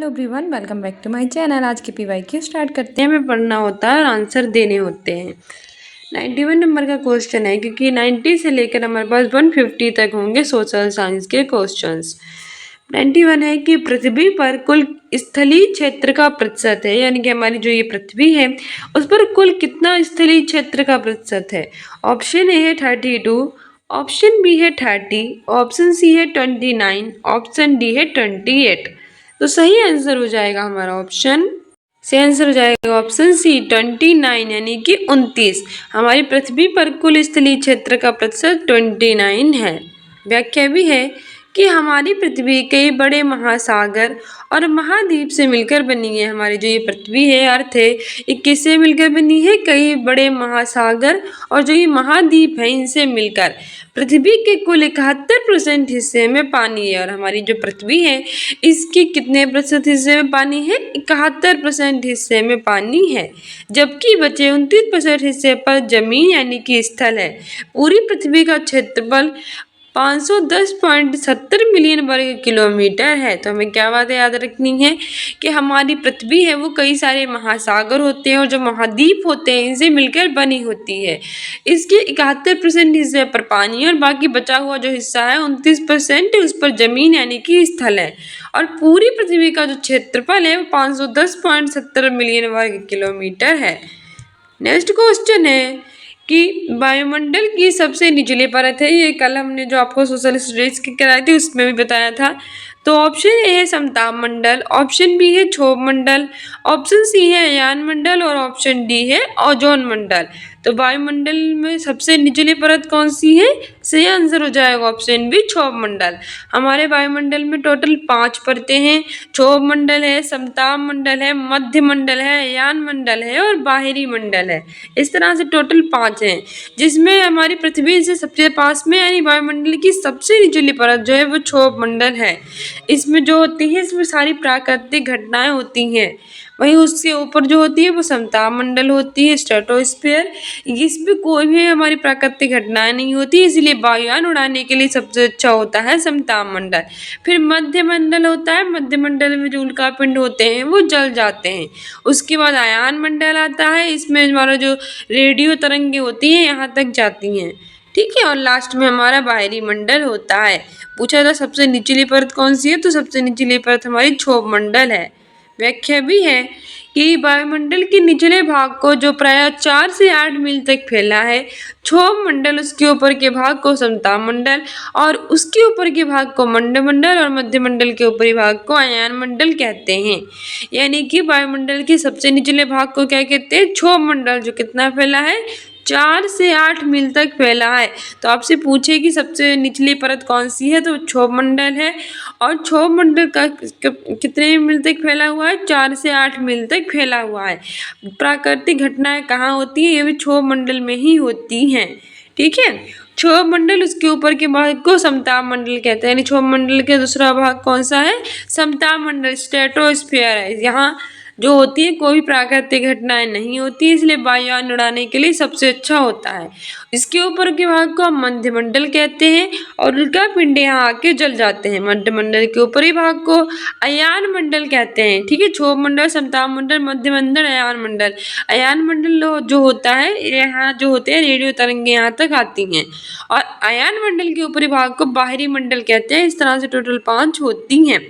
Hello everyone, welcome back to my channel. आज के PYQ start करते हैं। हमें पढ़ना होता है और आंसर देने होते हैं। 91 नंबर का क्वेश्चन है, क्योंकि 90 से लेकर हमारे पास 150 तक होंगे सोशल साइंस के क्वेश्चंस। 91 है कि पृथ्वी पर कुल स्थलीय क्षेत्र का प्रतिशत है, यानी कि हमारी जो ये पृथ्वी है उस पर कुल कितना स्थलीय क्षेत्र का प्रतिशत है। ऑप्शन ए है 32, ऑप्शन बी है 30, ऑप्शन सी है 29, ऑप्शन डी है 28। तो सही आंसर हो जाएगा हमारा ऑप्शन से आंसर हो जाएगा ऑप्शन सी 29, यानी कि 29। हमारी पृथ्वी पर कुल स्थलीय क्षेत्र का प्रतिशत 29 है। व्याख्या भी है कि हमारी पृथ्वी कई बड़े महासागर और महाद्वीप से मिलकर बनी है। हमारी जो ये पृथ्वी है, अर्थ है, ये किससे मिलकर बनी है? कई बड़े महासागर और जो ये महाद्वीप है इनसे मिलकर। पृथ्वी के कुल 71% हिस्से में पानी है, और हमारी जो पृथ्वी है इसके कितने प्रतिशत हिस्से में पानी है? 71% हिस्से में पानी है, जबकि बचे 29% हिस्से पर जमीन यानी कि स्थल है। पूरी पृथ्वी का क्षेत्रफल 510.70 मिलियन वर्ग किलोमीटर है। तो हमें क्या बातें याद रखनी है कि हमारी पृथ्वी है वो कई सारे महासागर होते हैं और जो महाद्वीप होते हैं इनसे मिलकर बनी होती है। इसके 71% हिस्से पर पानी है और बाकी बचा हुआ जो हिस्सा है 29% उस पर जमीन यानी कि स्थल है। और पूरी पृथ्वी का जो क्षेत्रफल है वो 510.70 मिलियन वर्ग किलोमीटर है। नेक्स्ट क्वेश्चन है कि वायुमंडल की सबसे निचली परत है। ये कल हमने जो आपको सोशल स्टडीज की कराई थी उसमें भी बताया था। तो ऑप्शन ए है समताप मंडल, ऑप्शन बी है क्षोभ मंडल, ऑप्शन सी है अयान मंडल और ऑप्शन डी है ओजोन मंडल। तो वायुमंडल में सबसे निचली परत कौन सी है? सही आंसर हो जाएगा ऑप्शन बी क्षोभ मंडल। हमारे वायुमंडल में टोटल 5 परतें हैं। क्षोभ मंडल है, समताप मंडल है, मध्य मंडल है, अयान मंडल है और बाहरी मंडल है। इस तरह से टोटल 5 हैं, जिसमें हमारी पृथ्वी से सबसे पास में यानी वायुमंडल की सबसे निचली परत जो है वो क्षोभ मंडल है। इसमें जो होती है इसमें सारी प्राकृतिक घटनाएं होती हैं। वहीं उससे ऊपर जो होती है वो समताप मंडल होती है, स्ट्रेटोस्फीयर। इसमें कोई भी हमारी प्राकृतिक घटनाएं नहीं होती, इसलिए वायुयान उड़ाने के लिए सबसे अच्छा होता है समताप मंडल। फिर मध्य मंडल होता है, मध्य मंडल में जो उल्कापिंड होते हैं वो जल जाते हैं। उसके बाद अयान मंडल आता है, इसमें हमारा जो रेडियो तरंगे होती हैं यहाँ तक जाती हैं, ठीक है। और लास्ट में हमारा बाहरी मंडल होता है। पूछा था सबसे निचली परत कौन सी है, तो सबसे निचली परत हमारी क्षोभ मंडल है। व्याख्या भी है कि वायुमंडल के निचले भाग को जो प्राय 4 से 8 मील तक फैला है क्षोभ मंडल, उसके ऊपर के भाग को समताप मंडल और उसके ऊपर के भाग को मंडल और मध्य मंडल के ऊपरी भाग को अयान मंडल कहते हैं। यानी कि वायुमंडल के सबसे निचले भाग को क्या कहते हैं? क्षोभ मंडल, जो कितना फैला है? 4 से 8 मील तक फैला है। तो आपसे पूछे कि सबसे निचली परत कौन सी है, तो क्षोभ मंडल है। और क्षोभ मंडल का कितने मील तक फैला हुआ है? 4 से 8 मील तक फैला हुआ है। प्राकृतिक घटनाएं कहाँ होती है? ये भी क्षोभ मंडल में ही होती हैं, ठीक है। क्षोभ मंडल उसके ऊपर के भाग को समताप मंडल कहते हैं। यानी क्षोभ मंडल के दूसरा भाग कौन सा है? समताप मंडल, स्ट्रेटोस्फीयर है। यहाँ जो होती है कोई प्राकृतिक घटनाएं नहीं होती, इसलिए वायुयान उड़ाने के लिए सबसे अच्छा होता है। इसके ऊपर के भाग को हम मध्य मंडल कहते हैं और उल्कापिंड यहाँ आके जल जाते हैं। मध्य मंडल के ऊपरी भाग को अयान मंडल कहते हैं, ठीक है। क्षोभ मंडल, समताप मंडल, मध्य मंडल, अयान मंडल। अयान मंडल जो होता है, यहाँ जो होते हैं रेडियो तरंगे यहाँ तक आती हैं, और अयान मंडल के ऊपरी भाग को बाहरी मंडल कहते हैं। इस तरह से टोटल 5 होती हैं।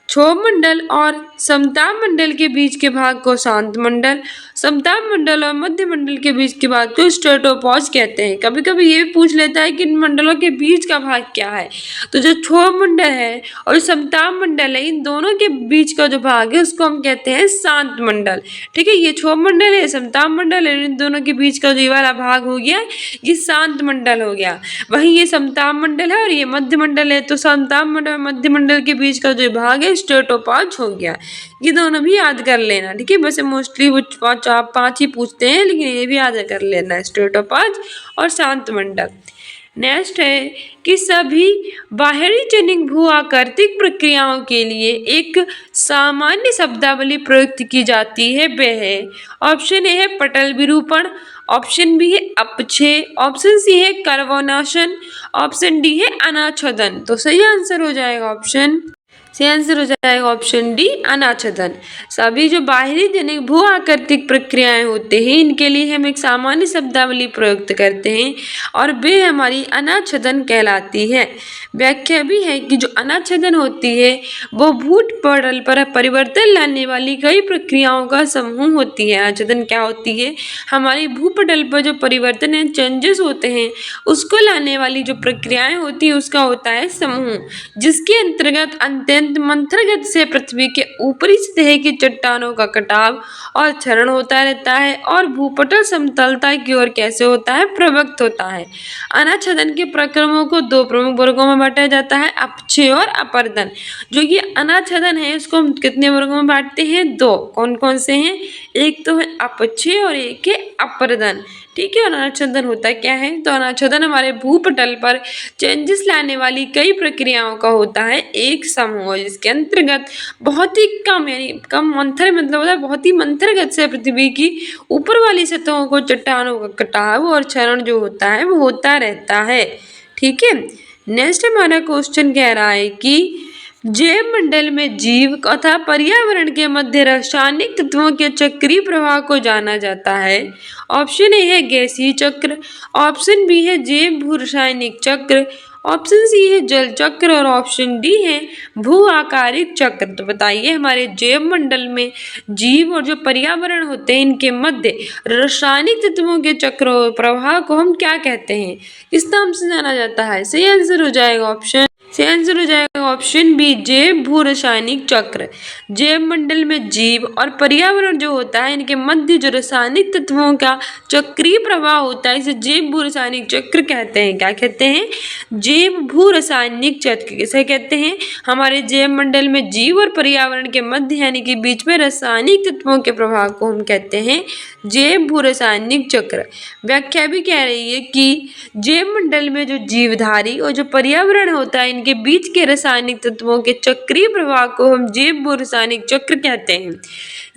क्षोभ मंडल और समताप मंडल के बीच के भाग को शांत मंडल, समताप मंडल और मध्य मंडल के बीच के भाग को स्ट्रेटोपॉज कहते हैं। कभी कभी ये भी पूछ लेता है कि इन मंडलों के बीच का भाग क्या है। तो जो क्षोभ मंडल है और समताप मंडल है, इन दोनों के बीच का जो भाग है उसको हम कहते हैं शांत मंडल, ठीक है। ये क्षोभ मंडल है, समताप मंडल है, इन दोनों के बीच का जो ये वाला भाग हो गया ये शांत मंडल हो गया। वहीं ये समताप मंडल है और ये मध्य मंडल है, तो समताप मंडल और मध्य मंडल के बीच का जो भाग है स्ट्रेटोपॉज हो गया। ये दोनों भी याद कर लेना, ठीक है। वैसे मोस्टली वो 5 ही पूछते हैं, लेकिन ये भी याद कर लेना है, स्ट्रेटोपॉज और शांत मंडल। नेक्स्ट है कि सभी बाहरी जनिक भू आकृतिक प्रक्रियाओं के लिए एक सामान्य शब्दावली प्रयुक्त की जाती है, वह है। ऑप्शन ए है पटल विरूपण, ऑप्शन बी है अपक्षय, ऑप्शन सी है कर्वनाशन, ऑप्शन डी है अनाच्छादन। तो सही आंसर हो जाएगा ऑप्शन सही आंसर हो जाएगा ऑप्शन डी अनाच्छादन। सभी जो बाहरी जनिक भू आकृतिक प्रक्रियाएं होते हैं इनके लिए हम एक सामान्य शब्दावली प्रयुक्त करते हैं और वे हमारी अनाच्छादन कहलाती है। व्याख्या भी है कि जो अनाच्छादन होती है वो भूत पटल पर परिवर्तन लाने वाली कई प्रक्रियाओं का समूह होती है। अनाच्छादन क्या होती है? हमारी भूपटल पर जो परिवर्तन है, चेंजेस होते हैं, उसको लाने वाली जो प्रक्रियाएं होती है उसका होता है समूह, जिसके अंतर्गत अत्यंत मंथरगत से पृथ्वी के ऊपरी सतह की चट्टानों का कटाव और क्षरण होता रहता है और भूपटल समतलता की ओर कैसे होता है? प्रवृत्त होता है। अनाच्छादन के प्रक्रमों को दो प्रमुख वर्गों में बांटा जाता है, अपक्षय और अपर्दन। जो ये अनाच्छादन है इसको हम कितने वर्गों में बांटते हैं? दो। कौन कौन से हैं? एक तो है अपक्षय और एक है अपर्दन। ठीक है। और अनाच्छादन होता क्या है? तो अनाच्छादन हमारे भूपटल पर चेंजेस लाने वाली कई प्रक्रियाओं का होता है एक समूह, जिसके अंतर्गत बहुत ही कम यानी कम मंथर मतलब होता है बहुत ही मंथर गति से पृथ्वी की ऊपर वाली सतहों को चट्टानों का कटाव और क्षरण जो होता है वो होता रहता है। ठीक है। नेक्स्ट हमारा क्वेश्चन कह रहा है कि जैव मंडल में जीव तथा पर्यावरण के मध्य रासायनिक तत्वों के चक्रीय प्रवाह को जाना जाता है। ऑप्शन ए है गैसीय चक्र, ऑप्शन बी है जैव भू रासायनिक चक्र, ऑप्शन सी है जल चक्र और ऑप्शन डी है भू आकारिक चक्र। तो बताइए हमारे जैव मंडल में जीव और जो पर्यावरण होते हैं इनके मध्य रासायनिक तत्वों के चक्र प्रवाह को हम क्या कहते हैं? किस नाम से जाना जाता है? सही आंसर हो जाएगा ऑप्शन बी जैव भू रासायनिक चक्र। जैव मंडल में जीव और पर्यावरण जो होता है इनके मध्य जो रासायनिक तत्वों का चक्रीय प्रवाह होता है इसे जैव भू रासायनिक चक्र कहते हैं। क्या कहते हैं? जैव भू रासायनिक चक्र किसे कहते हैं? हमारे जैव मंडल में जीव और पर्यावरण के मध्य यानी कि बीच में रासायनिक तत्वों के प्रवाह को हम कहते हैं जैव भू रासायनिक चक्र। व्याख्या भी कह रही है कि जैव मंडल में जो जीवधारी और जो पर्यावरण होता है इनके बीच के रासायनिक तत्वों के चक्रीय प्रवाह को हम जैव भू रासायनिक चक्र कहते हैं।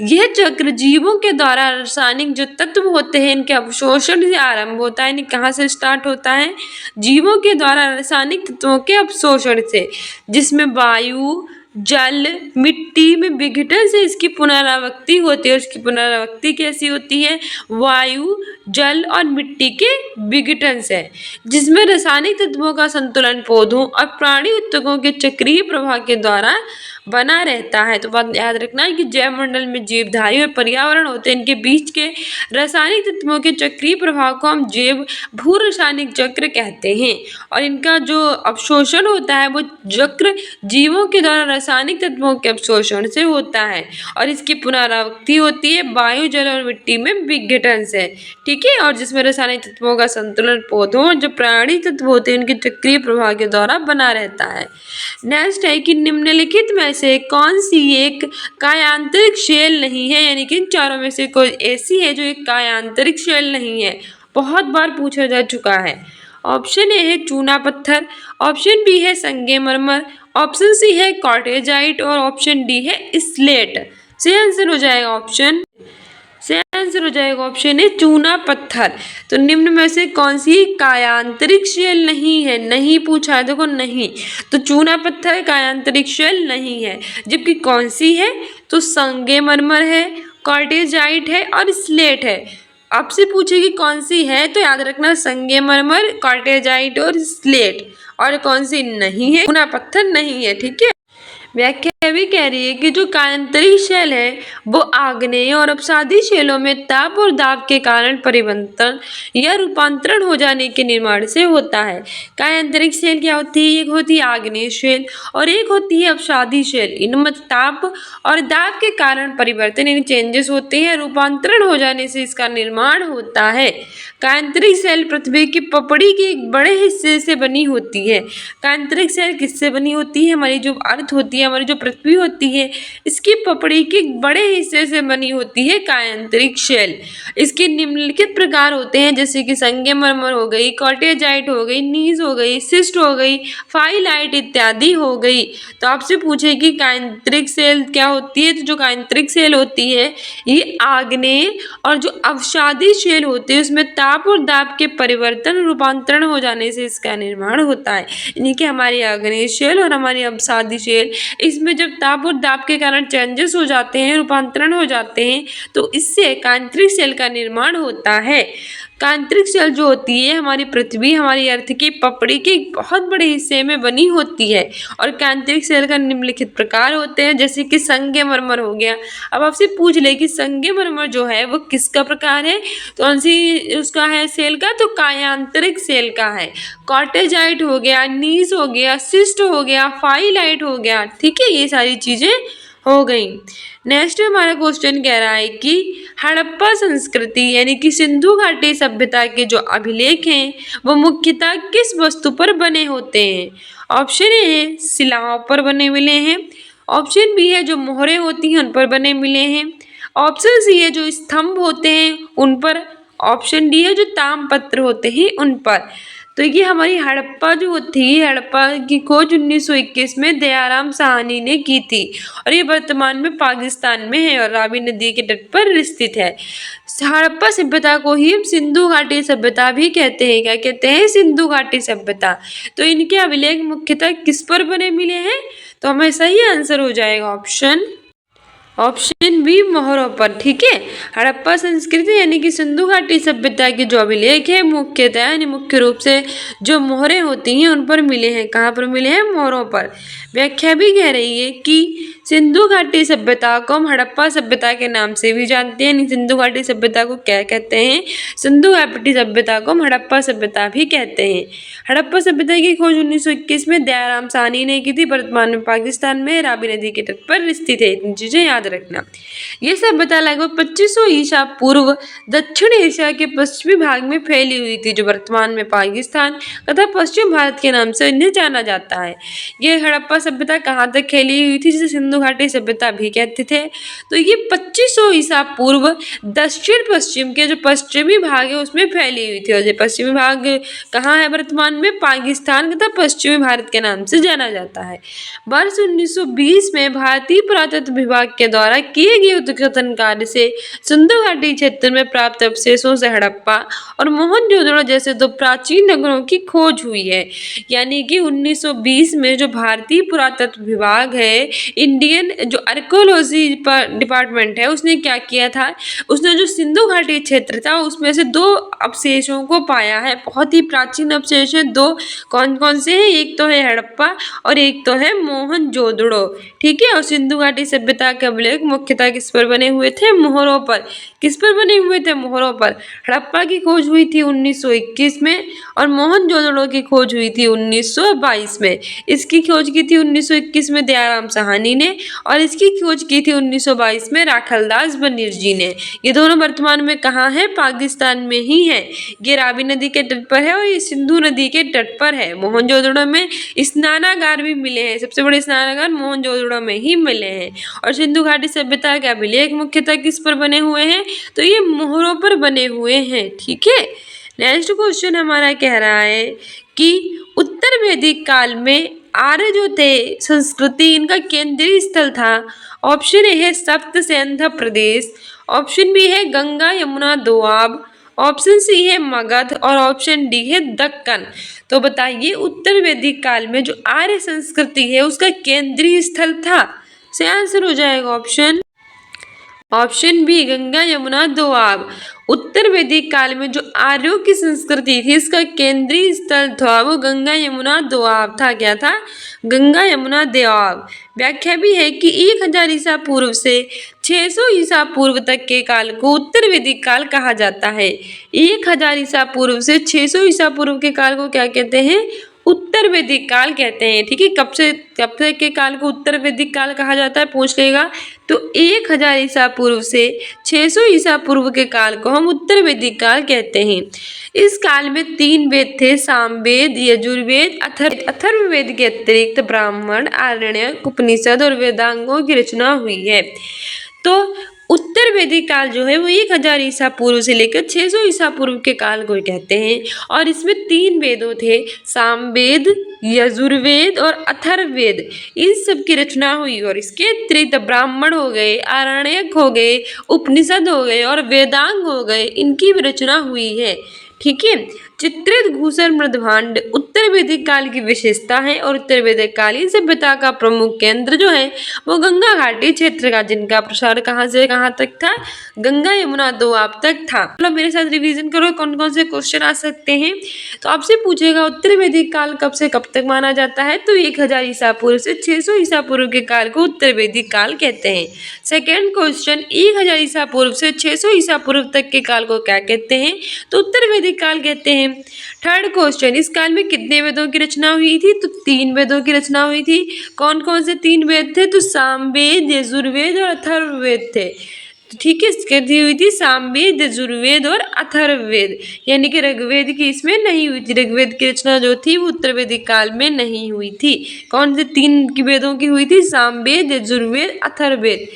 यह चक्र जीवों के द्वारा रासायनिक जो तत्व होते हैं इनके अवशोषण से आरंभ होता है। यानी कहाँ से स्टार्ट होता है? जीवों के द्वारा रासायनिक तत्वों के अवशोषण से, जिसमें वायु, जल, मिट्टी में विघटन से इसकी पुनरावृत्ति होती है। उसकी पुनरावृत्ति कैसी होती है? वायु, जल और मिट्टी के विघटन से, जिसमें रासायनिक तत्वों का संतुलन पौधों और प्राणी ऊतकों के चक्रीय प्रवाह के द्वारा बना रहता है। तो बात याद रखना है कि जैव मंडल में जीवधारी और पर्यावरण होते हैं इनके बीच के रासायनिक तत्वों के चक्रीय प्रवाह को हम जैव भू रासायनिक चक्र कहते हैं और इनका जो अवशोषण होता है वो चक्र जीवों के द्वारा रासायनिक तत्वों के अवशोषण से होता है और इसकी पुनरावृत्ति होती है वायु, जल और मिट्टी में विघटन से। ठीक है। और जिसमें रासायनिक तत्वों का संतुलन पौधों और जो प्राणी तत्व होते हैं उनके चक्रीय प्रवाह के द्वारा बना रहता है। नेक्स्ट है कि निम्नलिखित में से कौन सी एक कायांतरिक शेल नहीं है? यानी कि इन चारों में से कोई ऐसी है जो एक कायांतरिक शेल नहीं है। बहुत बार पूछा जा चुका है। ऑप्शन ए है चूना पत्थर, ऑप्शन बी है संगमरमर, ऑप्शन सी है कॉर्टेजाइट और ऑप्शन डी है स्लेट। सही आंसर हो जाएगा ऑप्शन है चूना पत्थर। तो निम्न में से कौन सी कायांतरिक शेल नहीं है? नहीं पूछा है, देखो नहीं। तो चूना पत्थर कायांतरिक शेल नहीं है। जबकि कौन सी है? तो संगमरमर है, कॉर्टेजाइट है और स्लेट है। आपसे पूछेगी कौन सी है तो याद रखना संगमरमर, कॉर्टेजाइट और स्लेट। और कौन सी नहीं है? चूना पत्थर नहीं है। ठीक है। व्याख्या भी कह रही है कि जो कायांतरिक शेल है वो आग्नेय और अपसादी शेलों में ताप और दाब के कारण परिवर्तन या रूपांतरण हो जाने के निर्माण से होता है। कायांतरिक शेल क्या होती है? एक होती है आग्नेय शेल और एक होती है अपसादी शेल। इनमें ताप और दाब के कारण परिवर्तन यानी चेंजेस होते हैं, रूपांतरण हो जाने से इसका निर्माण होता है। कायांतरिक शेल पृथ्वी की पपड़ी के एक बड़े हिस्से से बनी होती है। कायांतरिक शेल किससे बनी होती है? हमारी जो अर्थ होती है, हमारी जो पृथ्वी होती है इसकी पपड़ी के बड़े हिस्से से बनी होती है कायांतरिक शेल। इसके निम्नलिखित प्रकार होते हैं जैसे कि संगमरमर हो गई, कॉर्टेजाइट हो गई, नीज हो गई, सिस्ट हो गई, फाइलाइट इत्यादि हो गई। तो आपसे पूछे कि कायांतरिक सेल क्या होती है, तो जो कायांतरिक सेल होती है ये आग्नेय और जो अवसादी शेल होते हैं उसमें ताप और दाब के परिवर्तन रूपांतरण हो जाने से इसका निर्माण होता है। यानी कि हमारी आग्नेय शेल और हमारी अवसादी शेल इसमें जब ताप और दाब के कारण चेंजेस हो जाते हैं, रूपांतरण हो जाते हैं, तो इससे कायांतरिक सेल का निर्माण होता है। कायांतरिक सेल जो होती है हमारी पृथ्वी, हमारी अर्थ की पपड़ी के एक बहुत बड़े हिस्से में बनी होती है और कायांतरिक सेल का निम्नलिखित प्रकार होते हैं जैसे कि संगमरमर हो गया। अब आपसे पूछ ले कि संगमरमर जो है वो किसका प्रकार है, तो कौन सी उसका है सेल का, तो कायांतरिक सेल का है। कॉर्टेजाइट हो गया, नीस हो गया, सिस्ट हो गया, फाइलाइट हो गया, ठीक है, ये सारी चीजें हो गई। नेक्स्ट हमारा क्वेश्चन कह रहा है कि हड़प्पा संस्कृति यानी कि सिंधु घाटी सभ्यता के जो अभिलेख हैं वो मुख्यतः किस वस्तु पर बने होते हैं। ऑप्शन ए है शिलाओं पर बने मिले हैं, ऑप्शन बी है जो मोहरें होती हैं उन पर बने मिले हैं, ऑप्शन सी है जो स्तंभ होते हैं उन पर, ऑप्शन डी है जो ताम्रपत्र होते हैं उन पर। तो ये हमारी हड़प्पा जो थी, हड़प्पा की खोज 1921 में दयाराम साहनी ने की थी और ये वर्तमान में पाकिस्तान में है और रावी नदी के तट पर स्थित है। हड़प्पा सभ्यता को ही हम सिंधु घाटी सभ्यता भी कहते हैं। क्या कहते हैं? सिंधु घाटी सभ्यता। तो इनके अभिलेख मुख्यतः किस पर बने मिले हैं, तो हमें सही आंसर हो जाएगा ऑप्शन बी मोहरों पर। ठीक है, हड़प्पा संस्कृति यानी कि सिंधु घाटी सभ्यता के जो अभिलेख है मुख्यतः यानी मुख्य रूप से जो मोहरें होती हैं उन पर मिले हैं। कहाँ पर मिले हैं? मोहरों पर। व्याख्या भी कह रही है कि सिंधु घाटी सभ्यता को हम हड़प्पा सभ्यता के नाम से भी जानते हैं। सिंधु घाटी सभ्यता को क्या कहते हैं? सिंधु घाटी सभ्यता को हम हड़प्पा सभ्यता भी कहते हैं। हड़प्पा सभ्यता की खोज 1921 में दयाराम साहनी ने की थी। वर्तमान में पाकिस्तान में रावी नदी के तट पर स्थित है। इतनी चीजें याद रखना। यह सभ्यता लगभग 2500 ईसा पूर्व दक्षिण एशिया के पश्चिमी भाग में फैली हुई थी, जो वर्तमान में पाकिस्तान तथा पश्चिम भारत के नाम से इन्हें जाना जाता है। यह हड़प्पा सभ्यता कहाँ तक फैली हुई थी, जिसे सिंधु घाटी सभ्यता भी कहते थे। तो ये 2500 ईसा पूर्व दक्षिण पश्चिम के जो पश्चिमी भाग है उसमें फैली हुई थी और ये पश्चिमी भाग कहाँ है वर्तमान में? पाकिस्तान तथा पश्चिमी भारत के नाम से जाना जाता है। वर्ष 1920 में भारतीय पुरातत्व विभाग के द्वारा किए गए उत्खनन कार्य से सिंधु घाटी क्षेत्र में प्राप्त अवशेषों से हड़प्पा और मोहनजोदड़ो जैसे दो प्राचीन नगरों की खोज हुई है। यानी कि 1920 में जो भारतीय पुरातत्व विभाग है, इंडियन जो आर्कियोलॉजी डिपार्टमेंट है, उसने क्या किया था, उसने जो सिंधु घाटी क्षेत्र था उसमें से दो अवशेषों को पाया है। बहुत ही प्राचीन अवशेष है दो। कौन कौन से हैं? एक तो है हड़प्पा और एक तो है मोहनजोदड़ो। ठीक है, और सिंधु घाटी सभ्यता के अभिलेख मुख्यतः किस पर बने हुए थे? मोहरों पर। किस पर बने हुए थे? मोहरों पर। हड़प्पा की खोज हुई थी 1921 में और मोहनजोदड़ो की खोज हुई थी 1922 में। इसकी खोज की थी 1921 में दयाराम साहनी ने और इसकी खोज की थी 1922 में राखलदास बनर्जी ने। ये दोनों वर्तमान में कहाँ है? पाकिस्तान में ही है। ये रावी नदी के तट पर है और ये सिंधु नदी के तट पर है। मोहनजोदड़ो में स्नानागार भी मिले हैं। सबसे बड़े स्नानागार मोहनजोदड़ो में ही मिले हैं। और सिंधु घाटी सभ्यता के अभिलेख मुख्यतः किस पर बने हुए हैं? तो ये मोहरों पर बने हुए हैं। ठीक है, नेक्स्ट क्वेश्चन हमारा कह रहा है कि उत्तर वैदिक काल में आर्य जो थे संस्कृति, इनका केंद्रीय स्थल था। ऑप्शन ए है सप्तसेंधा प्रदेश, ऑप्शन बी है गंगा यमुना दोआब, ऑप्शन सी है मगध और ऑप्शन डी है दक्कन। तो बताइए उत्तर वैदिक काल में जो आर्य संस्कृति है उसका केंद्रीय स्थल था। से आंसर हो जाएगा ऑप्शन बी गंगा यमुना दोआब। उत्तर वैदिक काल में जो आर्यों की संस्कृति थी इसका केंद्रीय स्थल था वो गंगा यमुना दोआब था। क्या था? गंगा यमुना दोआब। व्याख्या भी है कि 1000 ईसा पूर्व से 600 ईसा पूर्व तक के काल को उत्तर वैदिक काल कहा जाता है। 1000 ईसा पूर्व से 600 ईसा पूर्व के काल को क्या कहते हैं? उत्तर वैदिक काल कहते हैं। ठीक है, कब से के काल को उत्तर वैदिक काल कहा जाता है, पूछ लेगा। तो 1000 ईसा पूर्व से 600 ईसा पूर्व के काल को हम उत्तर वैदिक काल कहते हैं। इस काल में 3 वेद थे, सामवेद, यजुर्वेद, अथर्ववेद के अतिरिक्त ब्राह्मण, आरण्यक, उपनिषद और वेदांगों की रचना हुई है। तो उत्तर वैदिक काल जो है वो 1000 ईसा पूर्व से लेकर 600 ईसा पूर्व के काल को कहते हैं। और इसमें 3 वेदों थे, सामवेद, यजुर्वेद और अथर्ववेद, इन सब की रचना हुई। और इसके अतिरिक्त ब्राह्मण हो गए, आरण्यक हो गए, उपनिषद हो गए और वेदांग हो गए, इनकी भी रचना हुई है। ठीक है, चित्रित घूसर मृदभांड उत्तर वैदिक काल की विशेषता है। और उत्तर वैदिक कालीन सभ्यता का प्रमुख केंद्र जो है वो गंगा घाटी क्षेत्र का, जिनका प्रसार कहाँ से कहाँ तक था, गंगा यमुना दोआब तक था। मतलब मेरे साथ रिवीजन करो कौन कौन से क्वेश्चन आ सकते हैं। तो आपसे पूछेगा उत्तर वैदिक काल कब से कब तक माना जाता है, तो 1000 ईसा पूर्व से 600 ईसा पूर्व के काल को उत्तर वैदिक काल कहते हैं। सेकेंड क्वेश्चन, 1000 ईसा पूर्व से 600 ईसा पूर्व तक के काल को क्या कहते हैं, तो उत्तर वैदिक काल कहते हैं। थर्ड क्वेश्चन, इस काल में कितने वेदों की रचना हुई थी, तो 3 वेदों की रचना हुई थी। कौन कौन से 3 वेद थे, तो सामवेद, यजुर्वेद और अथर्ववेद थे। ठीक है, इसकी हुई थी सामवेद, यजुर्वेद और अथर्ववेद, यानी कि ऋग्वेद की इसमें नहीं हुई थी। ऋग्वेद की रचना जो थी वो उत्तर वैदिक काल में नहीं हुई थी। कौन से 3 की वेदों की हुई थी, सामवेद, यजुर्वेद, अथर्ववेद।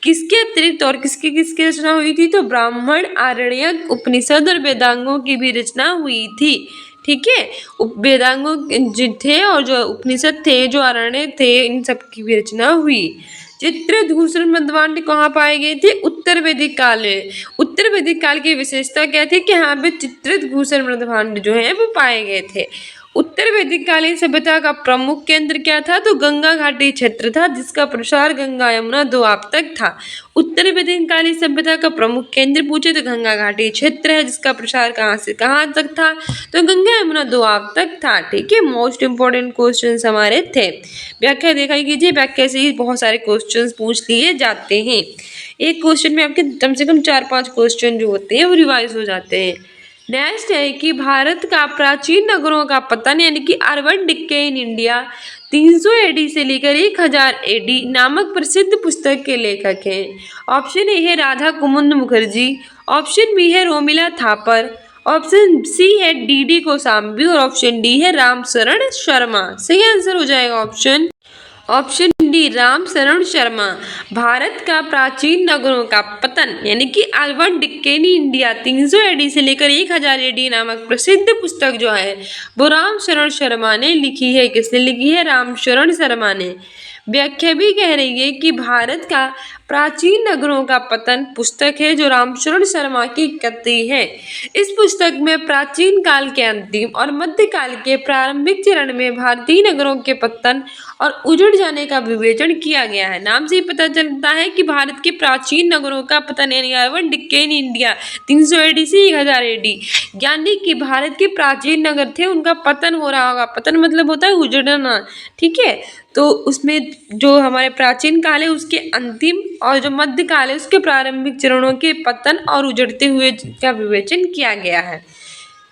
किसके अतिरिक्त और किसकी किसकी रचना हुई थी, तो ब्राह्मण, आरण्यक, उपनिषद और वेदांगों की भी रचना हुई थी। ठीक है, वेदांगों जो थे और जो उपनिषद थे, जो आरण्यक थे, इन सब की भी रचना हुई। चित्रित घूसर मृदभांड कहाँ पाए गए थे, उत्तर वैदिक काल में। उत्तर वैदिक काल की विशेषता क्या थी कि यहाँ पे चित्रित घूसर मृदभांड जो है वो पाए गए थे। उत्तर वैदिक कालीन सभ्यता का प्रमुख केंद्र क्या था, तो गंगा घाटी क्षेत्र था, जिसका प्रसार गंगा यमुना दोआब तक था। उत्तर वैदिक कालीन सभ्यता का प्रमुख केंद्र पूछे तो गंगा घाटी क्षेत्र है, जिसका प्रसार कहाँ से कहाँ तक था, तो गंगा यमुना दोआब तक था। ठीक है, मोस्ट इंपॉर्टेंट क्वेश्चन हमारे थे। व्याख्या देखा कीजिए, व्याख्या से ही बहुत सारे क्वेश्चन पूछ लिए जाते हैं। एक क्वेश्चन में आपके कम से कम 4-5 क्वेश्चन जो होते हैं वो रिवाइज हो जाते हैं। नेक्स्ट है कि भारत का प्राचीन नगरों का पतन, यानी कि urban decay in India 300 AD से लेकर 1000 एडी नामक प्रसिद्ध पुस्तक के लेखक हैं। ऑप्शन ए है राधा कुमुद मुखर्जी, ऑप्शन बी है रोमिला थापर, ऑप्शन सी है डीडी कोसाम्बी और ऑप्शन डी है रामशरण शर्मा। सही आंसर हो जाएगा ऑप्शन डी रामशरण शर्मा। भारत का प्राचीन नगरों का पतन, यानी कि अर्बन डिक्केन इन इंडिया 300 एडी से लेकर 1000 एडी नामक प्रसिद्ध पुस्तक जो है वो रामशरण शर्मा ने लिखी है। किसने लिखी है, रामशरण शर्मा ने। व्याख्या भी कह रही है कि भारत का प्राचीन नगरों का पतन पुस्तक है जो रामशरण शर्मा की कृति है। इस पुस्तक में प्राचीन काल के अंतिम और मध्यकाल के प्रारंभिक चरण में भारतीय नगरों के पतन और उजड़ जाने का विवेचन किया गया है। नाम से ही पता चलता है कि भारत के प्राचीन नगरों का पतन, यानी अर्बन डिक्केन इंडिया 300 एडी से 1000 एडी, यानी कि भारत के प्राचीन नगर थे उनका पतन हो रहा होगा। पतन मतलब होता है उजड़ना। ठीक है, तो उसमें जो हमारे प्राचीन काल है उसके अंतिम और जो मध्य काल है उसके प्रारंभिक चरणों के पतन और उजड़ते हुए का विवेचन किया गया है।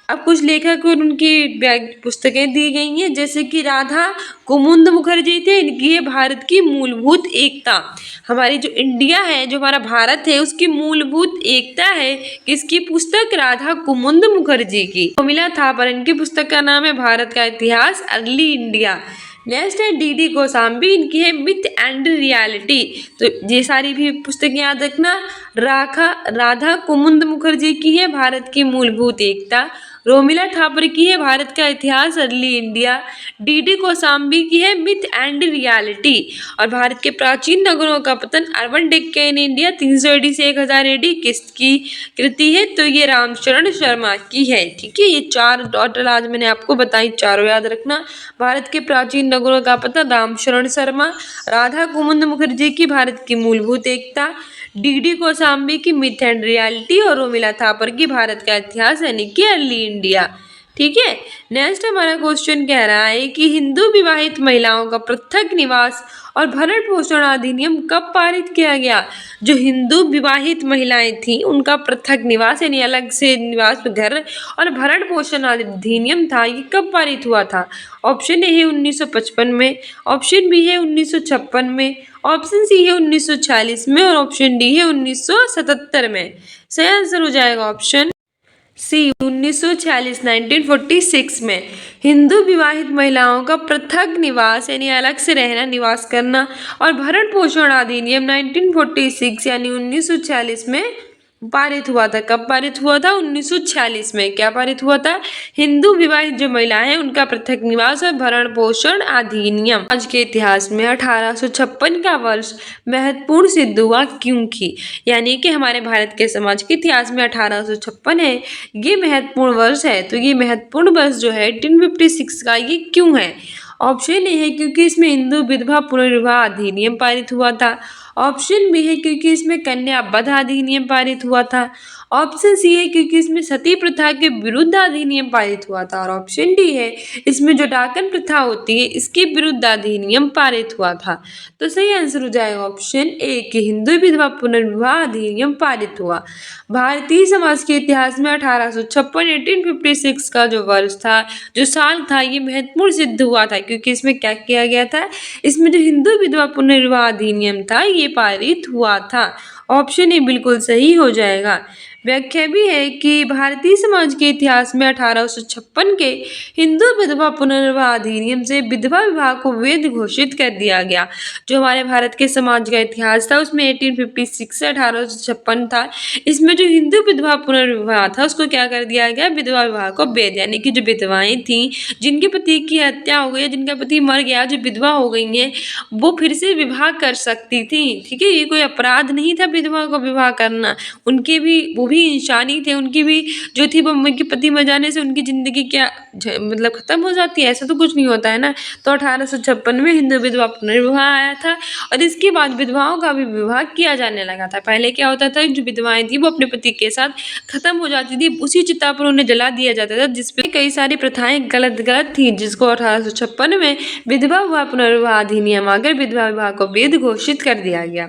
अब कुछ लेखक और उनकी पुस्तकें दी गई हैं, जैसे कि राधा कुमुद मुखर्जी थे, इनकी है भारत की मूलभूत एकता। हमारी जो इंडिया है, जो हमारा भारत है, उसकी मूलभूत एकता है किसकी, पुस्तक राधा कुमुद मुखर्जी की। रोमिला थापर, इनकी पुस्तक का नाम है भारत का इतिहास अर्ली इंडिया। नेक्स्ट है डीडी कोसाम्बी, इनकी है मिथ एंड रियलिटी। तो ये सारी भी पुस्तकें याद रखना। राधा कुमुद मुखर्जी की है भारत की मूलभूत एकता, रोमिला थापर की है भारत का इतिहास अर्ली इंडिया, डीडी कोसाम्बी की है मिथ एंड रियलिटी। और भारत के प्राचीन नगरों का पतन अर्बन डिक्केन इंडिया 300 एडी से 1000 एडी किसकी कृति है, तो ये रामशरण शर्मा की है। ठीक है, ये 4 टोटल आज मैंने आपको बताई, चारों याद रखना। भारत के प्राचीन नगरों का पतन रामशरण शर्मा, राधा कुमुद मुखर्जी की भारत की मूलभूत एकता, डीडी कोसाम्बी की मिथ एंड रियलिटी और रोमिला थापर की भारत का इतिहास यानी कि अर्ली इंडिया। ठीक है। नेक्स्ट हमारा क्वेश्चन कह रहा है कि हिंदू विवाहित महिलाओं का पृथक निवास और भरण पोषण अधिनियम कब पारित किया गया। जो हिंदू विवाहित महिलाएं थी उनका पृथक निवास यानी अलग से निवास घर और भरण पोषण अधिनियम था, ये कब पारित हुआ था। ऑप्शन ए है 1955 में, ऑप्शन बी है 1956 में, ऑप्शन सी है 1946 में और ऑप्शन डी है 1977 में। सही आंसर हो जाएगा ऑप्शन सी 1946 1946 में हिंदू विवाहित महिलाओं का पृथक निवास यानी अलग से रहना निवास करना और भरण पोषण अधिनियम 1946 यानी 1946 में पारित हुआ था। कब पारित हुआ था? 1946 में। क्या पारित हुआ था? हिंदू विवाहित जो महिलाएं हैं उनका पृथक निवास और भरण पोषण अधिनियम। आज के इतिहास में 1856 का वर्ष महत्वपूर्ण सिद्ध हुआ क्योंकि, यानी कि हमारे भारत के समाज के इतिहास में 1856 है, ये महत्वपूर्ण वर्ष है। तो ये महत्वपूर्ण वर्ष जो है 1856 का, ये क्यों है? ऑप्शन ए है क्योंकि इसमें हिंदू विधवा पुनर्विवाह अधिनियम पारित हुआ था, ऑप्शन बी है क्योंकि इसमें कन्या वध अधिनियम पारित हुआ था, ऑप्शन सी है क्योंकि इसमें सती प्रथा के विरुद्ध अधिनियम पारित हुआ था और ऑप्शन डी है इसमें जो डाकन प्रथा होती है इसके विरुद्ध अधिनियम पारित हुआ था। तो सही आंसर हो जाएगा ऑप्शन ए कि हिंदू विधवा पुनर्विवाह अधिनियम पारित हुआ। भारतीय समाज के इतिहास में 1856 1856 का जो वर्ष था, जो साल था, ये महत्वपूर्ण सिद्ध हुआ था क्योंकि इसमें क्या किया गया था, इसमें जो हिंदू विधवा पुनर्विवाह अधिनियम था ये पारित हुआ था। ऑप्शन ए बिल्कुल सही हो जाएगा। व्याख्या भी है कि भारतीय समाज के इतिहास में 1856 के हिंदू विधवा पुनर्विवाह अधिनियम से विधवा विवाह को वैध घोषित कर दिया गया। जो हमारे भारत के समाज का इतिहास था उसमें 1856 से 1856 था, इसमें जो हिंदू विधवा पुनर्विवाह था उसको क्या कर दिया गया, विधवा विवाह को वैध, यानी कि जो विधवाएं थी जिनके पति की हत्या हो गई, जिनका पति मर गया, जो विधवा हो गई हैं, वो फिर से विवाह कर सकती थी। ठीक है, ये कोई अपराध नहीं था विधवा को विवाह करना, उनके भी वो भी इंसानी थे, उनकी भी जो थी वो उनके पति मर जाने से उनकी जिंदगी क्या मतलब खत्म हो जाती है, ऐसा तो कुछ नहीं होता है ना। तो 1856 में हिंदू विधवा पुनर्विवाह आया था और इसके बाद विधवाओं का भी विवाह किया जाने लगा था। पहले क्या होता था, जो विधवाएं थी वो अपने पति के साथ खत्म हो जाती थी, उसी चिता पर उन्हें जला दिया जाता था, जिसपे कई सारी प्रथाएं गलत थी, जिसको 1856 में विधवा विवाह पुनर्विवाह अधिनियम आकर विधवा विवाह को वैध घोषित कर दिया गया।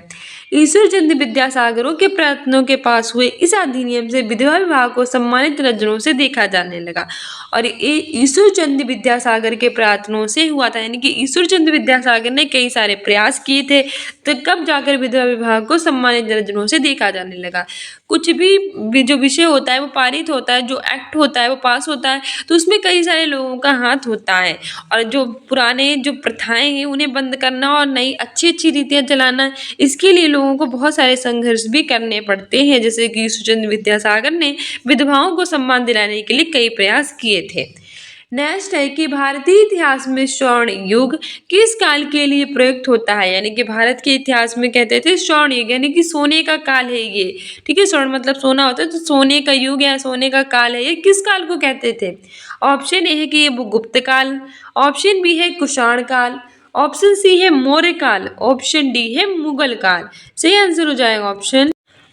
ईश्वर चंद्र विद्यासागरों के प्रयत्नों के पास हुए इस अधिनियम से विधवा विवाह को सम्मानित नजरों से देखा जाने लगा और ये ईश्वर चंद्र विद्यासागर के प्रयत्नों से हुआ था, यानी कि ईश्वर चंद्र विद्यासागर ने कई सारे प्रयास किए थे, तो कब जाकर विधवा विवाह को सम्मानित नजरों से देखा जाने लगा। कुछ भी जो विषय होता है वो पारित होता है, जो एक्ट होता है वो पास होता है, तो उसमें कई सारे लोगों का हाथ होता है और जो पुराने जो प्रथाएं हैं उन्हें बंद करना और नई अच्छी रीतियां चलाना, इसके लिए लोगों को बहुत सारे संघर्ष भी करने पड़ते हैं। जैसे कि ईश्वरचंद्र विद्यासागर ने विधवाओं को सम्मान दिलाने के लिए कई प्रयास किए थे। नेक्स्ट है कि भारतीय इतिहास में स्वर्ण युग किस काल के लिए प्रयुक्त होता है, यानी कि भारत के इतिहास में कहते थे स्वर्ण युग यानी कि सोने का काल है ये। ठीक है, स्वर्ण मतलब सोना होता है, तो सोने का युग या सोने का काल है ये, किस काल को कहते थे। ऑप्शन ए है कि ये गुप्त काल, ऑप्शन बी है कुषाण काल, ऑप्शन सी है मौर्य काल, ऑप्शन डी है मुगल काल। सही आंसर हो जाएगा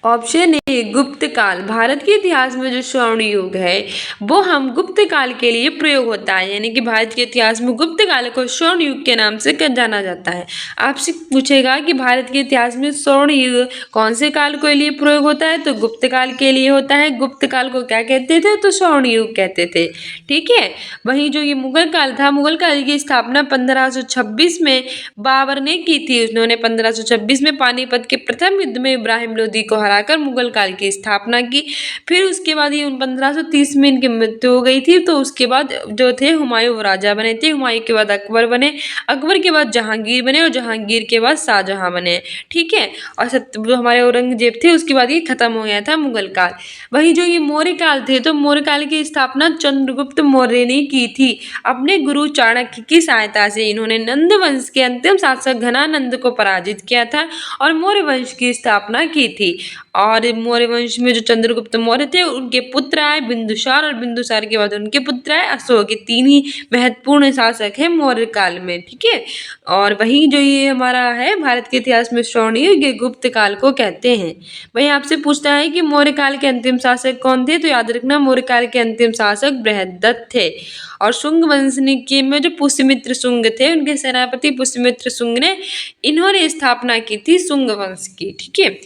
ऑप्शन ए गुप्त काल। भारत के इतिहास में जो स्वर्ण युग है वो हम गुप्त काल के लिए प्रयोग होता है, यानी कि भारत के इतिहास में गुप्त काल को स्वर्ण युग के नाम से जाना जाता है। आपसे पूछेगा कि भारत के इतिहास में स्वर्ण युग कौन से काल के लिए प्रयोग होता है, तो गुप्त काल के लिए होता है। गुप्त काल को क्या कहते थे, तो स्वर्ण युग कहते थे। ठीक है, वहीं जो ये मुगल काल था, मुगल काल की स्थापना 1526 में बाबर ने की थी। उन्होंने 1526 में पानीपत के प्रथम युद्ध में इब्राहिम लोदी को हराकर मुगल काल की स्थापना की। फिर उसके बाद ये 1530 में इनकी मृत्यु हो गई थी। तो उसके बाद जो थे हुमायूं राजा बने थे, हुमायूं के बाद अकबर बने, अकबर के बाद जहांगीर बने और जहांगीर के बाद शाहजहां बने। ठीक है, और जो हमारे औरंगजेब थे उसके बाद ये खत्म हो गया था मुगल काल। वही जो ये मौर्य काल थे, तो मौर्य काल की स्थापना चंद्रगुप्त मौर्य ने की थी अपने गुरु चाणक्य की सहायता से। इन्होंने नंद वंश के अंतिम शासक घनानंद को पराजित किया था और मौर्य वंश की स्थापना की थी। और मौर्य वंश में जो चंद्रगुप्त मौर्य थे उनके पुत्र आए बिंदुसार, और बिंदुसार के बाद उनके पुत्र आए अशोक। ये तीन ही महत्वपूर्ण शासक हैं मौर्य काल में, ठीक है। और वही जो ये हमारा है भारत के इतिहास में स्वर्णिम युग, ये गुप्त काल को कहते हैं। वही आपसे पूछता है कि मौर्य काल के अंतिम शासक कौन थे, तो याद रखना मौर्य काल के अंतिम शासक बृहद्रथ थे। और शुंग वंश के में जो पुष्यमित्र शुंग थे, उनके सेनापति पुष्यमित्र शुंग ने इन्होंने स्थापना की थी शुंग वंश की, ठीक है।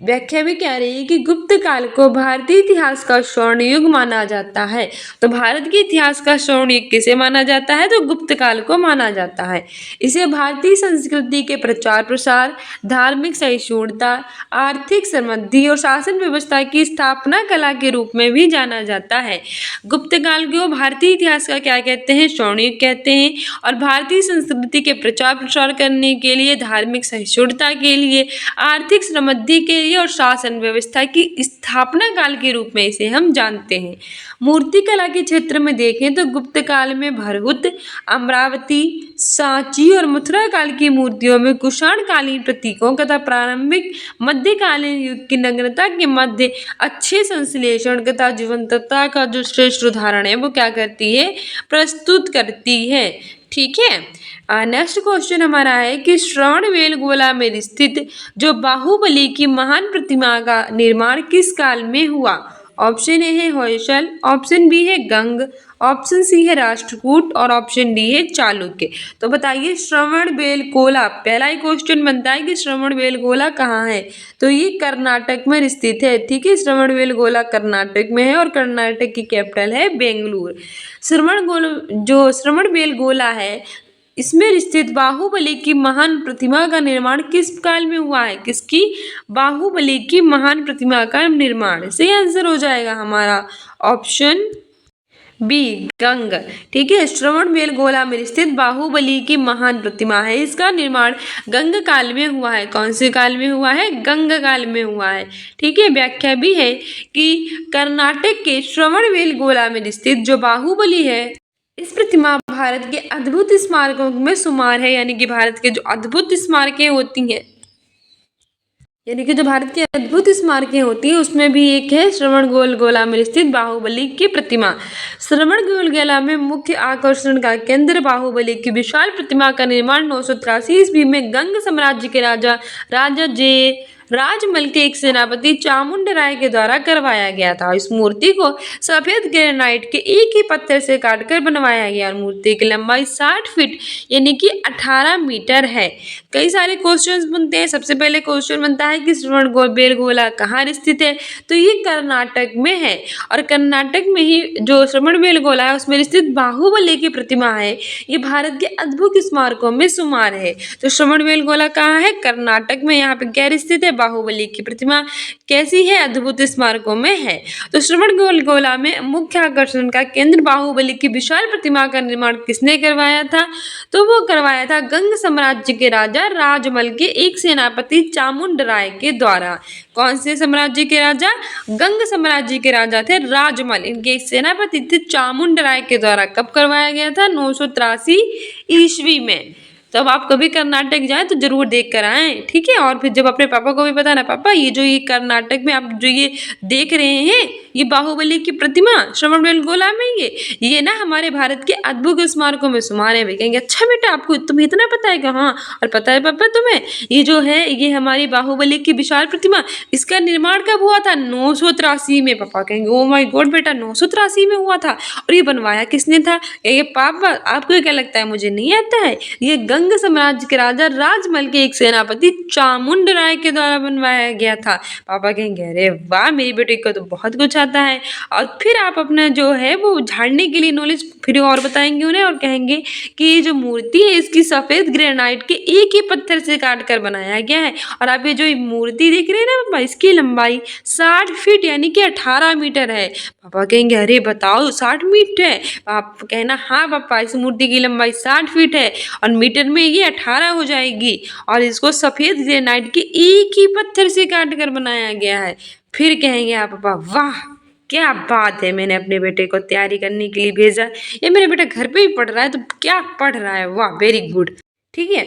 व्याख्या भी कह रही है कि गुप्त काल को भारतीय इतिहास का स्वर्ण युग माना जाता है। तो भारत के इतिहास का स्वर्ण युग किसे माना जाता है, तो गुप्त काल को माना जाता है। इसे भारतीय संस्कृति के प्रचार प्रसार, धार्मिक सहिष्णुता, आर्थिक समृद्धि और शासन व्यवस्था की स्थापना कला के रूप में भी जाना जाता है। गुप्त काल को भारतीय इतिहास का क्या कहते हैं, स्वर्ण युग कहते हैं। और भारतीय संस्कृति के प्रचार प्रसार करने के लिए, धार्मिक सहिष्णुता के लिए, आर्थिक समृद्धि के लिए और शासन व्यवस्था की स्थापना काल के रूप में इसे हम जानते हैं। मूर्ति कला के क्षेत्र में देखें तो गुप्त काल में भरहुत, अमरावती, सांची और मथुरा काल की मूर्तियों में कुषाण कालीन प्रतीकों तथा प्रारंभिक मध्यकालीन युग की नग्नता के मध्य अच्छे संश्लेषण तथा जीवंतता का जो श्रेष्ठ उदाहरण है वो क्या करती है, प्रस्तुत करती है, ठीक है। नेक्स्ट क्वेश्चन हमारा है कि श्रवणबेलगोला में स्थित जो बाहुबली की महान प्रतिमा का निर्माण किस काल में हुआ। ऑप्शन ए है होयसल, ऑप्शन बी है गंग, ऑप्शन सी है राष्ट्रकूट और ऑप्शन डी है चालुक्य। तो बताइए श्रवणबेलगोला, पहला ही क्वेश्चन बनता है कि श्रवणबेलगोला कहाँ है, तो ये कर्नाटक में स्थित है, ठीक है। श्रवणबेलगोला कर्नाटक में है और कर्नाटक की कैपिटल है बेंगलुरु। श्रवणबेलगोला है, इसमें स्थित बाहुबली की महान प्रतिमा का निर्माण किस काल में हुआ है, किसकी, बाहुबली की महान प्रतिमा का निर्माण। सही आंसर हो जाएगा हमारा ऑप्शन बी गंग, ठीक है। श्रवणबेलगोला में स्थित बाहुबली की महान प्रतिमा है, इसका निर्माण गंग काल में हुआ है। कौन से काल में हुआ है, गंग काल में हुआ है, ठीक है। व्याख्या भी है कि कर्नाटक के श्रवणबेलगोला में स्थित जो बाहुबली है, इस प्रतिमा भारत के अद्भुत स्मारकों में शुमार है। यानी कि भारत के जो अद्भुत स्मारकें होती हैं, यानी कि जो भारत की अद्भुत स्मारकें होती हैं उसमें भी एक है श्रवणबेलगोला में स्थित बाहुबली की प्रतिमा। श्रवणबेलगोला में मुख्य आकर्षण का केंद्र बाहुबली की विशाल प्रतिमा का निर्माण 983 ईस्वी में गंग साम्राज्य के राजा जे राजमल के एक सेनापति चामुंड राय के द्वारा करवाया गया था। इस मूर्ति को सफेद ग्रेनाइट के एक ही पत्थर से काटकर बनवाया गया और मूर्ति की लंबाई 60 फीट यानी कि 18 मीटर है। कई सारे क्वेश्चंस बनते हैं। सबसे पहले क्वेश्चन बनता है कि श्रवणबेलगोला कहाँ स्थित है, तो ये कर्नाटक में है। और कर्नाटक में ही जो श्रवणबेलगोला है उसमें स्थित बाहुबली की प्रतिमा है, ये भारत के अद्भुत स्मारकों में शुमार है। तो श्रवणबेलगोला कहाँ है, कर्नाटक में। यहाँ पे क्या स्थित है, बाहुबली की प्रतिमा कैसी है, अद्भुत स्मारकों में है। तो श्रवणबेलगोला में मुख्य आकर्षण का केंद्र बाहुबली की विशाल प्रतिमा का निर्माण किसने करवाया था, तो वो करवाया था गंग साम्राज्य के राजा राजमल के एक सेनापति चामुंड राय के द्वारा। कौन से साम्राज्य के राजा, गंग साम्राज्य के राजा थे राजमल, इनके एक सेनापति थे चामुंड राय के द्वारा। कब करवाया गया था, 983 ईस्वी में। तो अब आप कभी कर्नाटक जाएं तो जरूर देख कर आएं, ठीक है। और फिर जब अपने पापा को भी बताना, पापा ये जो ये कर्नाटक में आप जो ये देख रहे हैं ये बाहुबली की प्रतिमा श्रवणबेलगोला में, ये ना हमारे भारत के अद्भुत स्मारकों में शुमार है। वे कहेंगे अच्छा बेटा आपको तुम्हें इतना पता है, हाँ और पता है पापा तुम्हें ये जो है ये हमारी बाहुबली की विशाल प्रतिमा, इसका निर्माण कब हुआ था, 983 में। पापा कहेंगे ओ माय गॉड बेटा 983 में हुआ था, और ये बनवाया किसने था, ये पापा आपको क्या लगता है मुझे नहीं आता है, ये गंग साम्राज्य के राजा राजमल के एक सेनापति चामुंड राय के द्वारा बनवाया गया था। पापा कहेंगे अरे वाह मेरी बेटी को तो बहुत कुछ आता है। और फिर आप अपना जो है वो झाड़ने के लिए नॉलेज फिर और बताएंगे उन्हें और कहेंगे कि ये जो मूर्ति है इसकी सफेद ग्रेनाइट के एक ही पत्थर से काट कर बनाया गया है। और आप ये जो मूर्ति देख रहे हैं ना पापा, इसकी लंबाई 60 फीट यानी कि 18 मीटर है। पापा कहेंगे अरे बताओ 60 मीटर है, आप कहना हाँ पापा इस मूर्ति की लंबाई 60 फीट है और मीटर में ये 18 हो जाएगी, और इसको सफेद ग्रेनाइट के एक ही पत्थर से काट कर बनाया गया है। फिर कहेंगे आप पापा वाह क्या बात है, मैंने अपने बेटे को तैयारी करने के लिए भेजा, ये मेरा बेटा घर पे ही पढ़ रहा है तो क्या पढ़ रहा है, वाह वेरी गुड, ठीक है।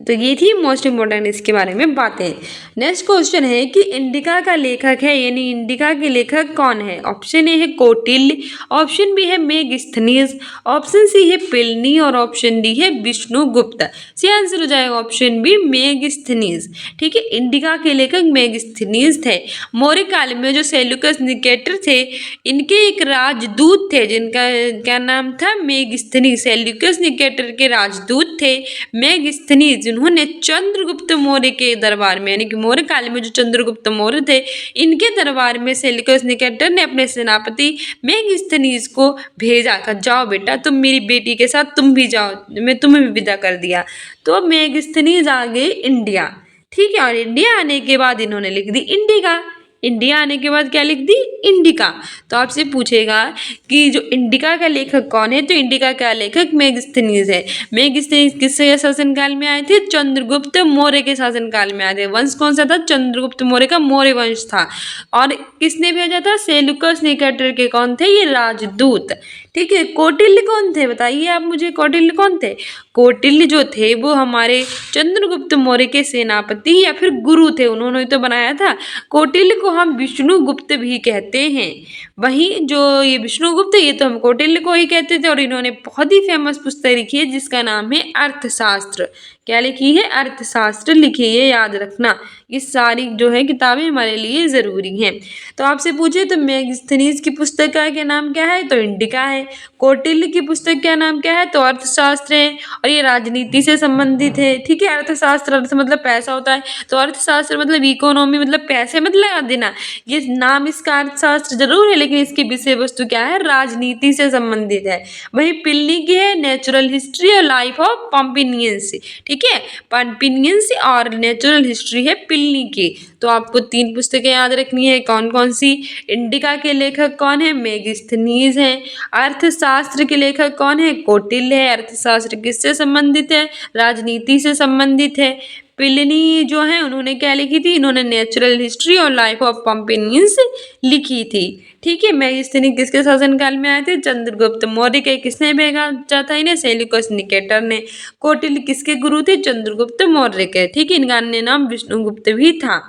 तो ये थी मोस्ट इम्पोर्टेंट इसके बारे में बातें। नेक्स्ट क्वेश्चन है कि इंडिका का लेखक है, यानी इंडिका के लेखक कौन है। ऑप्शन ए है कौटिल्य, ऑप्शन बी है मेगस्थनीज, ऑप्शन सी है प्लिनी और ऑप्शन डी है विष्णुगुप्त। सी आंसर हो जाएगा ऑप्शन बी मेगस्थनीज। ठीक है, इंडिका के लेखक मेगस्थनीज थे। मौर्य काल में जो सेल्यूकस निकेटर थे, इनके एक राजदूत थे जिनका क्या नाम था, मेगस्थनीज। सेल्यूकस निकेटर के राजदूत थे मेगस्थनीज, जिन्होंने चंद्रगुप्त मौर्य के दरबार में, यानी कि मौर्य काल में जो चंद्रगुप्त मौर्य थे, इनके दरबार में सेल्यूकस निकेटर ने अपने सेनापति मेगस्थनीज को भेजा कि जाओ बेटा, तुम मेरी बेटी के साथ तुम भी जाओ, मैं तुम्हें भी विदा कर दिया। तो अब मेगस्थनीज आ गए इंडिया। ठीक है, और इंडिया आने के बाद इन्होंने लिख दी इंडिका। इंडिया आने के बाद क्या लिख दी, इंडिका। तो आपसे पूछेगा कि जो इंडिका का लेखक कौन है, तो इंडिका का लेखक मेगस्थनीज है। मेगस्थनीज किसके शासनकाल में आए थे, चंद्रगुप्त मौर्य के शासनकाल में आए थे। वंश कौन सा था, चंद्रगुप्त मौर्य का मौर्य वंश था। और किसने भेजा था, सेल्यूकस निकेटर के कौन थे, ये राजदूत। ठीक है, कौटिल्य कौन थे, बताइए आप मुझे, कौटिल्य कौन थे। कौटिल्य जो थे वो हमारे चंद्रगुप्त मौर्य के सेनापति या फिर गुरु थे, उन्होंने तो बनाया था। कौटिल्य को हम विष्णुगुप्त भी कहते हैं। वहीं जो ये विष्णुगुप्त, ये तो हम कौटिल्य को ही कहते थे। और इन्होंने बहुत ही फेमस पुस्तक लिखी है जिसका नाम है अर्थशास्त्र। क्या लिखी है, अर्थशास्त्र लिखी है, याद रखना। ये सारी जो है किताबें हमारे लिए ज़रूरी हैं। तो आपसे पूछे तो मेगस्थनीज की पुस्तक का क्या नाम क्या है, तो इंडिका है। कौटिल्य की पुस्तक क्या नाम क्या है, तो अर्थशास्त्र है। और ये राजनीति से संबंधित है। ठीक है, अर्थशास्त्र, अर्थ मतलब पैसा होता है, तो अर्थशास्त्र मतलब इकोनॉमी, मतलब पैसे मत लगा देना। ये नाम इसका अर्थशास्त्र जरूर है, लेकिन इसकी विषय वस्तु क्या है, राजनीति से संबंधित है। वही प्लिनी की है नेचुरल हिस्ट्री और लाइफ ऑफ पॉम्पिनियंस। ठीक है, पॉम्पिनियंस और नेचुरल हिस्ट्री है प्लिनी की। तो आपको 3 पुस्तकें याद रखनी है, कौन कौन सी। इंडिका के लेखक कौन है, मेगस्थनीज है। अर्थशास्त्र के लेखक कौन है, कौटिल्य है। अर्थशास्त्र किससे संबंधित है, राजनीति से संबंधित है। प्लिनी जो है उन्होंने क्या लिखी थी, इन्होंने नेचुरल हिस्ट्री और लाइफ ऑफ पॉम्पिनियंस लिखी थी। ठीक है, मेगस्थनीज किसके शासनकाल में आए थे, चंद्रगुप्त मौर्य के। किसने भेजा था इन्हें, सेल्यूकस निकेटर ने। कौटिल्य किसके गुरु थे, चंद्रगुप्त मौर्य के। ठीक है, इनका अन्य नाम विष्णुगुप्त भी था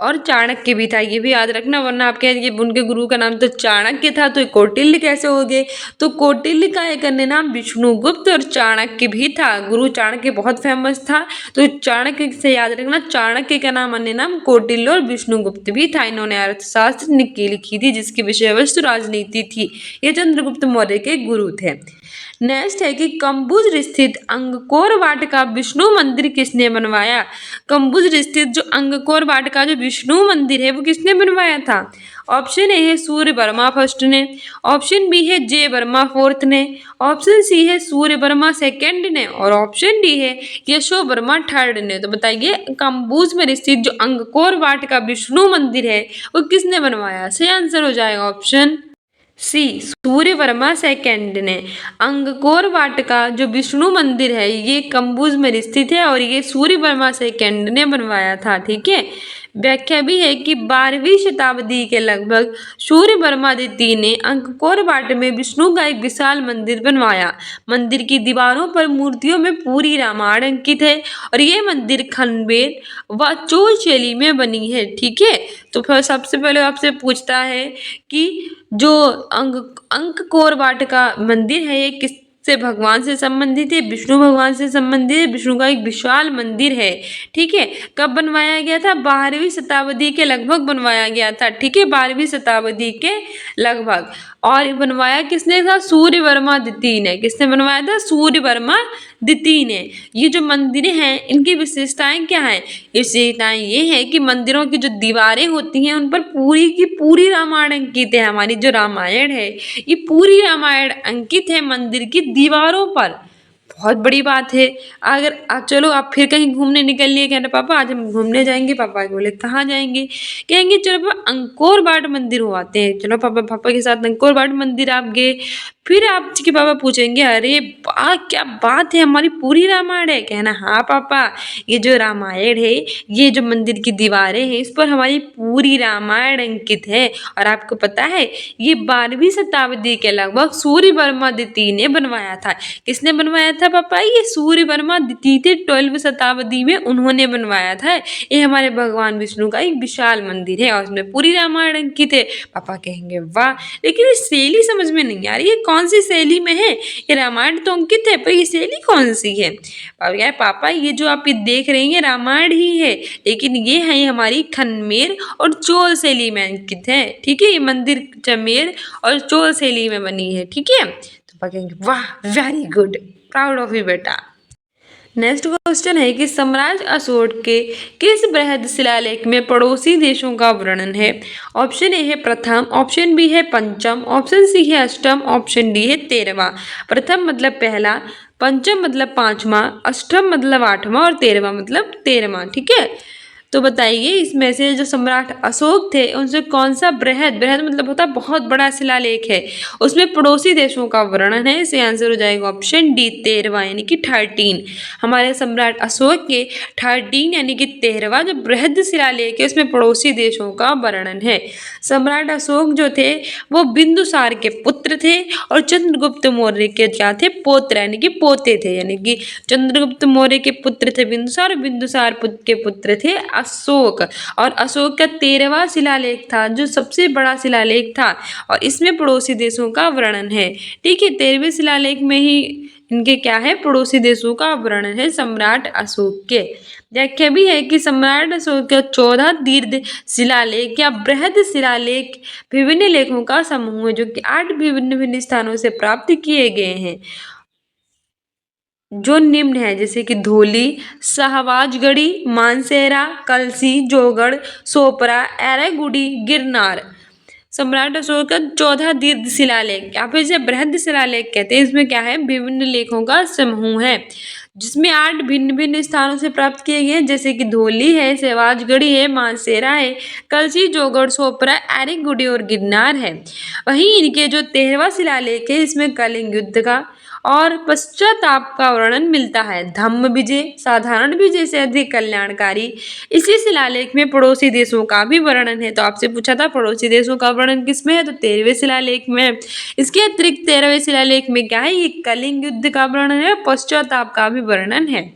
और चाणक्य भी था, ये भी याद रखना, वरना आप कहेंगे उनके गुरु का नाम तो चाणक्य था, तो कौटिल्य कैसे हो गए। तो कौटिल्य का एक अन्य नाम विष्णुगुप्त और चाणक्य भी था। गुरु चाणक्य बहुत फेमस था, तो चाणक्य से याद रखना, चाणक्य का नाम अन्य नाम कौटिल्य और विष्णुगुप्त भी था। इन्होंने अर्थशास्त्र लिखी थी जिसकी विषय वस्तु राजनीति थी। ये चंद्रगुप्त मौर्य के गुरु थे। नेक्स्ट है कि कंबुज स्थित अंगकोर वाटिका विष्णु मंदिर किसने बनवाया। कंबुज स्थित जो अंगकोर वाटिका जो विष्णु मंदिर है वो किसने बनवाया था। ऑप्शन ए है सूर्य वर्मा फर्स्ट ने, ऑप्शन बी है जे वर्मा फोर्थ ने, ऑप्शन सी है सूर्य वर्मा सेकंड ने और ऑप्शन डी है यशो वर्मा थर्ड ने। तो बताइए कंबुज में स्थित जो अंगकोर वाटिका विष्णु मंदिर है वो किसने बनवाया। सही आंसर हो जाएगा ऑप्शन सी सूर्य वर्मा सेकंड ने। अंगकोर वाटिका जो विष्णु मंदिर है ये कंबुज में स्थित है और ये सूर्य वर्मा सेकंड ने बनवाया था। ठीक है, व्याख्या भी है कि 12वीं शताब्दी के लगभग सूर्य वर्मा द्वितीय ने अंगकोर वाट में विष्णु का एक विशाल मंदिर बनवाया। मंदिर की दीवारों पर मूर्तियों में पूरी रामायण अंकित है और ये मंदिर खंडेर व चोल शैली में बनी है। ठीक है, तो फिर सबसे पहले आपसे पूछता है कि जो अंगकोर वाट का मंदिर है ये किससे भगवान से संबंधित है, विष्णु भगवान से संबंधित है। विष्णु का एक विशाल मंदिर है। ठीक है, कब बनवाया गया था, 12वीं शताब्दी के लगभग बनवाया गया था। ठीक है, 12वीं शताब्दी के लगभग। और बनवाया किसने था, सूर्य वर्मा द्वितीय ने। किसने बनवाया था, सूर्य वर्मा द्वितीय ने। ये जो मंदिरें हैं इनकी विशेषताएं क्या हैं, विशेषताएं ये है कि मंदिरों की जो दीवारें होती हैं उन पर पूरी की पूरी रामायण अंकित है। हमारी जो रामायण है ये पूरी रामायण अंकित है मंदिर की दीवारों पर। बहुत बड़ी बात है। अगर आप चलो आप फिर कहीं घूमने निकल लिए, कहना पापा आज हम घूमने जाएंगे। पापा बोले कहाँ जाएंगे, कहेंगे चलो पापा अंकोर वाट मंदिर हो आते हैं। चलो पापा के साथ अंकोर वाट मंदिर आप गए। फिर आपके पापा पूछेंगे, अरे वाह क्या बात है, हमारी पूरी रामायण है? कहना, हाँ पापा, ये जो रामायण है, ये जो मंदिर की दीवारें हैं, इस पर हमारी पूरी रामायण अंकित है। और आपको पता है ये 12वीं शताब्दी के लगभग सूर्य वर्मा द्वितीय ने बनवाया था। किसने बनवाया था पापा? ये सूर्य वर्मा द्वितीय थे, 12वीं शताब्दी में उन्होंने बनवाया था। ये हमारे भगवान विष्णु का एक विशाल मंदिर है और उसमें पूरी रामायण अंकित है। पापा कहेंगे वाह, लेकिन ये शैली समझ में नहीं आ रही, ये कौन सी शैली में है? ये रामायण तो अंकित है, पर ये शैली कौन सी है? यार पापा, ये जो आप ये देख रही हैं रामायण ही है, लेकिन ये है हमारी खनमेर और चोल शैली में अंकित है। ठीक है, ये मंदिर चमेर और चोल शैली में बनी है। ठीक है, तो पापा कहेंगे वाह, very good, proud of you बेटा। नेक्स्ट क्वेश्चन है कि सम्राट अशोक के किस बृहद शिलालेख में पड़ोसी देशों का वर्णन है? ऑप्शन ए है प्रथम, ऑप्शन बी है पंचम, ऑप्शन सी है अष्टम, ऑप्शन डी है 13वां। प्रथम मतलब पहला, पंचम मतलब 5वां, अष्टम मतलब 8वां और 13वां मतलब 13वां। ठीक है, तो बताइए इसमें से जो सम्राट अशोक थे उनसे कौन सा बृहद, बृहद मतलब होता है बहुत बड़ा शिलालेख है, उसमें पड़ोसी देशों का वर्णन है? इससे आंसर हो जाएगा ऑप्शन डी 13वां यानी कि 13। हमारे सम्राट अशोक के 13 यानी कि 13वां जो बृहद शिलालेख है उसमें पड़ोसी देशों का वर्णन है। सम्राट अशोक जो थे वो बिंदुसार के पुत्र थे और चंद्रगुप्त मौर्य के क्या थे? पौत्र यानी कि पोते थे, यानी कि चंद्रगुप्त मौर्य के पुत्र थे बिंदुसार, बिंदुसार के पुत्र थे अशोक। और अशोक का 13वां शिलालेख था जो सबसे बड़ा शिलालेख था और इसमें पड़ोसी देशों का वर्णन है। ठीक है, 13वें शिलालेख में ही इनके क्या है? पड़ोसी देशों का वर्णन है सम्राट अशोक के। व्याख्या भी है कि सम्राट अशोक का 14 दीर्घ शिलालेख या बृहद शिलालेख विभिन्न लेखों का समूह है जो कि 8 विभिन्न विभिन्न स्थानों से प्राप्त किए गए हैं, जो निम्न है जैसे कि धौली, शाहबाजगढ़ी, मानसेरा, कलसी, जोगढ़, सोपरा, एरागुडी, गिरनार। सम्राट अशोक का 14 दीर्घ शिलालेख या फिर इसे बृहद शिलालेख कहते हैं। इसमें क्या है? विभिन्न लेखों का समूह है जिसमें 8 भिन्न भिन्न स्थानों से प्राप्त किए गए हैं, जैसे कि धौली है, शाहबाजगढ़ी है, मानसेरा है, कलसी, जोगढ़, सोपरा, एरागुडी और गिरनार है। वहीं इनके जो 13वां शिलालेख है इसमें कलिंग युद्ध का और पश्चाताप का वर्णन मिलता है। धम्म विजय साधारण विजय से अधिक कल्याणकारी। इसी शिलालेख में पड़ोसी देशों का भी वर्णन है। तो आपसे पूछा था पड़ोसी देशों का वर्णन किसमें है? तो 13वें शिलालेख में। इसके अतिरिक्त 13वें शिलालेख में क्या है? ये कलिंग युद्ध का वर्णन है, पश्चाताप का भी वर्णन है।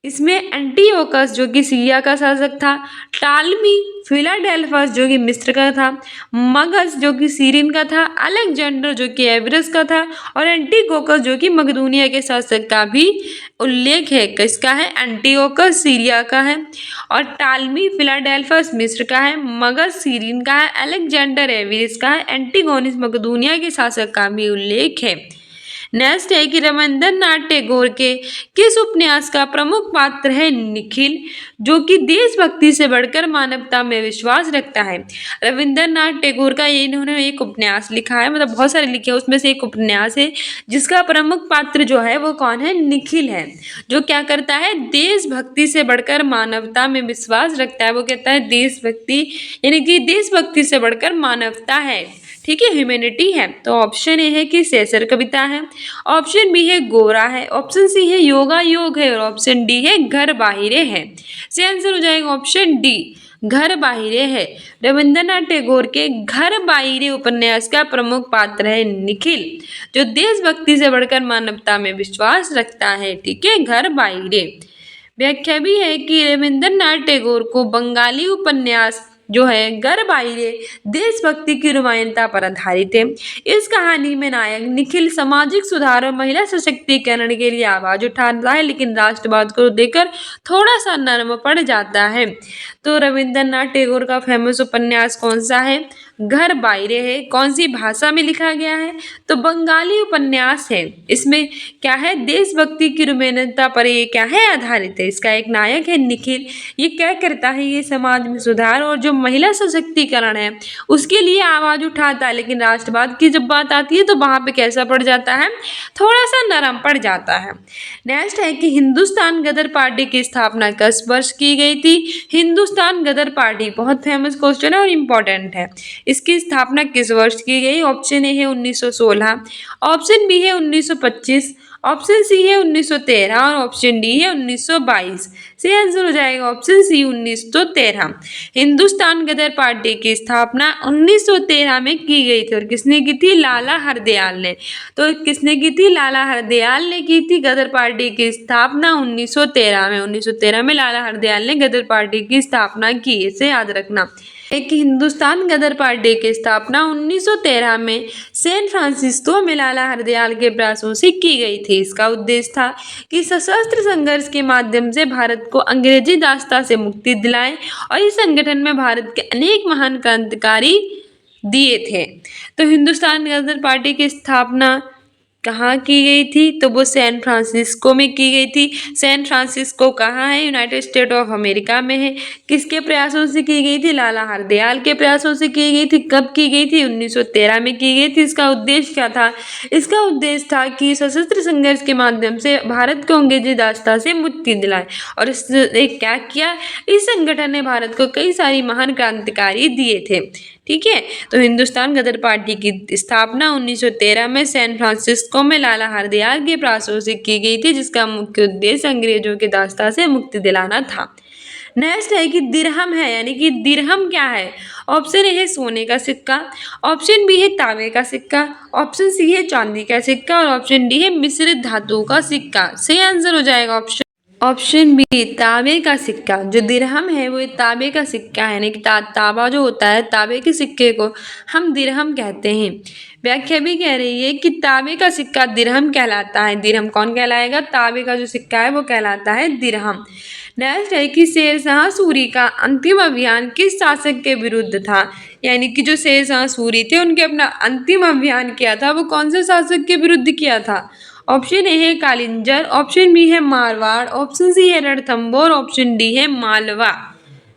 इसमें एंटीओकस जो कि सीरिया का शासक था, टालमी फिलाडेल्फस जो कि मिस्र का था, मगस जो कि सीरियन का था, अलेक्जेंडर जो कि एवरस का था और एंटीओकस जो कि मकदूनिया के शासक का भी उल्लेख है। किसका है? एंटीओकस सीरिया का है और टालमी फिलाडेल्फस मिस्र का है, मगस सीरियन का है, अलेक्जेंडर एवरस का है, एंटीगोनिस मकदूनिया के शासक का भी उल्लेख है। नेक्स्ट है कि रविंद्रनाथ टैगोर के किस उपन्यास का प्रमुख पात्र है निखिल, जो कि देशभक्ति से बढ़कर मानवता में विश्वास रखता है। रविंद्रनाथ टैगोर का ये इन्होंने एक उपन्यास लिखा है, मतलब बहुत सारे लिखे हैं, उसमें से एक उपन्यास है जिसका प्रमुख पात्र जो है वो कौन है? निखिल है, जो क्या करता है? देशभक्ति से बढ़कर मानवता में विश्वास रखता है। वो कहता है देशभक्ति यानी कि देशभक्ति से बढ़कर मानवता है। ठीक है, ह्यूमैनिटी है। तो ऑप्शन ए है कि सेसर कविता है, ऑप्शन बी है गोरा है, ऑप्शन सी है योगा योग है और ऑप्शन डी है घर बाहिरे है। से आंसर हो जाएगा ऑप्शन डी, घर बाहिरे है। रविंद्रनाथ टैगोर के घर बाहिरे उपन्यास का प्रमुख पात्र है निखिल, जो देशभक्ति से बढ़कर मानवता में विश्वास रखता है। ठीक है, घर बाहिरे। व्याख्या भी है कि रविंद्रनाथ टैगोर को बंगाली उपन्यास जो है घर बाहिरे देशभक्ति की रोमांचता पर आधारित है। इस कहानी में नायक निखिल सामाजिक सुधार और महिला सशक्तिकरण के लिए आवाज उठाता है, लेकिन राष्ट्रवाद को देकर थोड़ा सा नर्म पड़ जाता है। तो रविंद्रनाथ टैगोर का फेमस उपन्यास कौन सा है? घर बाहिरे है। कौन सी भाषा में लिखा गया है? तो बंगाली उपन्यास है। इसमें क्या है? देशभक्ति की रोमांचता पर ये क्या है? आधारित है। इसका एक नायक है निखिल। ये क्या करता है? ये समाज में सुधार और जो महिला सशक्तिकरण है उसके लिए आवाज उठाता है, लेकिन राष्ट्रवाद की जब बात आती है तो वहां पे कैसा पड़ जाता है, थोड़ा सा नरम पड़ जाता है। नेक्स्ट है कि हिंदुस्तान गदर पार्टी की स्थापना किस वर्ष की गई थी। हिंदुस्तान गदर पार्टी बहुत फेमस क्वेश्चन है और इम्पोर्टेंट है। इसकी स्थापना किस वर्ष की गई। ऑप्शन ए है 1916, ऑप्शन बी है 1925, ऑप्शन सी है 1913 और ऑप्शन डी है 1922। सही आंसर हो जाएगा ऑप्शन सी 1913। हिंदुस्तान गदर पार्टी की स्थापना 1913 में की गई थी और किसने की थी, लाला हरदयाल ने। तो किसने की थी, लाला हरदयाल ने की थी गदर पार्टी की स्थापना 1913 में। 1913 में लाला हरदयाल ने गदर पार्टी की स्थापना की, इसे याद रखना। एक हिंदुस्तान गदर पार्टी की स्थापना 1913 में सैन फ्रांसिस्को में लाला हरदयाल के प्रयासों से की गई थी। इसका उद्देश्य था कि सशस्त्र संघर्ष के माध्यम से भारत को अंग्रेजी दासता से मुक्ति दिलाएं और इस संगठन में भारत के अनेक महान क्रांतिकारी दिए थे। तो हिंदुस्तान गदर पार्टी की स्थापना कहाँ की गई थी, तो वो सैन फ्रांसिस्को में की गई थी। सैन फ्रांसिस्को कहाँ है, यूनाइटेड स्टेट ऑफ अमेरिका में है। किसके प्रयासों से की गई थी, लाला हरदयाल के प्रयासों से की गई थी। कब की गई थी, 1913 में की गई थी। इसका उद्देश्य क्या था, इसका उद्देश्य था कि सशस्त्र संघर्ष के माध्यम से भारत को अंग्रेजी दासता से मुक्ति दिलाए और इसने क्या किया, इस संगठन ने भारत को कई सारी महान क्रांतिकारी दिए थे। ठीक है, तो हिंदुस्तान गदर पार्टी की स्थापना 1913 में सैन फ्रांसिस्को में लाला हरदयाल के प्रयासों से की गई थी, जिसका मुख्य उद्देश्य अंग्रेजों के दासता से मुक्ति दिलाना था। नेक्स्ट है कि दिरहम है, यानी कि दिरहम क्या है। ऑप्शन ए है सोने का सिक्का, ऑप्शन बी है तांबे का सिक्का, ऑप्शन सी है चांदी का सिक्का और ऑप्शन डी है मिश्रित धातु का सिक्का। सही आंसर हो जाएगा ऑप्शन बी तांबे का सिक्का। जो दिरहम है वो तांबे का सिक्का है, यानी कि तांबा जो होता है, तांबे के सिक्के को हम दिरहम कहते हैं। व्याख्या भी कह रही है कि तांबे का सिक्का दिरहम कहलाता है। दिरहम कौन कहलाएगा, तांबे का जो सिक्का है वो कहलाता है दिरहम। नेक्स्ट है कि शेरशाह सूरी का अंतिम अभियान किस शासक के विरुद्ध था, यानी कि जो शेरशाह सूरी थे उनके अपना अंतिम अभियान किया था वो कौन से शासक के विरुद्ध किया था। ऑप्शन ए है कालिंजर, ऑप्शन बी है मारवाड़, ऑप्शन सी है रणथंभौर, ऑप्शन डी है मालवा।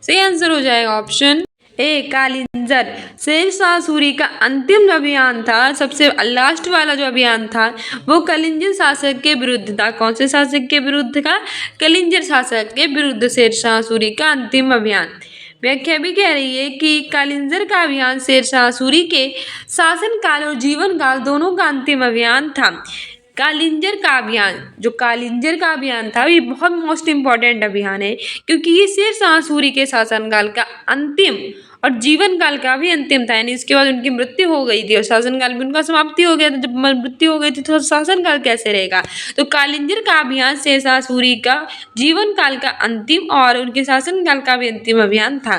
सही आंसर हो जाएगा ऑप्शन ए कालिंजर। शेरशाह सूरी का अंतिम अभियान था, सबसे लास्ट वाला जो अभियान था वो कलिंजर शासक के विरुद्ध था। कौन से शासक के विरुद्ध था, कलिंजर शासक के विरुद्ध शेरशाह सूरी का अंतिम अभियान। व्याख्या भी कह रही है कि कालिंजर का अभियान शेरशाह सूरी के शासनकाल और जीवन काल दोनों का अंतिम अभियान था। कालिंजर का अभियान, जो कालिंजर का अभियान था ये बहुत मोस्ट इम्पॉर्टेंट अभियान है, क्योंकि ये शेरशाह सूरी के शासनकाल का अंतिम और जीवन काल का भी अंतिम था। यानी इसके बाद उनकी मृत्यु हो गई थी और शासनकाल भी उनका समाप्ति हो गया था। जब मृत्यु हो गई थी तो शासनकाल कैसे रहेगा। तो कालिंजर का अभियान शेरशाह सूरी का जीवन काल का अंतिम और उनके शासनकाल का भी अंतिम अभियान था।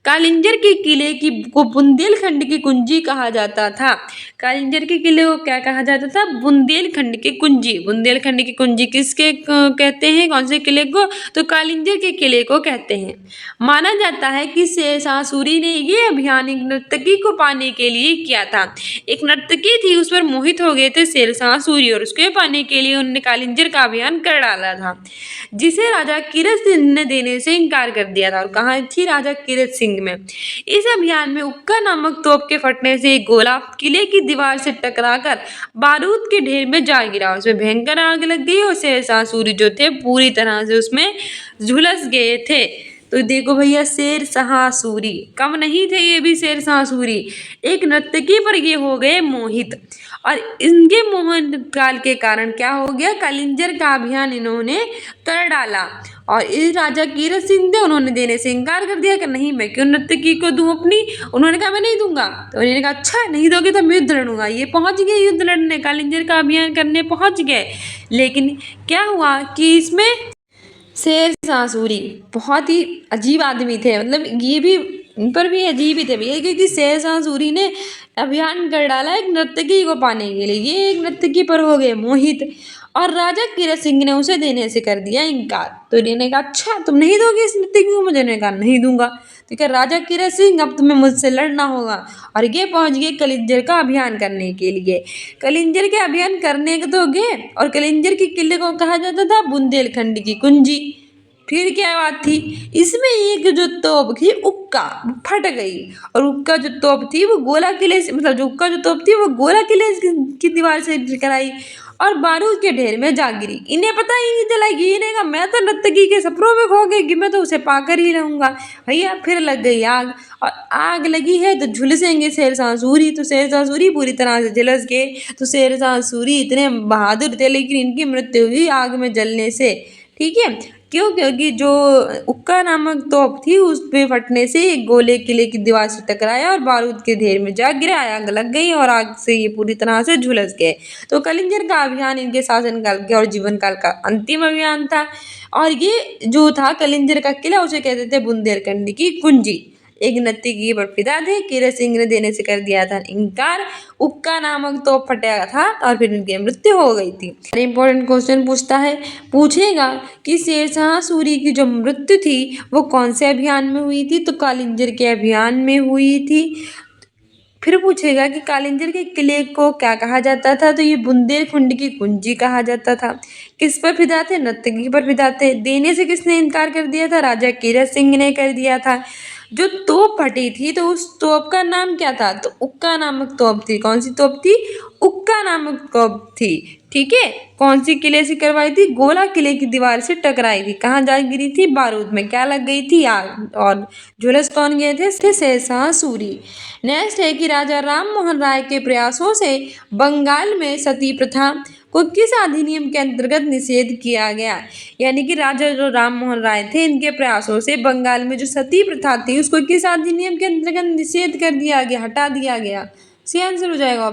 कालिंजर के किले को बुंदेलखंड की कुंजी कहा जाता था। कालिंजर के किले को क्या कहा जाता था, बुंदेलखंड की कुंजी। बुंदेलखंड की कुंजी किसके कहते हैं, कौन से किले को, तो कालिंजर के किले को कहते हैं। माना जाता है कि शेरशाह सूरी ने ये अभियान एक नर्तकी को पाने के लिए किया था। एक नर्तकी थी, उस पर मोहित हो गए थे शेरशाह सूरी और उसके पाने के लिए उन्होंने कालिंजर का अभियान कर डाला था, जिसे राजा कीरत सिंह ने देने से इनकार कर दिया था। और कहाँ थी, राजा कीरत सिंह में। इस अभियान में उक्का नामक तोप के फटने से एक गोला किले की दीवार से टकराकर बारूद के ढेर में जा गिरा। उसमें भयंकर आग लग गई और शेरशाह सूरी जो थे पूरी तरह से उसमें झुलस गए थे। तो देखो भैया, शेरशाह सूरी कम नहीं थे, ये भी शेरशाह सूरी एक नर्तकी पर ये हो गए मोहित और इनके मोहन काल के कारण क्या हो गया, कालिंजर का अभियान इन्होंने कर डाला। और इस राजा कीरत सिंह थे, उन्होंने देने से इनकार कर दिया कि नहीं मैं क्यों नर्तकी को दूं अपनी। उन्होंने कहा मैं नहीं दूंगा। तो उन्होंने कहा अच्छा नहीं दोगे तो मैं युद्ध लड़ूंगा। ये पहुंच गए युद्ध लड़ने, कालिंजर का अभियान करने पहुंच गए। लेकिन क्या हुआ कि इसमें शेरशाह सूरी बहुत ही अजीब आदमी थे, मतलब ये भी इन पर भी अजीब ही थे भैया, क्योंकि शेरशाह सूरी ने अभियान कर डाला एक नर्तकी को पाने के लिए। ये एक नर्तकी पर हो गए मोहित और राजा कीरत सिंह ने उसे देने से कर दिया इनकार। तो इन्होंने कहा अच्छा तुम नहीं दोगे इस नर्तकी को मुझे। इन्होंने कहा नहीं दूंगा। तो क्या राजा कीरत सिंह अब तुम्हें मुझसे लड़ना होगा। और ये पहुंच गए कलिंजर का अभियान करने के लिए। कलिंजर के अभियान करने तो गए और कलिंजर के किले को कहा जाता था बुंदेलखंड की कुंजी। फिर क्या बात थी, इसमें एक जो तोप थी उक्का फट गई, और उक्का जो तोप थी वो गोला किले से, मतलब जो उक्का जो तोप थी वो गोला किले की दीवार से टकराई और बारूद के ढेर में जा गिरी। इन्हें पता ही नहीं चला कि इन्हें कहा मैं तो नर्तकी के सपनों में खो गई कि मैं तो उसे पाकर ही रहूंगा। भैया फिर लग गई आग, और आग लगी है तो झुलसेंगे शेरशाह सूरी। तो शेरशाह सूरी पूरी तरह से झुलस गए। तो शेरशाह सूरी इतने बहादुर थे, लेकिन इनकी मृत्यु हुई आग में जलने से। ठीक है, क्यों? क्योंकि जो उक्का नामक तोप थी उस पे फटने से एक गोले किले की दीवार से टकराया और बारूद के ढेर में जा गिरा, आग लग गई और आग से ये पूरी तरह से झुलस गए। तो कलिंजर का अभियान इनके शासनकाल के और जीवन काल का अंतिम अभियान था। और ये जो था कलिंजर का किला, उसे कहते थे बुंदेलखंड की कुंजी। एक नर्तकी पर फिदा थे, कीरत सिंह ने देने से कर दिया था इनकार। उक्का नामक तोप फटा था और फिर इनकी मृत्यु हो गई थी। इंपॉर्टेंट क्वेश्चन पूछेगा कि शेरशाह सूरी की जो मृत्यु थी वो कौन से अभियान में हुई थी? तो कालिंजर के अभियान में हुई थी। फिर पूछेगा कि कालिंजर के किले को क्या कहा जाता था? तो ये बुंदेलखंड की कुंजी कहा जाता था। किस पर फिदा थे? नर्तकी पर फिदा थे। देने से किसने इनकार कर दिया था? राजा कीरत सिंह ने कर दिया था। जो तोप फटी थी तो उस तोप का नाम क्या था? तो उक्का नामक तोप थी। कौन सी तोप थी? उक्का नामक तोप थी। ठीक है, कौन सी किले से करवाई थी? गोला किले की दीवार से टकराई थी। कहाँ जा गिरी थी? बारूद में। क्या लग गई थी? आग। और झुलस कौन गए थे? शेरशाह सूरी। नेक्स्ट है कि राजा राम मोहन राय के प्रयासों से बंगाल में सती प्रथा को किस अधिनियम के अंतर्गत निषेध किया गया? यानी कि राजा जो राम मोहन राय थे, इनके प्रयासों से बंगाल में जो सती प्रथा थी उसको किस अधिनियम के अंतर्गत निषेध कर दिया गया, हटा दिया गया? सी आंसर हो जाएगा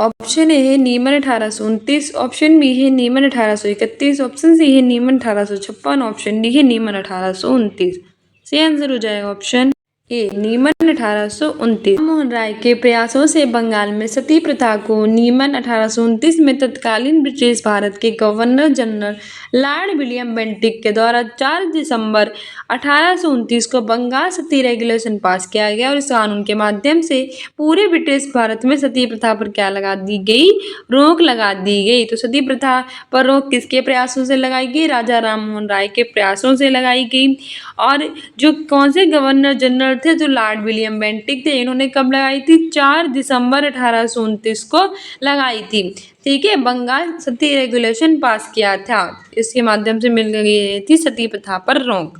ऑप्शन ए है नियमन 1829, ऑप्शन बी है नियमन 1831, ऑप्शन सी है नियमन 1856, ऑप्शन डी है नियमन 1829। सी आंसर हो जाएगा ऑप्शन ए नियमन 1829। मोहन राय के प्रयासों से बंगाल में सती प्रथा को नियमन 1829 में तत्कालीन ब्रिटिश भारत के governor general Lord William Bentinck के द्वारा 4 दिसंबर 1829 को बंगाल सती रेगुलेशन पास किया गया। और इस कानून के माध्यम से पूरे ब्रिटिश भारत में सती प्रथा पर क्या लगा दी गई? रोक लगा दी गई। तो सती प्रथा पर रोक किसके प्रयासों से लगाई गई? राजा राम मोहन राय के प्रयासों से लगाई गई। और जो कौन से गवर्नर जनरल थे? जो लॉर्ड विलियम बेंटिक थे। इन्होंने कब लगाई थी? 4 दिसंबर 1829 को लगाई थी। ठीक है, बंगाल सती रेगुलेशन पास किया था, इसके माध्यम से मिल गई थी सती प्रथा पर रोक।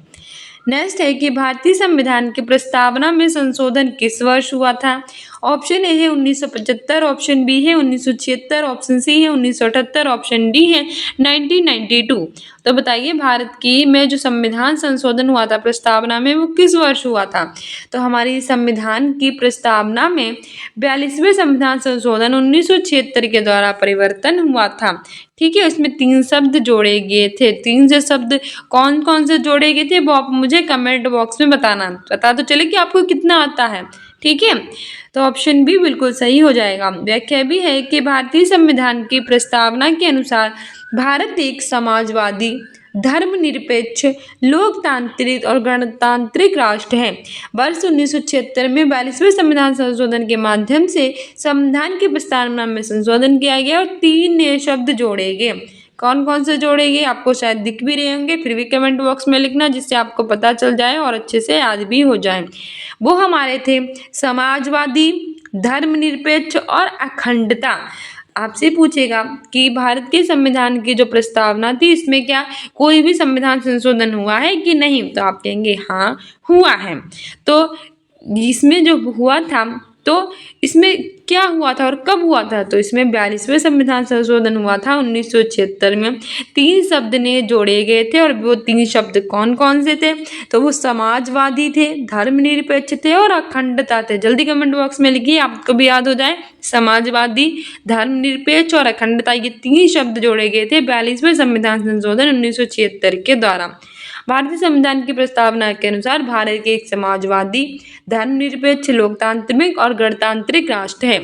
नेक्स्ट है कि भारतीय संविधान की प्रस्तावना में संशोधन किस वर्ष हुआ था? ऑप्शन ए है 1975, ऑप्शन बी है 1976, ऑप्शन सी है 1978, ऑप्शन डी है 1992। तो बताइए भारत की में जो संविधान संशोधन हुआ था प्रस्तावना में, वो किस वर्ष हुआ था? तो हमारी संविधान की प्रस्तावना में 42वें संविधान संशोधन 1976 के द्वारा परिवर्तन हुआ था। ठीक है, इसमें 3 शब्द जोड़े गए थे। 3 से शब्द कौन कौन से जोड़े गए थे वो आप मुझे कमेंट बॉक्स में बताना, पता तो चले कि आपको कितना आता है। ठीक है, तो ऑप्शन बी बिल्कुल सही हो जाएगा। व्याख्या भी है कि भारतीय संविधान की प्रस्तावना के अनुसार भारत एक समाजवादी, धर्मनिरपेक्ष, लोकतांत्रिक और गणतांत्रिक राष्ट्र है। वर्ष 1976 में 42वें संविधान संशोधन के माध्यम से संविधान की प्रस्तावना में संशोधन किया गया और 3 नए शब्द जोड़े गए। कौन कौन से जोड़े गए आपको शायद दिख भी रहे होंगे, फिर भी कमेंट बॉक्स में लिखना जिससे आपको पता चल जाए और अच्छे से याद भी हो जाए। वो हमारे थे समाजवादी, धर्मनिरपेक्ष और अखंडता। आपसे पूछेगा कि भारत के संविधान की जो प्रस्तावना थी इसमें क्या कोई भी संविधान संशोधन हुआ है कि नहीं? तो आप कहेंगे हाँ हुआ है। तो इसमें जो हुआ था तो इसमें क्या हुआ था और कब हुआ था? तो इसमें 42वें संविधान संशोधन हुआ था 1976 में। 3 शब्द ने जोड़े गए थे और वो 3 शब्द कौन कौन से थे? तो वो समाजवादी थे, धर्मनिरपेक्ष थे और अखंडता थे। जल्दी कमेंट बॉक्स में लिखिए, आपको भी याद हो जाए। समाजवादी, धर्मनिरपेक्ष और अखंडता, ये 3 शब्द जोड़े गए थे 42वें संविधान संशोधन 1976 के द्वारा। भारतीय संविधान की प्रस्तावना के अनुसार भारत के एक समाजवादी, धर्मनिरपेक्ष, लोकतांत्रिक और गणतांत्रिक राष्ट्र है।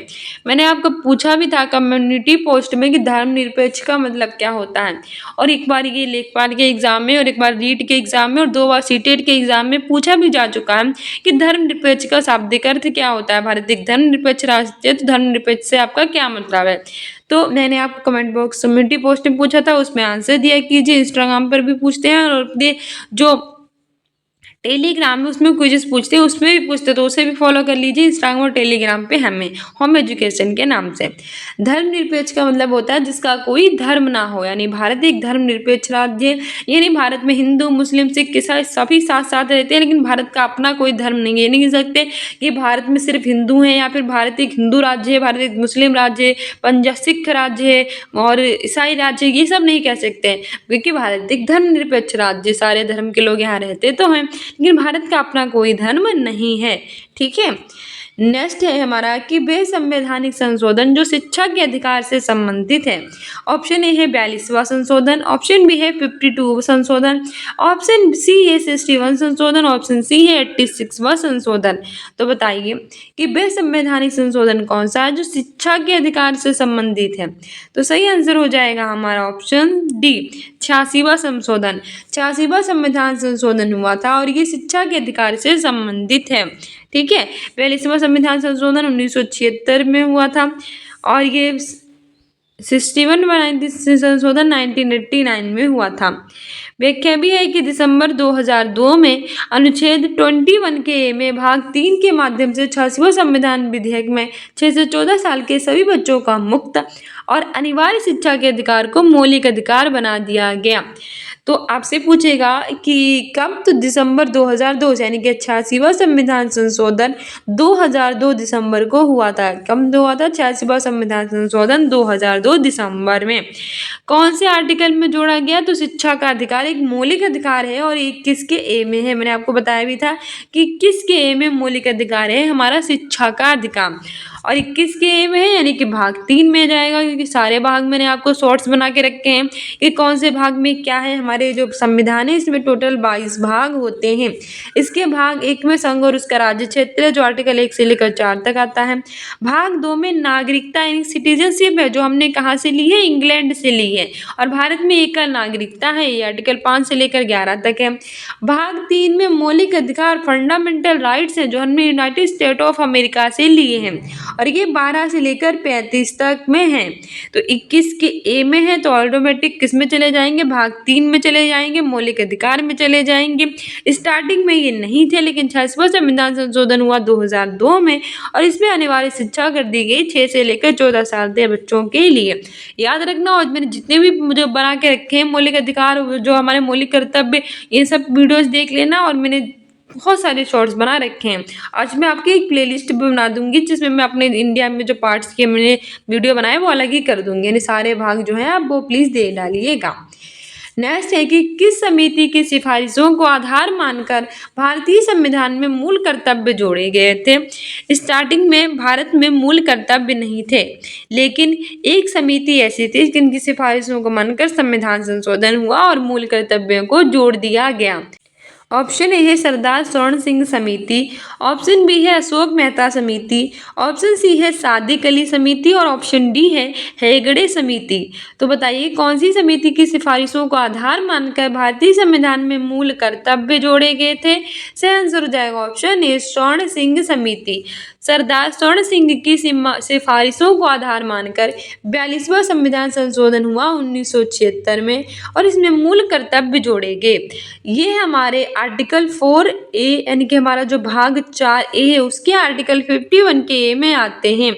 मैंने आपको पूछा भी था कम्युनिटी पोस्ट में कि धर्मनिरपेक्ष का मतलब क्या होता है, और एक बार ये लेखपाल के एग्जाम में और एक बार रीट के एग्जाम में और 2 बार सीटेट के एग्जाम में पूछा भी जा चुका है कि धर्मनिरपेक्ष का शाब्दिक अर्थ क्या होता है। भारत एक धर्मनिरपेक्ष राष्ट्र है, तो धर्मनिरपेक्ष से आपका क्या मतलब है? तो मैंने आपको कमेंट बॉक्स कम्युनिटी पोस्ट में पूछा था, उसमें आंसर दिया कीजिए। इंस्टाग्राम पर भी पूछते हैं और अपने जो टेलीग्राम में उसमें क्विज़ेस पूछते हैं, उसमें भी पूछते हैं, तो उसे भी फॉलो कर लीजिए इंस्टाग्राम और टेलीग्राम पे हमें होम एजुकेशन के नाम से। धर्मनिरपेक्ष का मतलब होता है जिसका कोई धर्म ना हो, यानी भारत एक धर्मनिरपेक्ष राज्य है। यानी भारत में हिंदू, मुस्लिम, सिख, ईसाई सभी साथ साथ रहते हैं, लेकिन भारत का अपना कोई धर्म नहीं है। ये नहीं कह सकते कि भारत में सिर्फ हिंदू हैं या फिर भारत एक हिंदू राज्य है, भारत एक मुस्लिम राज्य है, पंजाब सिख राज्य है और ईसाई राज्य है, ये सब नहीं कह सकते हैं, क्योंकि भारत एक धर्मनिरपेक्ष राज्य, सारे धर्म के लोग यहाँ रहते तो हैं, लेकिन भारत का अपना कोई धर्म नहीं है। ठीक है, नेक्स्ट है हमारा कि वे संवैधानिक संशोधन जो शिक्षा के अधिकार से संबंधित है। ऑप्शन ए है 42वां संशोधन, ऑप्शन बी है 52 संशोधन, ऑप्शन सी है 61 संशोधन, ऑप्शन सी है 86वां संशोधन। तो बताइए कि वे संवैधानिक संशोधन कौन सा है जो शिक्षा के अधिकार से संबंधित है। तो सही आंसर हो जाएगा हमारा ऑप्शन डी 86वां संशोधन। 86वां संविधान संशोधन हुआ था और ये शिक्षा के अधिकार से संबंधित है। ठीक है, 42वां संविधान संशोधन 1976 में हुआ था और ये 61वां संशोधन 1989 में हुआ था। व्याख्या भी है कि दिसंबर 2002 में अनुच्छेद 21 के में भाग 3 के माध्यम से 86वां संविधान विधेयक में 6 से 14 साल के सभी बच्चों का मुक्त और अनिवार्य शिक्षा के अधिकार को मौलिक अधिकार बना दिया गया। तो आपसे पूछेगा कि कब, तो दिसंबर 2002 यानी कि 86वां संविधान संशोधन 2002 दिसंबर को हुआ था। कब हुआ था? 86वां संविधान संशोधन 2002 दिसंबर में। कौन से आर्टिकल में जोड़ा गया? तो शिक्षा का अधिकार एक मौलिक अधिकार है और 21 के ए में है। मैंने आपको बताया भी था कि 21 के ए में मौलिक अधिकार है हमारा शिक्षा का अधिकार और 21 के ए में है, यानी कि भाग 3 में जाएगा, क्योंकि सारे भाग मैंने आपको शॉर्ट्स बना के रखे हैं कि कौन से भाग में क्या है। हमारे जो संविधान है इसमें टोटल 22 भाग होते हैं। इसके भाग 1 में संघ और उसका राज्य क्षेत्र है जो आर्टिकल 1 से लेकर 4 तक आता है। भाग 2 में नागरिकता यानी सिटीजनशिप है जो हमने कहाँ से ली है? इंग्लैंड से ली है और भारत में एकल नागरिकता है, ये आर्टिकल 5 से लेकर 11 तक है। भाग 3 में मौलिक अधिकार फंडामेंटल राइट्स हैं जो हमने यूनाइटेड स्टेट ऑफ अमेरिका से लिए हैं और ये 12 से लेकर 35 तक में है। तो 21 के ए में है तो ऑटोमेटिक किस में चले जाएंगे? भाग 3 में चले जाएंगे, मौलिक अधिकार में चले जाएंगे। स्टार्टिंग में ये नहीं थे, लेकिन 86वां संविधान संशोधन हुआ 2002 में और इसमें अनिवार्य शिक्षा कर दी गई 6 से लेकर 14 साल के बच्चों के लिए। याद रखना, और मैंने जितने भी मुझे बना के रखे हैं मौलिक अधिकार, जो हमारे मौलिक कर्तव्य, ये सब वीडियोस देख लेना और मैंने बहुत सारे शॉर्ट्स बना रखे हैं। आज मैं आपकी एक प्लेलिस्ट भी बना दूंगी जिसमें मैं अपने इंडिया में जो पार्ट्स के मैंने वीडियो बनाए वो अलग ही कर दूंगी, यानी सारे भाग जो हैं आप वो प्लीज़ दे डालिएगा। नेक्स्ट है कि किस समिति की सिफारिशों को आधार मानकर भारतीय संविधान में मूल कर्तव्य जोड़े गए थे। स्टार्टिंग में भारत में मूल कर्तव्य नहीं थे, लेकिन एक समिति ऐसी थी जिनकी सिफारिशों को मानकर संविधान संशोधन हुआ और मूल कर्तव्यों को जोड़ दिया गया। ऑप्शन ए है सरदार स्वर्ण सिंह समिति, ऑप्शन बी है अशोक मेहता समिति, ऑप्शन सी है सादिक अली समिति और ऑप्शन डी है हेगड़े समिति। तो बताइए कौन सी समिति की सिफारिशों को आधार मानकर भारतीय संविधान में मूल कर्तव्य जोड़े गए थे? सही आंसर हो जाएगा ऑप्शन ए स्वर्ण सिंह समिति। सरदार स्वर्ण सिंह की सिफारिशों को आधार मानकर 42वां संविधान संशोधन हुआ 1976 में और इसमें मूल कर्तव्य जोड़े गए। ये हमारे आर्टिकल 4A यानी कि हमारा जो भाग 4A है उसके आर्टिकल 51 के ए में आते हैं।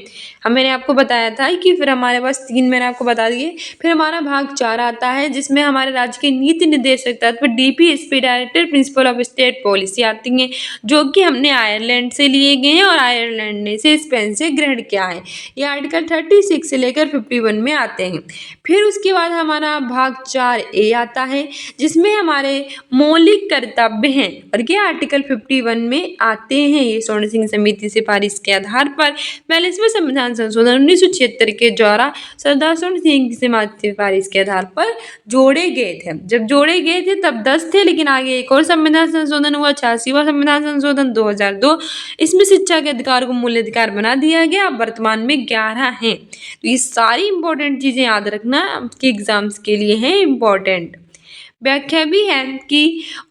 मैंने आपको बताया था कि फिर हमारे पास 3 मैंने आपको बता दिए, फिर हमारा भाग 4 आता है जिसमें हमारे राज्य के नीति निर्देशक तत्व DPSP director principle of state policy आती हैं, जो कि हमने आयरलैंड से लिए गए हैं और आयरलैंड ने से स्पेन से ग्रहण किया है। ये आर्टिकल 36 से लेकर 51 में आते हैं। फिर उसके बाद हमारा भाग 4A आता है जिसमें हमारे मौलिक कर्तव्य हैं और ये आर्टिकल 51 में आते हैं। ये स्वर्ण सिंह समिति सिफारिश के आधार पर 42वें संविधान संशोधन 1976 के द्वारा सरदार स्वर्ण सिंह की सिफारिश के आधार पर जोड़े गए थे। जब जोड़े गए थे तब 10 थे, लेकिन आगे एक और संविधान संशोधन हुआ 86वां संविधान संशोधन 2002। इसमें शिक्षा के अधिकार को मूल अधिकार बना दिया गया। अब वर्तमान में 11 हैं। तो ये सारी इंपॉर्टेंट चीजें याद रखना आपके एग्जाम्स के लिए हैं इंपॉर्टेंट। व्याख्या भी है कि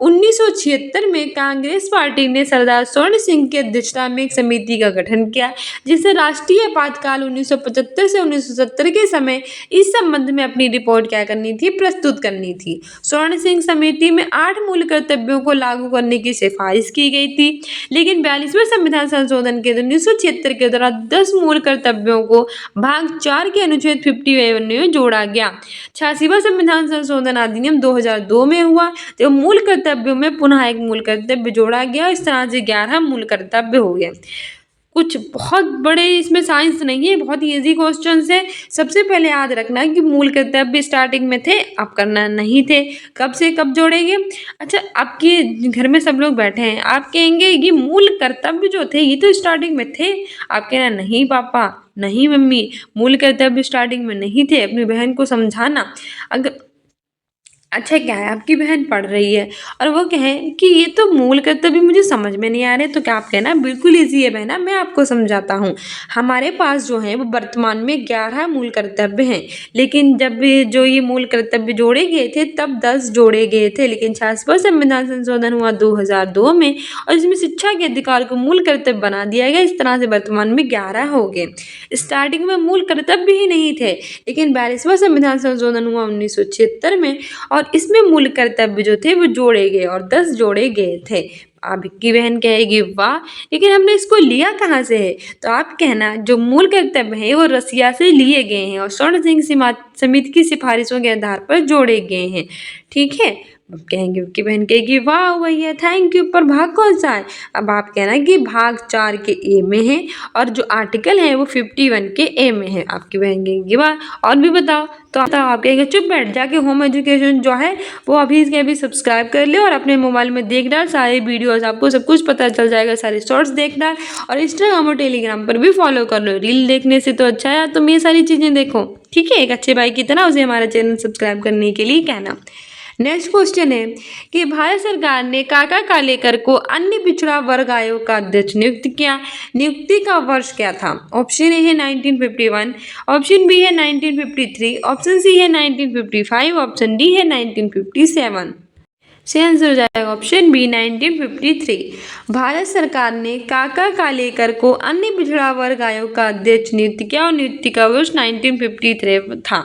1976 में कांग्रेस पार्टी ने सरदार स्वर्ण सिंह की अध्यक्षता में एक समिति का गठन किया, जिसे राष्ट्रीय आपातकाल 1975 से 1970 के समय इस संबंध में अपनी रिपोर्ट क्या करनी थी, प्रस्तुत करनी थी। स्वर्ण सिंह समिति में 8 मूल कर्तव्यों को लागू करने की सिफारिश की गई थी, लेकिन 42वें संविधान संशोधन के 1976 के दौरान 10 मूल कर्तव्यों को भाग 4 के अनुच्छेद 51 में जोड़ा गया। 86वां संविधान संशोधन अधिनियम 2002 में हुआ, तो मूल कर्तव्यों में पुनः एक मूल कर्तव्य जोड़ा गया। इस तरह से 11 मूल कर्तव्य हो गए। कुछ बहुत बड़े इसमें साइंस नहीं है, बहुत इजी क्वेश्चंस है। सबसे पहले याद रखना कि मूल कर्तव्य स्टार्टिंग में थे, अब करना नहीं थे। कब से कब जोड़ेंगे? अच्छा, आपके घर में सब लोग बैठे हैं, आप कहेंगे ये मूल कर्तव्य जो थे ये तो स्टार्टिंग में थे। आप कहना नहीं पापा, नहीं मम्मी, मूल कर्तव्य स्टार्टिंग में नहीं थे। अपनी बहन को समझाना। अगर अच्छा क्या है, आपकी बहन पढ़ रही है और वो कहे कि ये तो मूल कर्तव्य मुझे समझ में नहीं आ रहे, तो क्या आप कहना बिल्कुल ईजी है बहना, मैं आपको समझाता हूँ। हमारे पास जो है वो वर्तमान में 11 मूल कर्तव्य हैं, लेकिन जब जो ये मूल कर्तव्य जोड़े गए थे तब 10 जोड़े गए थे। लेकिन 66वां संविधान संशोधन हुआ 2002 में और इसमें शिक्षा के अधिकार को मूल कर्तव्य बना दिया गया। इस तरह से वर्तमान में 11 हो गए। स्टार्टिंग में मूल कर्तव्य ही नहीं थे, लेकिन 42वां संविधान संशोधन हुआ 1976 में और इसमें मूल कर्तव्य जो थे वो जोड़े गए और 10 जोड़े गए थे। आपकी बहन कहेगी वाह, लेकिन हमने इसको लिया कहाँ से है? तो आप कहना जो मूल कर्तव्य है वो रसिया से लिए गए हैं और स्वर्ण सिंह समिति की सिफारिशों के आधार पर जोड़े गए हैं। ठीक है, अब कहेंगे कि बहन कहेगी वाह भैया थैंक यू, पर भाग कौन सा है? अब आप कहना कि भाग 4 के ए में है और जो आर्टिकल है वो 51 के ए में है। आपकी बहन कहेगी वाह, और भी बताओ। तो आप कहेंगे चुप बैठ, जाके होम एजुकेशन जो है वो अभी इसके अभी सब्सक्राइब कर ले और अपने मोबाइल में देख डाल सारे वीडियोस, आपको सब कुछ पता चल जाएगा, सारे शॉर्ट्स देख डाल और इंस्टाग्राम और टेलीग्राम पर भी फॉलो कर लो। रील देखने से तो अच्छा है तुम ये सारी चीज़ें देखो। ठीक है, एक अच्छे भाई की तरह उसे हमारा चैनल सब्सक्राइब करने के लिए कहना। नेक्स्ट क्वेश्चन है कि भारत सरकार ने काका कालेकर को अन्य पिछड़ा वर्ग आयोग का अध्यक्ष नियुक्त किया। नियुक्ति का वर्ष क्या था? ऑप्शन ए है 1951, ऑप्शन बी है 1953, ऑप्शन सी है 1955, ऑप्शन डी है 1957। से आंसर हो जाएगा ऑप्शन बी 1953। भारत सरकार ने काका कालेकर को अन्य पिछड़ा वर्ग आयोग का अध्यक्ष नियुक्त किया और नियुक्ति का वर्ष 1953 था।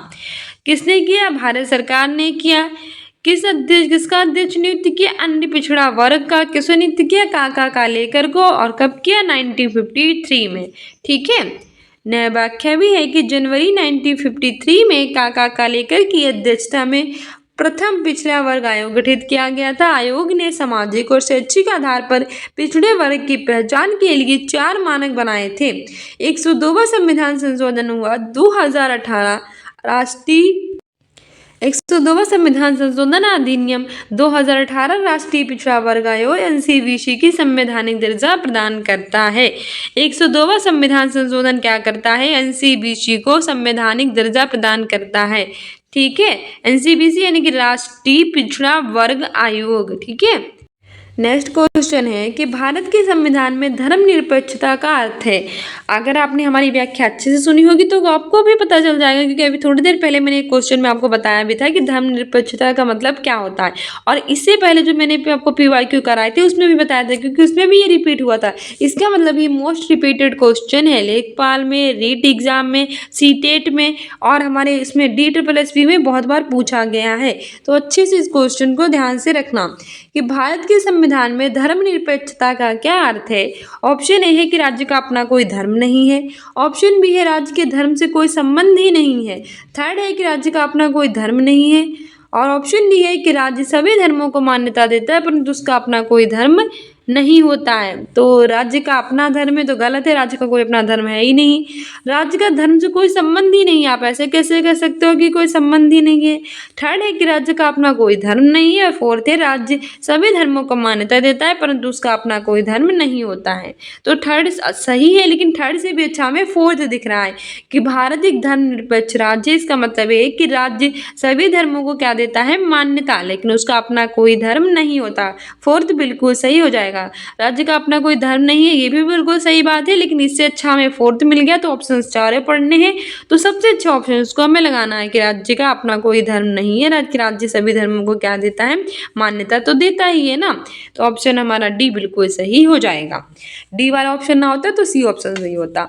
किसने किया? भारत सरकार ने किया। किसका अध्यक्ष नियुक्त किया? अन्य पिछड़ा वर्ग का। किसने नियुक्त किया? काका कालेकर को। और कब किया? 1953 में। ठीक है, नया व्याख्या भी है कि जनवरी 1953 में काका कालेकर की अध्यक्षता में प्रथम पिछड़ा वर्ग आयोग गठित किया गया था। आयोग ने सामाजिक और शैक्षिक आधार पर पिछड़े वर्ग की पहचान के लिए 4 मानक बनाए थे। 102वां संविधान संशोधन हुआ 2018। 102वां संविधान संशोधन अधिनियम 2018 राष्ट्रीय पिछड़ा वर्ग आयोग NCVC की संवैधानिक दर्जा प्रदान करता है। 102वां संविधान संशोधन क्या करता है? NCVC को संवैधानिक दर्जा प्रदान करता है। ठीक है, NCVC यानी कि राष्ट्रीय पिछड़ा वर्ग आयोग। ठीक है, नेक्स्ट क्वेश्चन है कि भारत के संविधान में धर्मनिरपेक्षता का अर्थ है। अगर आपने हमारी व्याख्या अच्छे से सुनी होगी तो आपको भी पता चल जाएगा, क्योंकि अभी थोड़ी देर पहले मैंने एक क्वेश्चन में आपको बताया भी था कि धर्मनिरपेक्षता का मतलब क्या होता है। और इससे पहले जो मैंने आपको PYQ कराए थे उसमें भी बताया था, क्योंकि उसमें भी ये रिपीट हुआ था। इसका मतलब ये मोस्ट रिपीटेड क्वेश्चन है लेखपाल में, रीट एग्जाम में, CTET में और हमारे इसमें DSSS में बहुत बार पूछा गया है। तो अच्छे से इस क्वेश्चन को ध्यान से रखना कि भारत के संविधान में धर्मनिरपेक्षता का क्या अर्थ है। ऑप्शन ए है कि राज्य का अपना कोई धर्म नहीं है। ऑप्शन बी है राज्य के धर्म से कोई संबंध ही नहीं है। थर्ड है कि राज्य का अपना कोई धर्म नहीं है। और ऑप्शन डी है कि राज्य सभी धर्मों को मान्यता देता है परंतु उसका अपना कोई धर्म नहीं होता है। तो राज्य का अपना धर्म है तो गलत है, राज्य का कोई अपना धर्म है ही नहीं। राज्य का धर्म से कोई संबंध ही नहीं, आप ऐसे कैसे कह सकते हो कि कोई संबंध ही नहीं है। थर्ड है कि राज्य का अपना कोई धर्म नहीं है। और फोर्थ है राज्य सभी धर्मों को मान्यता देता है परंतु उसका अपना कोई धर्म नहीं होता है। तो थर्ड सही है, लेकिन थर्ड से भी अच्छा हमें फोर्थ दिख रहा है कि भारत एक धर्मनिरपेक्ष राज्य। इसका मतलब है कि राज्य सभी धर्मों को क्या देता है? मान्यता, लेकिन उसका अपना कोई धर्म नहीं होता। फोर्थ बिल्कुल सही हो जाएगा राज्य का अपना कोई धर्म नहीं है, ये भी बिल्कुल सही बात है, लेकिन इससे अच्छा हमें फोर्थ मिल गया। तो ऑप्शन चार पढ़ने हैं, तो सबसे अच्छा ऑप्शन उसको हमें लगाना है कि राज्य का अपना कोई धर्म नहीं है। राज्य सभी धर्मों को क्या देता है, मान्यता तो देता ही है ना। तो ऑप्शन हमारा डी बिल्कुल सही हो जाएगा। डी वाला ऑप्शन ना होता तो सी ऑप्शन सही होता।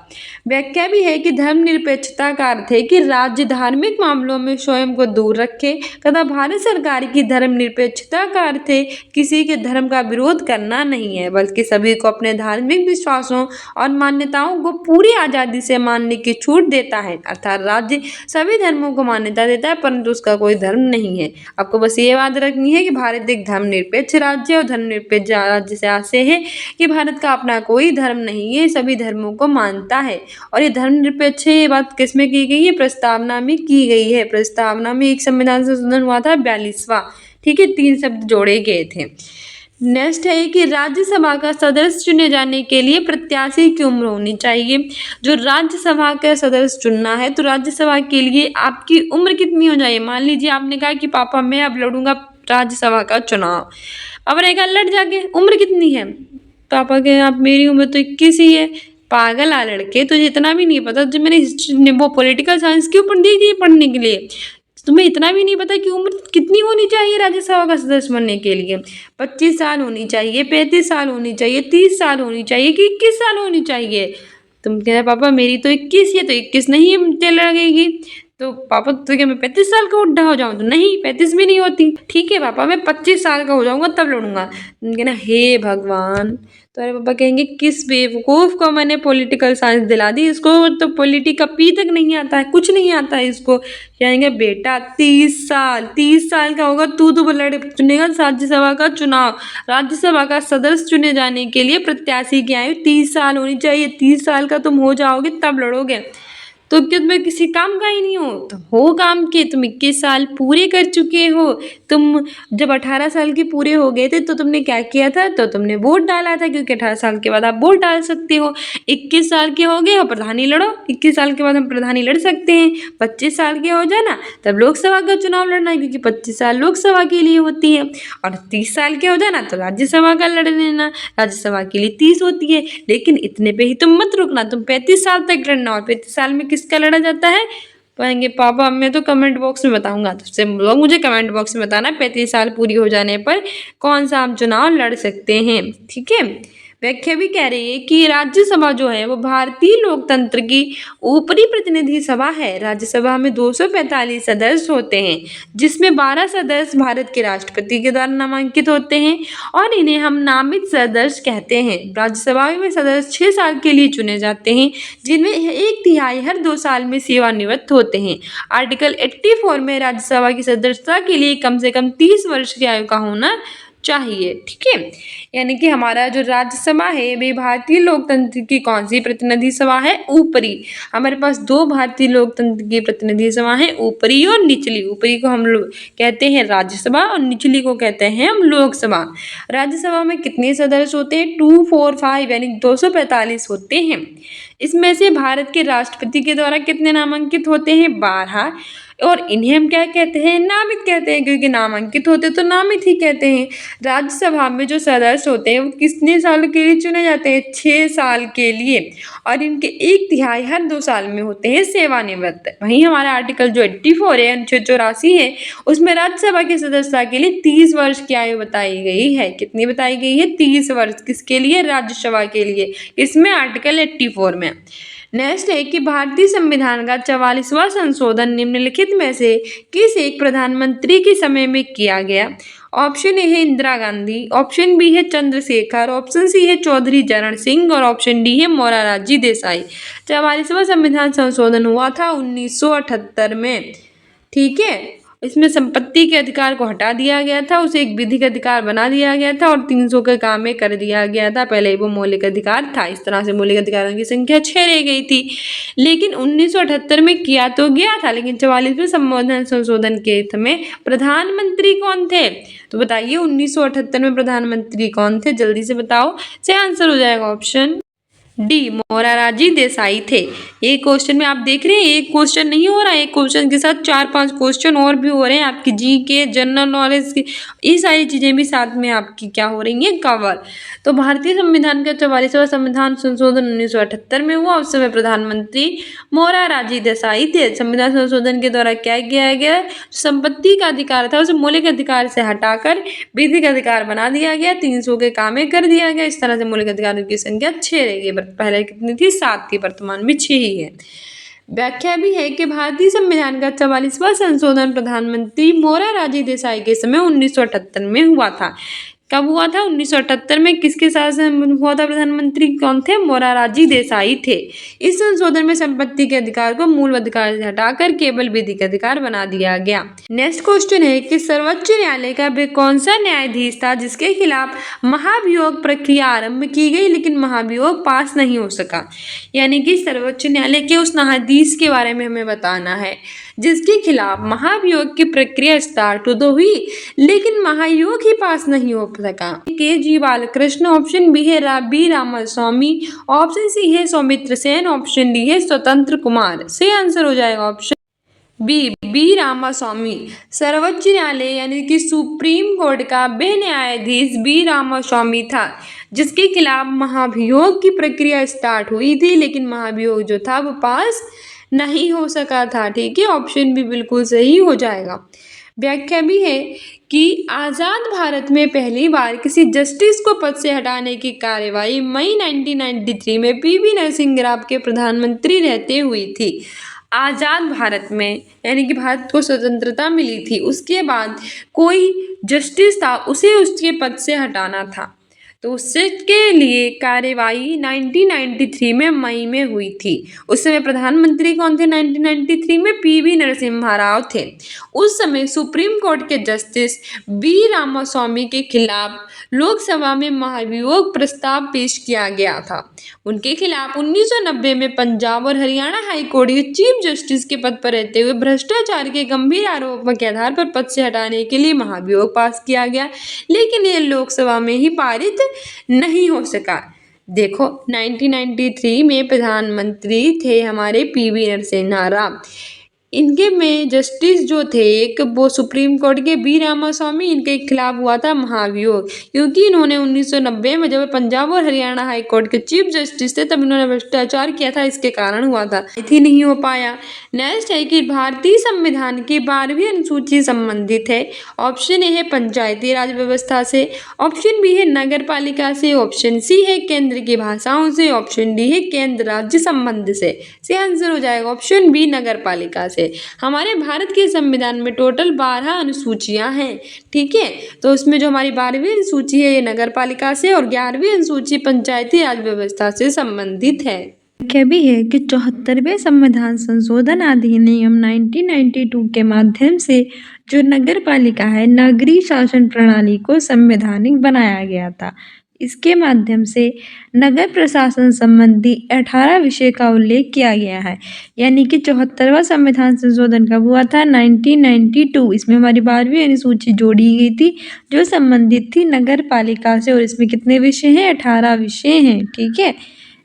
व्याख्या भी है कि धर्मनिरपेक्षता का अर्थ है कि राज्य धार्मिक मामलों में स्वयं को दूर रखे तथा भारत सरकार की धर्मनिरपेक्षता का अर्थ है किसी के धर्म का विरोध करना नहीं है, बल्कि सभी को अपने धार्मिक विश्वासों और मान्यताओं को पूरी आजादी से मानने की छूट देता है। अर्थात राज्य सभी धर्मों को मान्यता देता है, परंतु उसका कोई धर्म नहीं है। आपको बस ये याद रखनी है कि भारत एक धर्मनिरपेक्ष राज्य है, और धर्मनिरपेक्ष राज्य से आशय है कि भारत का अपना कोई धर्म नहीं है, सभी धर्मों को मानता है। और ये धर्मनिरपेक्ष है, ये बात किसमें की गई है, प्रस्तावना में की गई है। प्रस्तावना में एक संविधान संशोधन हुआ था 42वां, ठीक है, 3 शब्द जोड़े गए थे। नेक्स्ट है कि राज्यसभा का सदस्य चुने जाने के लिए प्रत्याशी की उम्र होनी चाहिए। जो राज्यसभा का सदस्य चुनना है, तो राज्यसभा के लिए आपकी उम्र कितनी हो जाए। मान लीजिए आपने कहा कि पापा मैं अब लड़ूंगा राज्यसभा का चुनाव, पापा ने कहा लड़ जाके, उम्र कितनी है, पापा के आप मेरी उम्र तो 21 ही है। पागल आ लड़के, तुझे इतना भी नहीं पता, जो मैंने हिस्ट्री वो पॉलिटिकल साइंस क्यों दी थी पढ़ने के लिए, तुम्हें इतना भी नहीं पता कि उम्र कितनी होनी चाहिए राज्यसभा का सदस्य बनने के लिए। 25 साल होनी चाहिए, 35 साल होनी चाहिए, 30 साल होनी चाहिए कि 21 साल होनी चाहिए। तुम कह रहे पापा मेरी तो 21 है, तो 21 नहीं लगेगी। तो पापा तो क्या मैं 35 साल का बुढ़ा हो जाऊं, तो नहीं 35 भी नहीं होती। ठीक है पापा मैं 25 साल का हो जाऊंगा तब लड़ूंगा। कहना हे भगवान, तो अरे पापा कहेंगे किस बेवकूफ़ को मैंने पॉलिटिकल साइंस दिला दी, इसको तो पॉलिटिका पी तक नहीं आता है, कुछ नहीं आता है इसको। कहेंगे बेटा 30 साल का होगा तू तो चुनेगा राज्यसभा का चुनाव। राज्यसभा का सदस्य चुने जाने के लिए प्रत्याशी की आयु 30 साल होनी चाहिए। 30 साल का तुम हो जाओगे तब लड़ोगे। तो क्या तुम्हें किसी काम का ही नहीं हो, तो हो काम के, तुम 21 साल पूरे कर चुके हो। तुम जब 18 साल के पूरे हो गए थे तो तुमने क्या किया था, तो तुमने वोट डाला था, क्योंकि 18 साल के बाद आप वोट डाल सकते हो। 21 साल के हो गए हो, प्रधानी लड़ो। 21 साल के बाद हम प्रधानी लड़ सकते हैं। 25 साल के हो जाना तब लोकसभा का चुनाव लड़ना है, क्योंकि 25 साल लोकसभा के लिए होती है। और 30 साल के हो जाना तो राज्यसभा का लड़ लेना, राज्यसभा के लिए 30 होती है। लेकिन इतने पे ही तुम मत रुकना, तुम 35 साल तक लड़ना। और 35 साल में किसका लड़ा जाता है, कहेंगे पापा मैं तो कमेंट बॉक्स में बताऊंगा। तो सब लोग मुझे कमेंट बॉक्स में बताना 35 साल पूरी हो जाने पर कौन सा हम चुनाव लड़ सकते हैं, ठीक है। व्याख्या भी कह रही है कि राज्यसभा जो है वो भारतीय लोकतंत्र की ऊपरी प्रतिनिधि सभा है। राज्यसभा में 245 सदस्य होते हैं, जिसमें 12 सदस्य भारत के राष्ट्रपति के द्वारा नामांकित होते हैं और इन्हें हम नामित सदस्य कहते हैं। राज्यसभा में सदस्य 6 साल के लिए चुने जाते हैं, जिनमें 1/3 हर 2 साल में सेवानिवृत्त होते हैं। आर्टिकल 84 में राज्यसभा की सदस्यता के लिए कम से कम 30 वर्ष की आयु का होना चाहिए, ठीक है। यानी कि हमारा जो राज्यसभा है वे भारतीय लोकतंत्र की कौन सी प्रतिनिधि सभा है, ऊपरी। हमारे पास 2 भारतीय लोकतंत्र की प्रतिनिधि सभा है, ऊपरी और निचली। ऊपरी को हम लोग कहते हैं राज्यसभा और निचली को कहते हैं हम लोकसभा। राज्यसभा में कितने सदस्य होते हैं, 245 यानी 245 होते हैं। इसमें से भारत के राष्ट्रपति के द्वारा कितने नामांकित होते हैं, 12। और इन्हें हम क्या कहते हैं, नामित कहते हैं, क्योंकि नामांकित होते तो नामित ही कहते हैं। राज्यसभा में जो सदस्य होते हैं वो कितने साल के लिए चुने जाते हैं, 6 साल के लिए। और इनके 1/3 हर 2 साल में होते हैं सेवानिवृत्त। वहीं हमारा आर्टिकल जो 84 है, अनुच्छेद 84 है, उसमें राज्यसभा की सदस्यता के लिए 30 वर्ष की आयु बताई गई है। कितनी बताई गई है, 30 वर्ष। किसके लिए, राज्यसभा के लिए। इसमें आर्टिकल 84 में। नेक्स्ट है कि भारतीय संविधान का 44वां संशोधन निम्नलिखित में से किस एक प्रधानमंत्री के समय में किया गया। ऑप्शन ए है इंदिरा गांधी, ऑप्शन बी है चंद्रशेखर, ऑप्शन सी है चौधरी चरण सिंह और ऑप्शन डी है मोरारजी देसाई। 44वां संविधान संशोधन हुआ था 1978 में, ठीक है। इसमें संपत्ति के अधिकार को हटा दिया गया था, उसे एक विधिक अधिकार बना दिया गया था और 300 के काम में कर दिया गया था। पहले वो मौलिक अधिकार था, इस तरह से मौलिक अधिकारों की संख्या 6 रह गई थी। लेकिन 1978 में किया तो गया था, लेकिन 44वें संविधान संशोधन के में प्रधानमंत्री कौन थे, तो बताइए 1978 में प्रधानमंत्री कौन थे, जल्दी से बताओ। से आंसर हो जाएगा ऑप्शन डी मोरारजी देसाई थे। ये क्वेश्चन में आप देख रहे हैं एक क्वेश्चन नहीं हो रहा है, एक क्वेश्चन के साथ 4-5 क्वेश्चन और भी हो रहे हैं आपकी जी के, जनरल नॉलेज की, ये सारी चीजें भी साथ में आपकी क्या हो रही हैं, कवर। तो भारतीय संविधान का 44वां संविधान संशोधन 1978 में हुआ। उस समय प्रधानमंत्री मोरारजी देसाई थे। संविधान संशोधन के द्वारा क्या किया गया, संपत्ति का अधिकार था उसे मौलिक अधिकार से हटाकर विधिक अधिकार बना दिया गया, 300 के कामे कर दिया गया। इस तरह से मौलिक अधिकारों की संख्या 6 रह गई, पहले कितनी थी, 7 थी, वर्तमान में 6 ही है। व्याख्या भी है कि भारतीय संविधान का 44वां संशोधन प्रधानमंत्री मोरारजी देसाई के समय 1978 में हुआ था। कब हुआ था, 1978 में। किसके साथ हुआ था, प्रधानमंत्री कौन थे, मोरारजी देसाई थे। इस संशोधन में संपत्ति के अधिकार को मूल अधिकार से हटाकर केवल विधिक अधिकार बना दिया गया। नेक्स्ट क्वेश्चन है कि सर्वोच्च न्यायालय का वे कौन सा न्यायाधीश था जिसके खिलाफ महाभियोग प्रक्रिया आरंभ की गई लेकिन महाभियोग पास नहीं हो सका। यानी कि सर्वोच्च न्यायालय के उस न्यायाधीश के बारे में हमें बताना है जिसके खिलाफ महाभियोग की प्रक्रिया स्टार्ट तो हुई लेकिन महाभियोग ही पास नहीं हो सका। के जी बालकृष्ण, ऑप्शन बी है बी रामास्वामी, ऑप्शन सी है सौमित्र सेन, ऑप्शन डी है स्वतंत्र कुमार। सही आंसर हो जाएगा ऑप्शन बी रामास्वामी। सर्वोच्च न्यायालय यानी कि सुप्रीम कोर्ट का वह न्यायाधीश बी रामास्वामी था जिसके खिलाफ महाभियोग की प्रक्रिया स्टार्ट हुई थी लेकिन महाभियोग जो था वो पास नहीं हो सका था। ठीक है, ऑप्शन बी बिल्कुल सही हो जाएगा। व्याख्या भी है कि आज़ाद भारत में पहली बार किसी जस्टिस को पद से हटाने की कार्यवाही मई 1993 में पीवी नरसिंह राव के प्रधानमंत्री रहते हुई थी। आज़ाद भारत में यानी कि भारत को स्वतंत्रता मिली थी, उसके बाद कोई जस्टिस था उसे उसके पद से हटाना था, तो उससे के लिए कार्यवाही 1993 में मई में हुई थी। उस समय प्रधानमंत्री कौन थे, 1993 में पीवी नरसिम्हा राव थे। उस समय सुप्रीम कोर्ट के जस्टिस बी रामास्वामी के खिलाफ लोकसभा में महाभियोग प्रस्ताव पेश किया गया था। उनके खिलाफ 1990 में पंजाब और हरियाणा हाईकोर्ट के चीफ जस्टिस के पद पर रहते हुए भ्रष्टाचार के गंभीर आरोपों के आधार पर पद से हटाने के लिए महाभियोग पास किया गया लेकिन यह लोकसभा में ही पारित नहीं हो सका। देखो 1993 में प्रधानमंत्री थे हमारे पीवी नरसिम्हा राव, इनके में जस्टिस जो थे एक वो सुप्रीम कोर्ट के बी रामास्वामी, इनके खिलाफ हुआ था महाभियोग क्योंकि इन्होंने 1990 में जब पंजाब और हरियाणा हाई कोर्ट के चीफ जस्टिस थे तब इन्होंने भ्रष्टाचार किया था, इसके कारण हुआ था, इतनी नहीं हो पाया। नेक्स्ट है कि भारतीय संविधान की 12वीं अनुसूची संबंधित है। ऑप्शन ए है पंचायती राज व्यवस्था से, ऑप्शन बी है नगर पालिका से, ऑप्शन सी है केंद्र की भाषाओं से, ऑप्शन डी है केंद्र राज्य संबंध से। सही आंसर हो जाएगा ऑप्शन बी नगर पालिका से। हमारे भारत के संविधान में टोटल 12 अनुसूचियां हैं। ठीक है, तो उसमें जो हमारी 12वीं अनुसूची है ये नगर पालिका से और 11वीं अनुसूची पंचायती राज व्यवस्था से संबंधित है। व्याख्या भी है कि 74वें संविधान संशोधन अधिनियम 1992 के माध्यम से जो नगर पालिका है नगरीय शासन प्रणाली को संवैधानिक बनाया गया था। इसके माध्यम से नगर प्रशासन संबंधी 18 विषय का उल्लेख किया गया है। यानी कि 74वां संविधान संशोधन कब हुआ था, 1992। इसमें हमारी 12वीं अनुसूची जोड़ी गई थी जो संबंधित थी नगर पालिका से और इसमें कितने विषय हैं, 18 विषय हैं। ठीक है,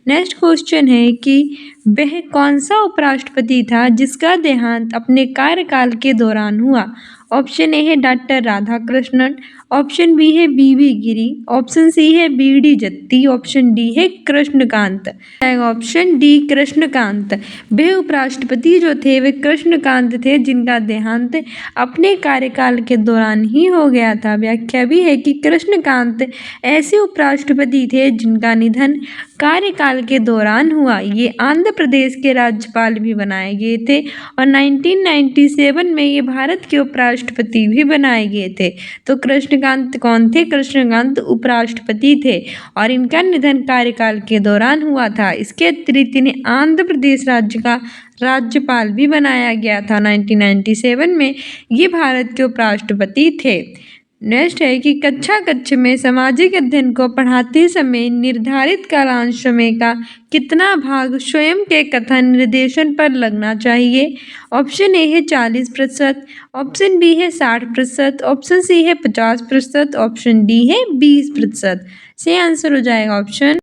नेक्स्ट क्वेश्चन है कि वह कौन सा उपराष्ट्रपति था जिसका देहांत अपने कार्यकाल के दौरान हुआ। ऑप्शन ए है डॉक्टर राधाकृष्णन, ऑप्शन बी है बीवी गिरी, ऑप्शन सी है बीडी जत्ती, ऑप्शन डी है कृष्णकांत। Option D Krishnakant. वे उपराष्ट्रपति जो थे वे कृष्णकांत थे जिनका देहांत अपने कार्यकाल के दौरान ही हो गया था। व्याख्या भी है कि कृष्णकांत ऐसे उपराष्ट्रपति थे जिनका निधन कार्यकाल के दौरान हुआ। ये आंध्र प्रदेश के राज्यपाल भी बनाए गए थे और 1997 में ये भारत के उपराष्ट्रपति भी बनाए गए थे। तो कृष्णकांत कौन थे, कृष्णकांत उपराष्ट्रपति थे और इनका निधन कार्यकाल के दौरान हुआ था। इसके अतिरिक्त इन्हें आंध्र प्रदेश राज्य का राज्यपाल भी बनाया गया था 1997 में। ये भारत के उपराष्ट्रपति थे। नेक्स्ट है कि कक्षा में सामाजिक अध्ययन को पढ़ाते समय निर्धारित कालांश समय का कितना भाग स्वयं के कथन निर्देशन पर लगना चाहिए। ऑप्शन ए है 40%, ऑप्शन बी है 60%, ऑप्शन सी है 50%, ऑप्शन डी है 20%। सही आंसर हो जाएगा ऑप्शन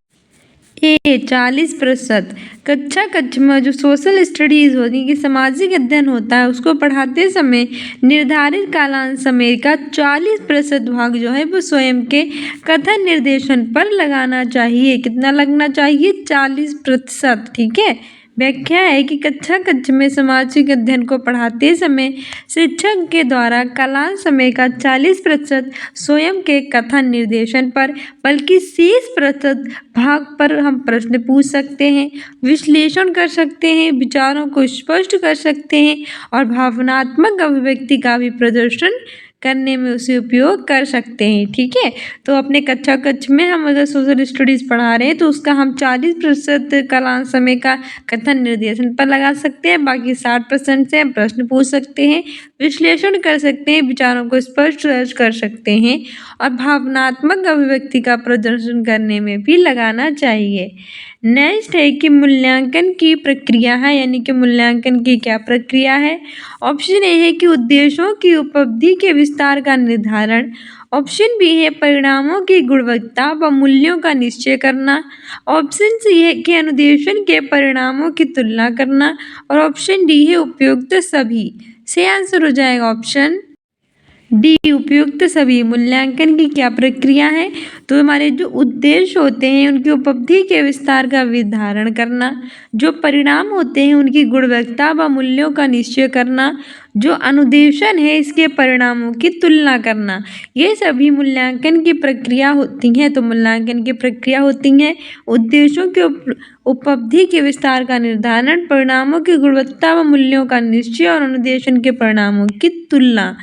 ए 40%। कक्षा कक्ष में जो सोशल स्टडीज होती कि सामाजिक अध्ययन होता है उसको पढ़ाते समय निर्धारित कालांश समय का 40% भाग जो है वो स्वयं के कथन निर्देशन पर लगाना चाहिए। कितना लगना चाहिए? 40%। ठीक है। व्याख्या है कि कक्षा कक्ष में सामाजिक अध्ययन को पढ़ाते समय शिक्षक के द्वारा कालांश समय का 40% स्वयं के कथन निर्देशन पर, बल्कि 30% भाग पर हम प्रश्न पूछ सकते हैं, विश्लेषण कर सकते हैं, विचारों को स्पष्ट कर सकते हैं और भावनात्मक अभिव्यक्ति का भी प्रदर्शन करने में उसे उपयोग कर सकते हैं। ठीक है। तो अपने कक्षा कक्ष में हम अगर सोशल स्टडीज पढ़ा रहे हैं तो उसका हम 40% कालांश समय का कथन निर्देशन पर लगा सकते हैं, बाकी 60% से हम प्रश्न पूछ सकते हैं, विश्लेषण कर सकते हैं, विचारों को स्पष्ट कर सकते हैं और भावनात्मक अभिव्यक्ति का प्रदर्शन करने में भी लगाना चाहिए। नेक्स्ट है कि मूल्यांकन की प्रक्रिया है, यानी कि मूल्यांकन की क्या प्रक्रिया है। ऑप्शन ए है कि उद्देश्यों की उपलब्धि के विस्तार का निर्धारण। ऑप्शन बी है परिणामों की गुणवत्ता व मूल्यों का निश्चय करना। ऑप्शन सी है कि अनुदेशन के परिणामों की तुलना करना और ऑप्शन डी है उपयुक्त सभी। से आंसर हो जाएगा ऑप्शन डी, उपयुक्त सभी। मूल्यांकन की क्या प्रक्रिया है? तो हमारे जो उद्देश्य होते हैं उनकी उपलब्धि के विस्तार का निर्धारण करना, जो परिणाम होते हैं उनकी गुणवत्ता व मूल्यों का निश्चय करना, जो अनुदेशन है इसके परिणामों की तुलना करना, ये सभी मूल्यांकन की प्रक्रिया होती हैं। तो मूल्यांकन की प्रक्रिया होती हैं उद्देश्यों के उपलब्धि के विस्तार का निर्धारण, परिणामों की गुणवत्ता व मूल्यों का निश्चय और अनुदेशन के परिणामों की तुलना।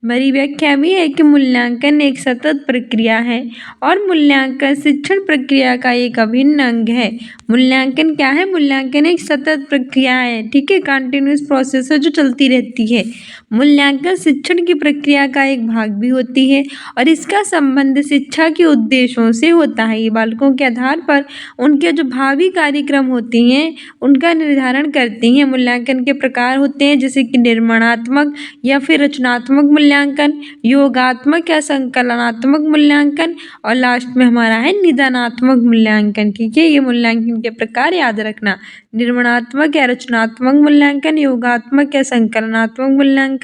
मेरी व्याख्या भी है कि मूल्यांकन एक सतत प्रक्रिया है और मूल्यांकन शिक्षण प्रक्रिया का एक अभिन्न अंग है। मूल्यांकन क्या है? मूल्यांकन एक सतत प्रक्रिया है। ठीक है। कंटिन्यूस प्रोसेस है जो चलती रहती है। मूल्यांकन शिक्षण की प्रक्रिया का एक भाग भी होती है और इसका संबंध शिक्षा के उद्देश्यों से होता है। ये बालकों के आधार पर उनके जो भावी कार्यक्रम होते हैं उनका निर्धारण करती हैं। मूल्यांकन के प्रकार होते हैं जैसे कि निर्माणात्मक या फिर रचनात्मक मूल्यांकन, योगात्मक या संकलनात्मक मूल्यांकन और लास्ट में हमारा है निदानात्मक मूल्यांकन। ठीक है। ये मूल्यांकन के प्रकार याद रखना, निर्माणात्मक या रचनात्मक मूल्यांकन, योगात्मक या संकलनात्मक मूल्यांकन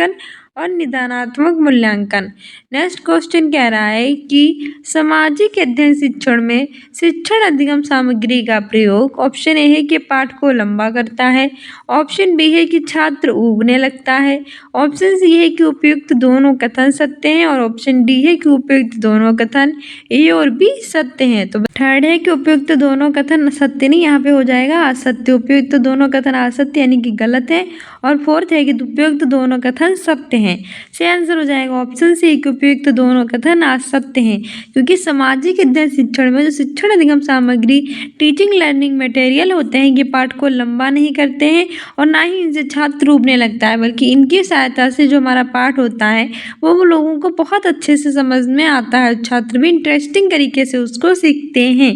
और निदानात्मक मूल्यांकन। नेक्स्ट क्वेश्चन कह रहा है कि सामाजिक अध्ययन शिक्षण में शिक्षण अधिगम सामग्री का प्रयोग। ऑप्शन ए है कि पाठ को लंबा करता है, ऑप्शन बी है कि छात्र ऊबने लगता है, ऑप्शन सी है कि उपयुक्त दोनों कथन सत्य हैं और ऑप्शन डी है कि उपयुक्त दोनों कथन ए और बी सत्य हैं। तो थर्ड है कि उपयुक्त दोनों कथन सत्य नहीं, यहाँ पे हो जाएगा असत्य। उपयुक्त दोनों कथन असत्य यानी कि गलत है और फोर्थ है कि उपयुक्त दोनों कथन सत्य हैं। से आंसर हो जाएगा ऑप्शन सी कि उपयुक्त दोनों कथन असत्य हैं, क्योंकि सामाजिक अध्ययन शिक्षण में जो शिक्षण अधिगम सामग्री टीचिंग लर्निंग मटेरियल होते हैं ये पाठ को लंबा नहीं करते हैं और ना ही इनसे छात्र ऊबने लगता है, बल्कि इनकी सहायता से जो हमारा पाठ होता है वो लोगों को बहुत अच्छे से समझ में आता है, छात्र भी इंटरेस्टिंग तरीके से उसको सीखते हैं।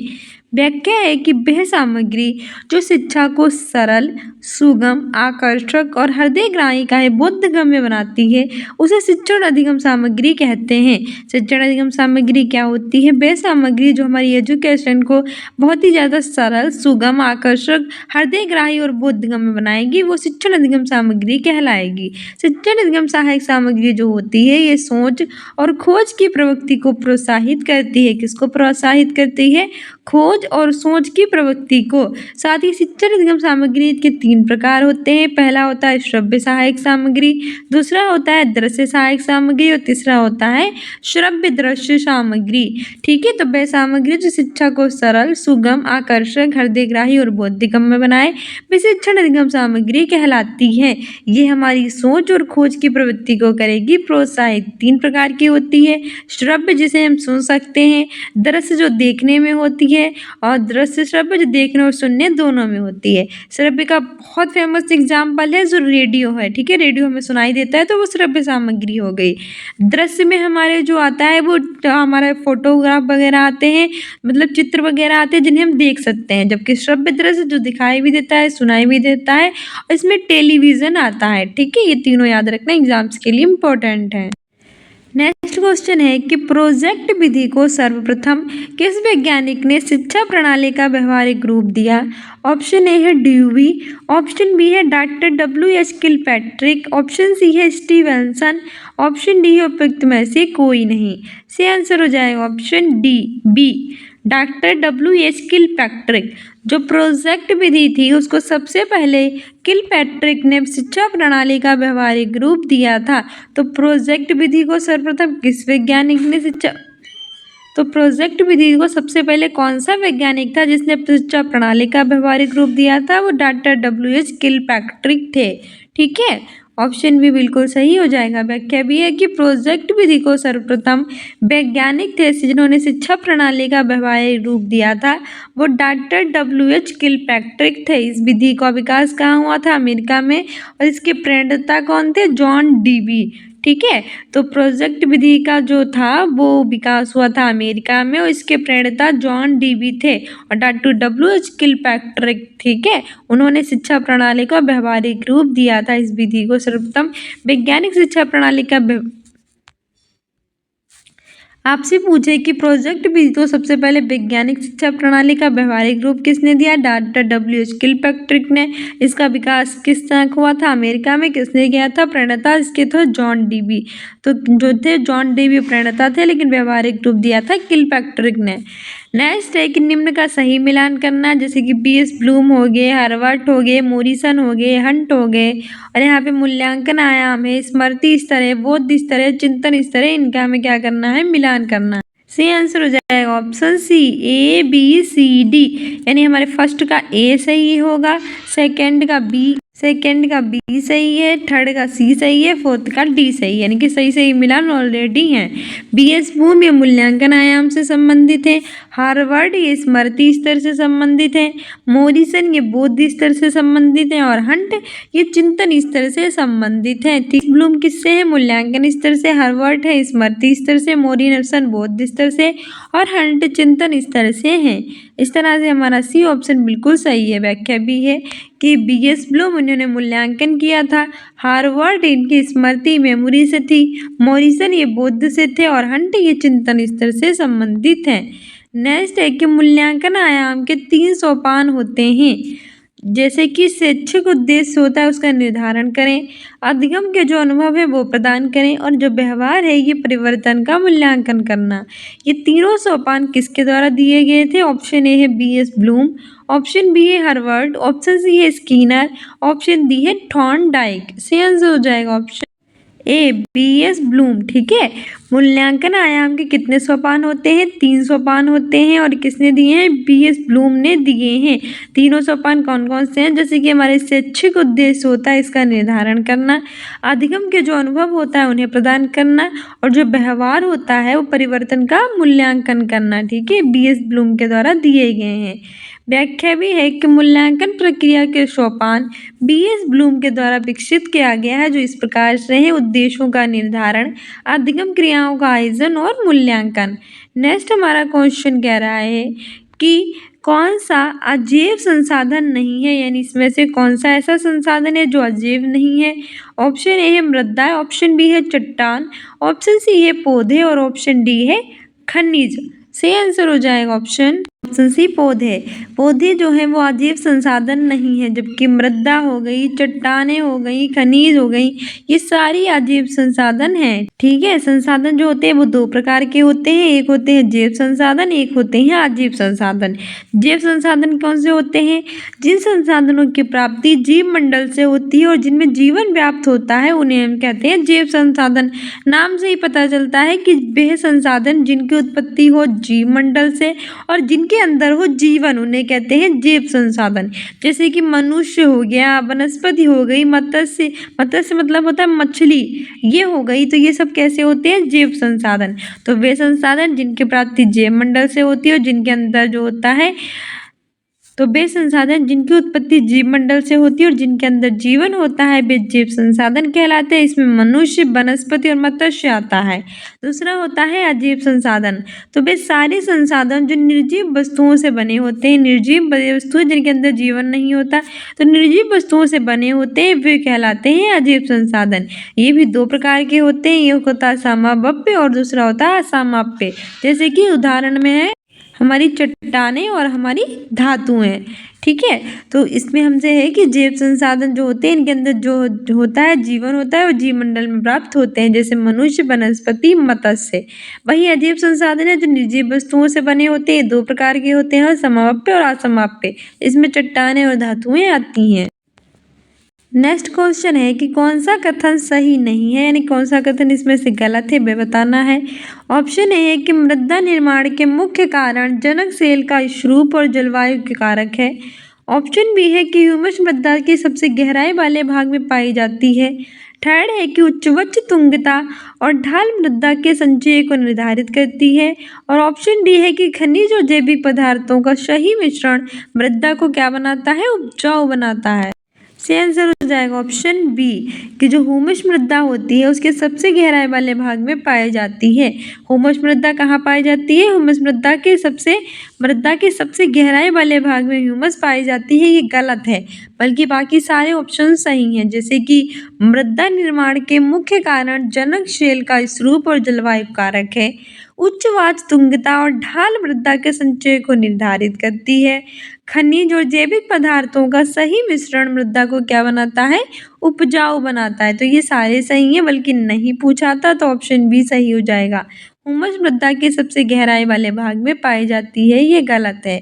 व्याख्या है कि वह सामग्री जो शिक्षा को सरल, सुगम, आकर्षक और हृदयग्राही का बोधगम्य बनाती है उसे शिक्षण अधिगम सामग्री कहते हैं। शिक्षण अधिगम सामग्री क्या होती है? वह सामग्री जो हमारी एजुकेशन को बहुत ही ज़्यादा सरल, सुगम, आकर्षक, हृदयग्राही और बोधगम्य बनाएगी, वो शिक्षण अधिगम सामग्री कहलाएगी। शिक्षण अधिगम सहायक सामग्री जो होती है ये सोच और खोज की प्रवृत्ति को प्रोत्साहित करती है। किसको प्रोत्साहित करती है? खोज और सोच की प्रवृत्ति को। साथ ही शिक्षण अधिगम सामग्री के 3 प्रकार होते हैं। पहला होता है श्रव्य सहायक सामग्री, दूसरा होता है दृश्य सहायक सामग्री और तीसरा होता है श्रव्य दृश्य सामग्री। ठीक है। तो वह सामग्री जो शिक्षा को सरल, सुगम, आकर्षक, हृदयग्राही और बोधगम्य बनाए वे शिक्षण अधिगम सामग्री कहलाती है। ये हमारी सोच और खोज की प्रवृत्ति को करेगी प्रोत्साहित। 3 प्रकार की होती है। श्रव्य जिसे हम सुन सकते हैं, दृश्य जो देखने में होती है और दृश्य श्रव्य जो देखने और सुनने दोनों में होती है। श्रव्य का बहुत फेमस एग्जाम्पल है जो रेडियो है। ठीक है। रेडियो हमें सुनाई देता है तो वो श्रव्य सामग्री हो गई। दृश्य में हमारे जो आता है वो हमारे फोटोग्राफ वगैरह आते हैं, मतलब चित्र वगैरह आते हैं जिन्हें हम देख सकते हैं, जबकि श्रव्य दृश्य जो दिखाई भी देता है, सुनाई भी देता है और इसमें टेलीविजन आता है। ठीक है। ये तीनों याद रखना एग्जाम्स के लिए इम्पोर्टेंट है। नेक्स्ट क्वेश्चन है कि प्रोजेक्ट विधि को सर्वप्रथम किस वैज्ञानिक ने शिक्षा प्रणाली का व्यवहारिक रूप दिया? ऑप्शन ए है ड्यूवी, ऑप्शन बी है doctor W H. Kilpatrick, option C है स्टीवेंसन, ऑप्शन डी है उपयुक्त में से कोई नहीं। से आंसर हो जाएगा option D B, doctor W H. Kilpatrick. जो प्रोजेक्ट विधि थी उसको सबसे पहले किलपैट्रिक ने शिक्षा प्रणाली का व्यवहारिक रूप दिया था। तो प्रोजेक्ट विधि को सर्वप्रथम किस वैज्ञानिक ने प्रोजेक्ट विधि को सबसे पहले कौन सा वैज्ञानिक था जिसने शिक्षा प्रणाली का व्यवहारिक रूप दिया था? वो डॉक्टर डब्ल्यू.एच. किलपैट्रिक थे। ठीक है, ऑप्शन भी बिल्कुल सही हो जाएगा। व्याख्या भी है कि प्रोजेक्ट विधि को सर्वप्रथम वैज्ञानिक थे जिन्होंने शिक्षा प्रणाली का व्यवहारिक रूप दिया था, वो डॉक्टर डब्ल्यू.एच. किलपैट्रिक थे। इस विधि का विकास कहाँ हुआ था? अमेरिका में। और इसके प्रणेता कौन थे? John Dewey. ठीक है, तो प्रोजेक्ट विधि का जो था वो विकास हुआ था अमेरिका में और इसके प्रणेता जॉन डीवी थे और डॉक्टर डब्ल्यू.एच. किलपैट्रिक। ठीक है, उन्होंने शिक्षा प्रणाली का व्यवहारिक रूप दिया था। इस विधि को सर्वप्रथम वैज्ञानिक शिक्षा प्रणाली का आपसे पूछे कि प्रोजेक्ट विधि को सबसे पहले वैज्ञानिक शिक्षा प्रणाली का व्यवहारिक रूप किसने दिया? Doctor W H. किलपैट्रिक ने। इसका विकास किस तरह हुआ था? अमेरिका में। किसने किया था? प्रणेता इसके थे जॉन डीवी। तो जो थे जॉन डीवी प्रणेता थे, लेकिन व्यवहारिक रूप दिया था किलपैट्रिक ने। नेक्स्ट है कि निम्न का सही मिलान करना, जैसे कि बी.एस. ब्लूम हो गए, हार्वर्ट हो गए, मोरिसन हो गए, हंट हो गए। और यहाँ पे मूल्यांकन आयाम है स्मृति स्तर है, बोध स्तर है, चिंतन स्तर है। इनका हमें क्या करना है? मिलान करना है। सही आंसर हो जाएगा option C, A B C D. यानी हमारे फर्स्ट का ए सही होगा, सेकंड का बी सही है, थर्ड का सी सही है, फोर्थ का डी सही है। यानी कि सही सही मिलान ऑलरेडी है। बी.एस. ब्लूम ये मूल्यांकन आयाम से संबंधित है, हार्वर्ड ये स्मृति स्तर से संबंधित है, मोरिसन ये बोध स्तर से संबंधित है और हंट ये चिंतन स्तर से संबंधित है। ब्लूम किससे है? मूल्यांकन स्तर से, हार्वर्ड है स्मृति स्तर से, मोरिसन बोध स्तर से और हंट चिंतन स्तर से है। इस तरह से हमारा सी ऑप्शन बिल्कुल सही है। व्याख्या भी है कि बी.एस. ब्लूम उन्होंने मूल्यांकन किया था, हार्वर्ड इनकी स्मृति मेमोरी से थी, मोरिसन ये बोध से थे और हंट ये चिंतन स्तर से संबंधित हैं। नेक्स्ट है कि मूल्यांकन आयाम के 3 सोपान होते हैं, जैसे कि शैक्षिक उद्देश्य होता है उसका निर्धारण करें, अधिगम के जो अनुभव है वो प्रदान करें और जो व्यवहार है ये परिवर्तन का मूल्यांकन करना। ये तीनों सोपान किसके द्वारा दिए गए थे? ऑप्शन ए है बी.एस. ब्लूम, ऑप्शन बी है हार्वर्ड, ऑप्शन सी है स्कीनर, ऑप्शन डी है थॉर्नडाइक। सही आंसर हो जाएगा ऑप्शन ए बी.एस. ब्लूम। ठीक है, मूल्यांकन आयाम के कितने सोपान होते हैं? 3 सोपान होते हैं और किसने दिए हैं? बी.एस. ब्लूम ने दिए हैं। तीनों सोपान कौन कौन से हैं? जैसे कि हमारे शैक्षिक उद्देश्य होता है इसका निर्धारण करना, अधिगम के जो अनुभव होता है उन्हें प्रदान करना और जो व्यवहार होता है वो परिवर्तन का मूल्यांकन करना। ठीक है, बी.एस. ब्लूम के द्वारा दिए गए हैं। व्याख्या भी है कि मूल्यांकन प्रक्रिया के सोपान बी.एस. ब्लूम के द्वारा विकसित किया गया है, जो इस प्रकार से है: उद्देश्यों का निर्धारण, अधिगम क्रियाओं का आयोजन और मूल्यांकन। नेक्स्ट हमारा क्वेश्चन कह रहा है कि कौन सा अजैव संसाधन नहीं है, यानी इसमें से कौन सा ऐसा संसाधन है जो अजैव नहीं है? ऑप्शन ए है मृदा, ऑप्शन बी है चट्टान, ऑप्शन सी है पौधे और ऑप्शन डी है खनिज। सही आंसर हो जाएगा ऑप्शन सी पौधे। पौधे जो है वो अजैव संसाधन नहीं है, जबकि मृदा हो गई, चट्टानें हो गई, खनिज हो गई, ये सारी अजैव संसाधन हैं। ठीक है, संसाधन जो होते हैं वो 2 प्रकार के होते हैं, एक होते हैं जैव संसाधन, एक होते हैं अजैव संसाधन। जैव संसाधन कौन से होते हैं? जिन संसाधनों की प्राप्ति जीव मंडल से होती है और जिनमें जीवन व्याप्त होता है उन्हें हम कहते हैं जैव संसाधन। नाम से ही पता चलता है कि वह संसाधन जिनकी उत्पत्ति हो जीव मंडल से और जिनके अंदर हो जीवन, उन्हें कहते हैं जैव संसाधन। जैसे कि मनुष्य हो गया, वनस्पति हो गई, मत्स्य मतलब होता है मछली, ये हो गई। तो ये सब कैसे होते हैं? जैव संसाधन। तो वे संसाधन जिनकी प्राप्ति जैव मंडल से होती है और जिनके अंदर जो होता है तो वे संसाधन जिनकी उत्पत्ति जीव मंडल से होती है और जिनके अंदर जीवन होता है वे जीव संसाधन कहलाते हैं। इसमें मनुष्य, वनस्पति और मत्स्य आता है। दूसरा होता है अजीव संसाधन। तो वे सारे संसाधन जो निर्जीव वस्तुओं से बने होते हैं, निर्जीव वस्तुएं जिनके अंदर जीवन नहीं होता, तो निर्जीव वस्तुओं से बने होते हैं, वे कहलाते हैं अजीव संसाधन। ये भी दो प्रकार के होते हैं, एक होता है समाप्य और दूसरा होता है असामाप्य। जैसे कि उदाहरण में है हमारी चट्टानें और हमारी धातुएं। ठीक है, तो इसमें हमसे है कि जैव संसाधन जो होते हैं इनके अंदर जो होता है जीवन होता है वो जीव मंडल में प्राप्त होते हैं, जैसे मनुष्य, वनस्पति, मत्स्य। वही अजीव संसाधन है जो निर्जीव वस्तुओं से बने होते हैं, दो प्रकार के होते हैं, समाप्य और असामाप्य। इसमें चट्टानें और धातुएं आती हैं। नेक्स्ट क्वेश्चन है कि कौन सा कथन सही नहीं है, यानी कौन सा कथन इसमें से गलत है वे बताना है। ऑप्शन ए है कि मृदा निर्माण के मुख्य कारण जनक सेल का स्वरूप और जलवायु के कारक है। ऑप्शन बी है कि ह्यूमस मृदा की सबसे गहराई वाले भाग में पाई जाती है। थर्ड है कि उच्च तुंगता और ढाल मृदा के संचय को निर्धारित करती है। और ऑप्शन डी है कि खनिज और जैविक पदार्थों का सही मिश्रण मृदा को क्या बनाता है, उपजाऊ बनाता है। सही आंसर हो जाएगा ऑप्शन बी कि जो ह्यूमस मृदा होती है उसके सबसे गहराई वाले भाग में पाई जाती है। ह्यूमस मृदा कहाँ पाई जाती है, ह्यूमस मृदा के सबसे गहराई वाले भाग में ह्यूमस पाई जाती है। ये गलत है, बल्कि बाकी सारे ऑप्शन सही हैं। जैसे कि मृदा निर्माण के मुख्य कारण जनक शेल का स्वरूप और जलवायु कारक है। उच्च तुंगता और ढाल मृदा के संचय को निर्धारित करती है। खनिज और जैविक पदार्थों का सही मिश्रण मृदा को क्या बनाता है, उपजाऊ बनाता है। तो ये सारे सही हैं, बल्कि नहीं पूछा था तो ऑप्शन बी सही हो जाएगा। ह्यूमस मृदा के सबसे गहराई वाले भाग में पाई जाती है, ये गलत है।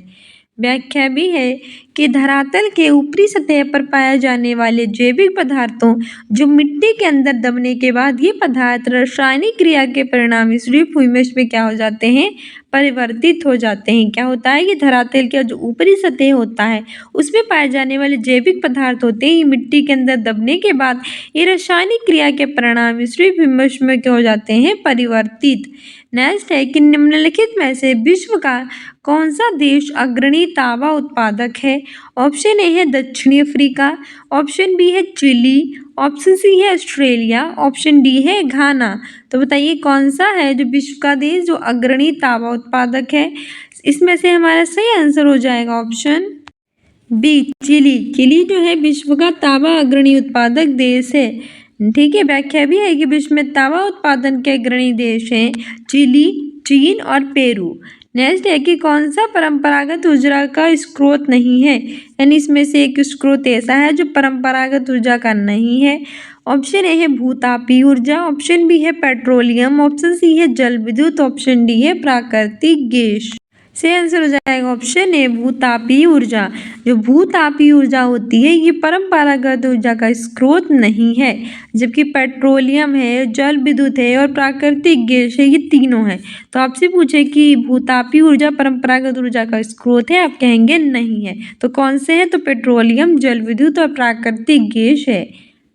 व्याख्या भी है कि धरातल के ऊपरी सतह पर पाए जाने वाले जैविक पदार्थों जो मिट्टी के अंदर दबने के बाद ये पदार्थ रासायनिक क्रिया के परिणाम स्वरूप ह्यूमस में क्या हो जाते हैं, परिवर्तित हो जाते हैं। क्या होता है कि धरातल का जो ऊपरी सतह होता है उसमें पाए जाने वाले जैविक पदार्थ होते हैं, ये मिट्टी के अंदर दबने के बाद ये रासायनिक क्रिया के परिणाम स्वरूप ह्यूमस में क्या हो जाते हैं, परिवर्तित। नेक्स्ट है कि निम्नलिखित में से विश्व का कौन सा देश अग्रणी तांबा उत्पादक है। ऑप्शन ए है दक्षिणी अफ्रीका, ऑप्शन बी है चिली, ऑप्शन सी है ऑस्ट्रेलिया, ऑप्शन डी है घाना। तो बताइए कौन सा है जो विश्व का देश जो अग्रणी तांबा उत्पादक है। इसमें से हमारा सही आंसर हो जाएगा ऑप्शन बी चिली। चिली जो है विश्व का तांबा अग्रणी उत्पादक देश है। ठीक है, व्याख्या भी है कि विश्व में तांबा उत्पादन के अग्रणी देश हैं चिली, चीन और पेरू। नेक्स्ट है कि कौन सा परंपरागत ऊर्जा का स्रोत नहीं है, यानी इसमें से एक स्रोत ऐसा है जो परंपरागत ऊर्जा का नहीं है। ऑप्शन ए है भूतापीय ऊर्जा, ऑप्शन बी है पेट्रोलियम, ऑप्शन सी है जल विद्युत, ऑप्शन डी है प्राकृतिक गैस। सही आंसर हो जाएगा ऑप्शन ए भूतापीय ऊर्जा। जो भूतापीय ऊर्जा होती है ये परंपरागत ऊर्जा का स्रोत नहीं है, जबकि पेट्रोलियम है, जल विद्युत है और प्राकृतिक गैस है, ये तीनों हैं। तो आपसे पूछे कि भूतापीय ऊर्जा परंपरागत ऊर्जा का स्रोत है, आप कहेंगे नहीं है। तो कौन से हैं, तो पेट्रोलियम, जल विद्युत और प्राकृतिक गैस है।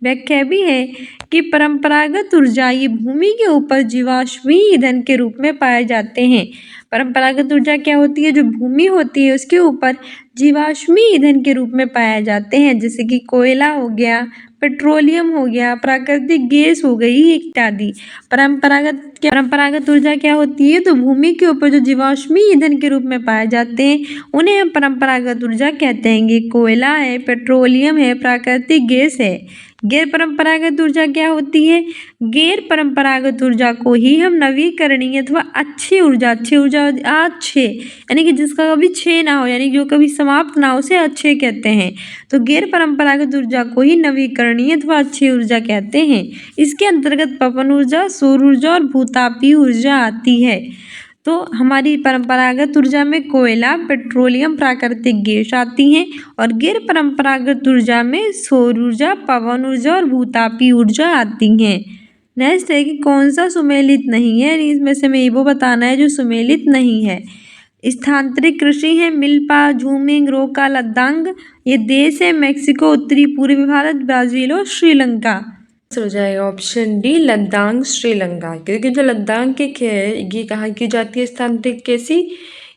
व्याख्या भी है कि परंपरागत ऊर्जा ये भूमि के ऊपर जीवाश्मीय ईंधन के रूप में पाए जाते हैं। परंपरागत ऊर्जा क्या होती है, जो भूमि होती है उसके ऊपर जीवाश्मीय ईंधन के रूप में पाए जाते हैं, जैसे कि कोयला हो गया, पेट्रोलियम हो गया, प्राकृतिक गैस हो गई इत्यादि। परंपरागत ऊर्जा क्या होती है, तो भूमि के ऊपर जो जीवाश्मीय ईंधन के रूप में पाए जाते हैं उन्हें हम परंपरागत ऊर्जा कहते हैं। ये कोयला है, पेट्रोलियम है, प्राकृतिक गैस है। गैर परंपरागत ऊर्जा क्या होती है, गैर परंपरागत ऊर्जा को ही हम नवीकरणीय अथवा अच्छी ऊर्जा अच्छे यानी कि जिसका कभी क्षय ना हो, यानी जो कभी समाप्त ना हो, उसे अच्छे कहते हैं। तो गैर परंपरागत ऊर्जा को ही नवीकरणीय अथवा अच्छी ऊर्जा कहते हैं। इसके अंतर्गत पवन ऊर्जा, सौर ऊर्जा और भूतापीय ऊर्जा आती है। तो हमारी परंपरागत ऊर्जा में कोयला, पेट्रोलियम, प्राकृतिक गैस आती हैं और गैर परंपरागत ऊर्जा में सौर ऊर्जा, पवन ऊर्जा और भूतापीय ऊर्जा आती हैं। नेक्स्ट है कि कौन सा सुमेलित नहीं है, इसमें से हमें वो बताना है जो सुमेलित नहीं है। स्थानांतरित कृषि है मिल्पा, झूमिंग, रोका, लद्दाख। ये देश है मेक्सिको, उत्तरी पूर्वी भारत, ब्राज़ील और श्रीलंका। हो जाएगा ऑप्शन डी लद्दाख, श्रीलंका। क्योंकि जो लद्दाख के ये कहाँ की जाती है स्थानांतरित कृषि,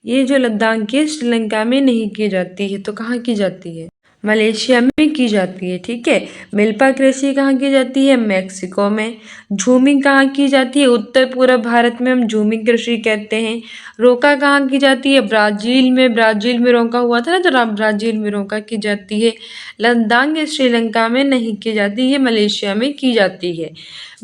ये जो लद्दाख की श्रीलंका में नहीं की जाती है, तो कहाँ की जाती है? मलेशिया में की जाती है। ठीक है। मिल्पा कृषि कहाँ की जाती है? मैक्सिको में। झूमिंग कहाँ की जाती है? उत्तर पूर्व भारत में हम झूमिंग कृषि कहते हैं। रोका कहाँ की जाती है? ब्राजील में। ब्राजील में रोका हुआ था ना, तो ब्राजील में रोका की जाती है। लद्दाख श्रीलंका में नहीं की जाती, ये मलेशिया में की जाती है।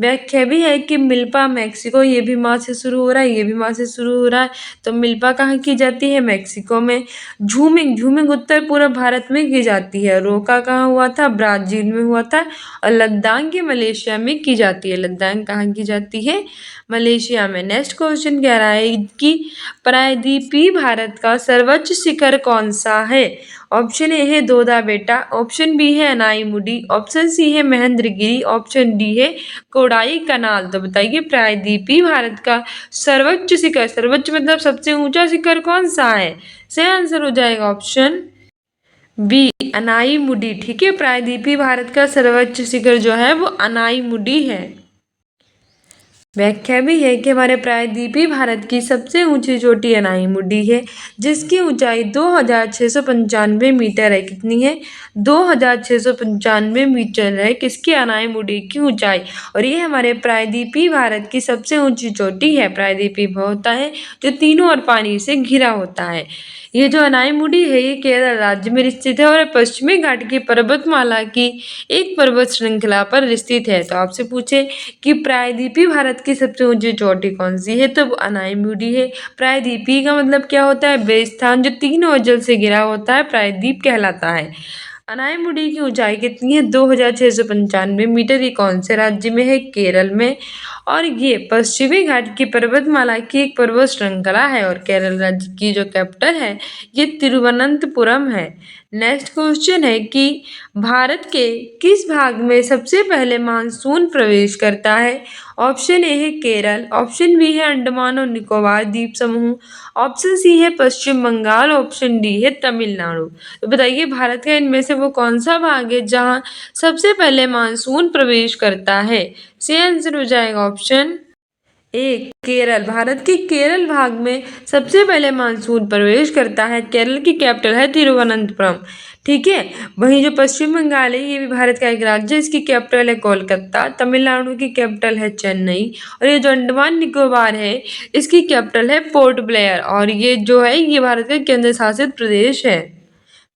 व्याख्या भी है कि मिल्पा मैक्सिको, ये भी माँ से शुरू हो रहा है, ये भी माँ से शुरू हो रहा है, तो मिल्पा कहाँ की जाती है? मैक्सिको में। झूमिंग, झूमिंग उत्तर पूर्व भारत में की जाती है। रोका कहाँ हुआ था? ब्राजील में हुआ था। और लद्दाख ये मलेशिया में की जाती है। लद्दाख कहाँ की जाती है? मलेशिया में। नेक्स्ट क्वेश्चन कह रहा है कि प्रायद्वीपीय भारत का सर्वोच्च शिखर कौन सा है? ऑप्शन ए है दोदा बेटा, ऑप्शन बी है अनाईमुडी, ऑप्शन सी है महेंद्रगिरी, ऑप्शन डी है कोडाई कनाल। तो बताइए प्रायद्वीपीय भारत का सर्वोच्च शिखर, सर्वोच्च मतलब सबसे ऊंचा शिखर कौन सा है? सही आंसर हो जाएगा ऑप्शन बी अनाईमुडी। ठीक है। प्रायद्वीपीय भारत का सर्वोच्च शिखर जो है वो अनाईमुडी है। व्याख्या भी है कि हमारे प्रायद्वीपीय भारत की सबसे ऊंची चोटी अनाईमुडी है, जिसकी ऊंचाई 2695 मीटर है। कितनी है? 2695 मीटर है किसकी? अनाईमुडी की ऊंचाई। और ये हमारे प्रायद्वीपीय भारत की सबसे ऊंची चोटी है। प्रायद्वीपीय होता है जो तीनों ओर पानी से घिरा होता है। ये जो अनाईमुडी है ये केरल राज्य में स्थित है और पश्चिमी घाट की पर्वतमाला की एक पर्वत श्रृंखला पर स्थित है। तो आपसे पूछे कि प्रायद्वीपीय भारत की सबसे ऊंची चोटी कौन सी है, तो अनाईमुडी है। प्रायद्वीपीय का मतलब क्या होता है? वे स्थान जो तीनों ओर जल से घिरा होता है प्रायद्वीप कहलाता है। अनाईमुडी की ऊंचाई कितनी है? 2695 मीटर। ये कौन से राज्य में है? केरल में। और ये पश्चिमी घाट की पर्वतमाला की एक पर्वत श्रृंखला है। और केरल राज्य की जो कैपिटल है ये तिरुवनंतपुरम है। नेक्स्ट क्वेश्चन है कि भारत के किस भाग में सबसे पहले मानसून प्रवेश करता है? ऑप्शन ए है केरल, ऑप्शन बी है अंडमान और निकोबार द्वीप समूह, ऑप्शन सी है पश्चिम बंगाल, ऑप्शन डी है तमिलनाडु। तो बताइए भारत का इनमें से वो कौन सा भाग है जहाँ सबसे पहले मानसून प्रवेश करता है? सही आंसर हो जाएगा ऑप्शन ए केरल। भारत के केरल भाग में सबसे पहले मानसून प्रवेश करता है। केरल की कैपिटल है तिरुवनंतपुरम। ठीक है। वहीं जो पश्चिम बंगाल है ये भी भारत का एक राज्य है, इसकी कैपिटल है कोलकाता। तमिलनाडु की कैपिटल है चेन्नई। और ये जो अंडमान निकोबार है इसकी कैपिटल है पोर्ट ब्लेयर। और ये जो है ये भारत का केंद्र शासित प्रदेश है।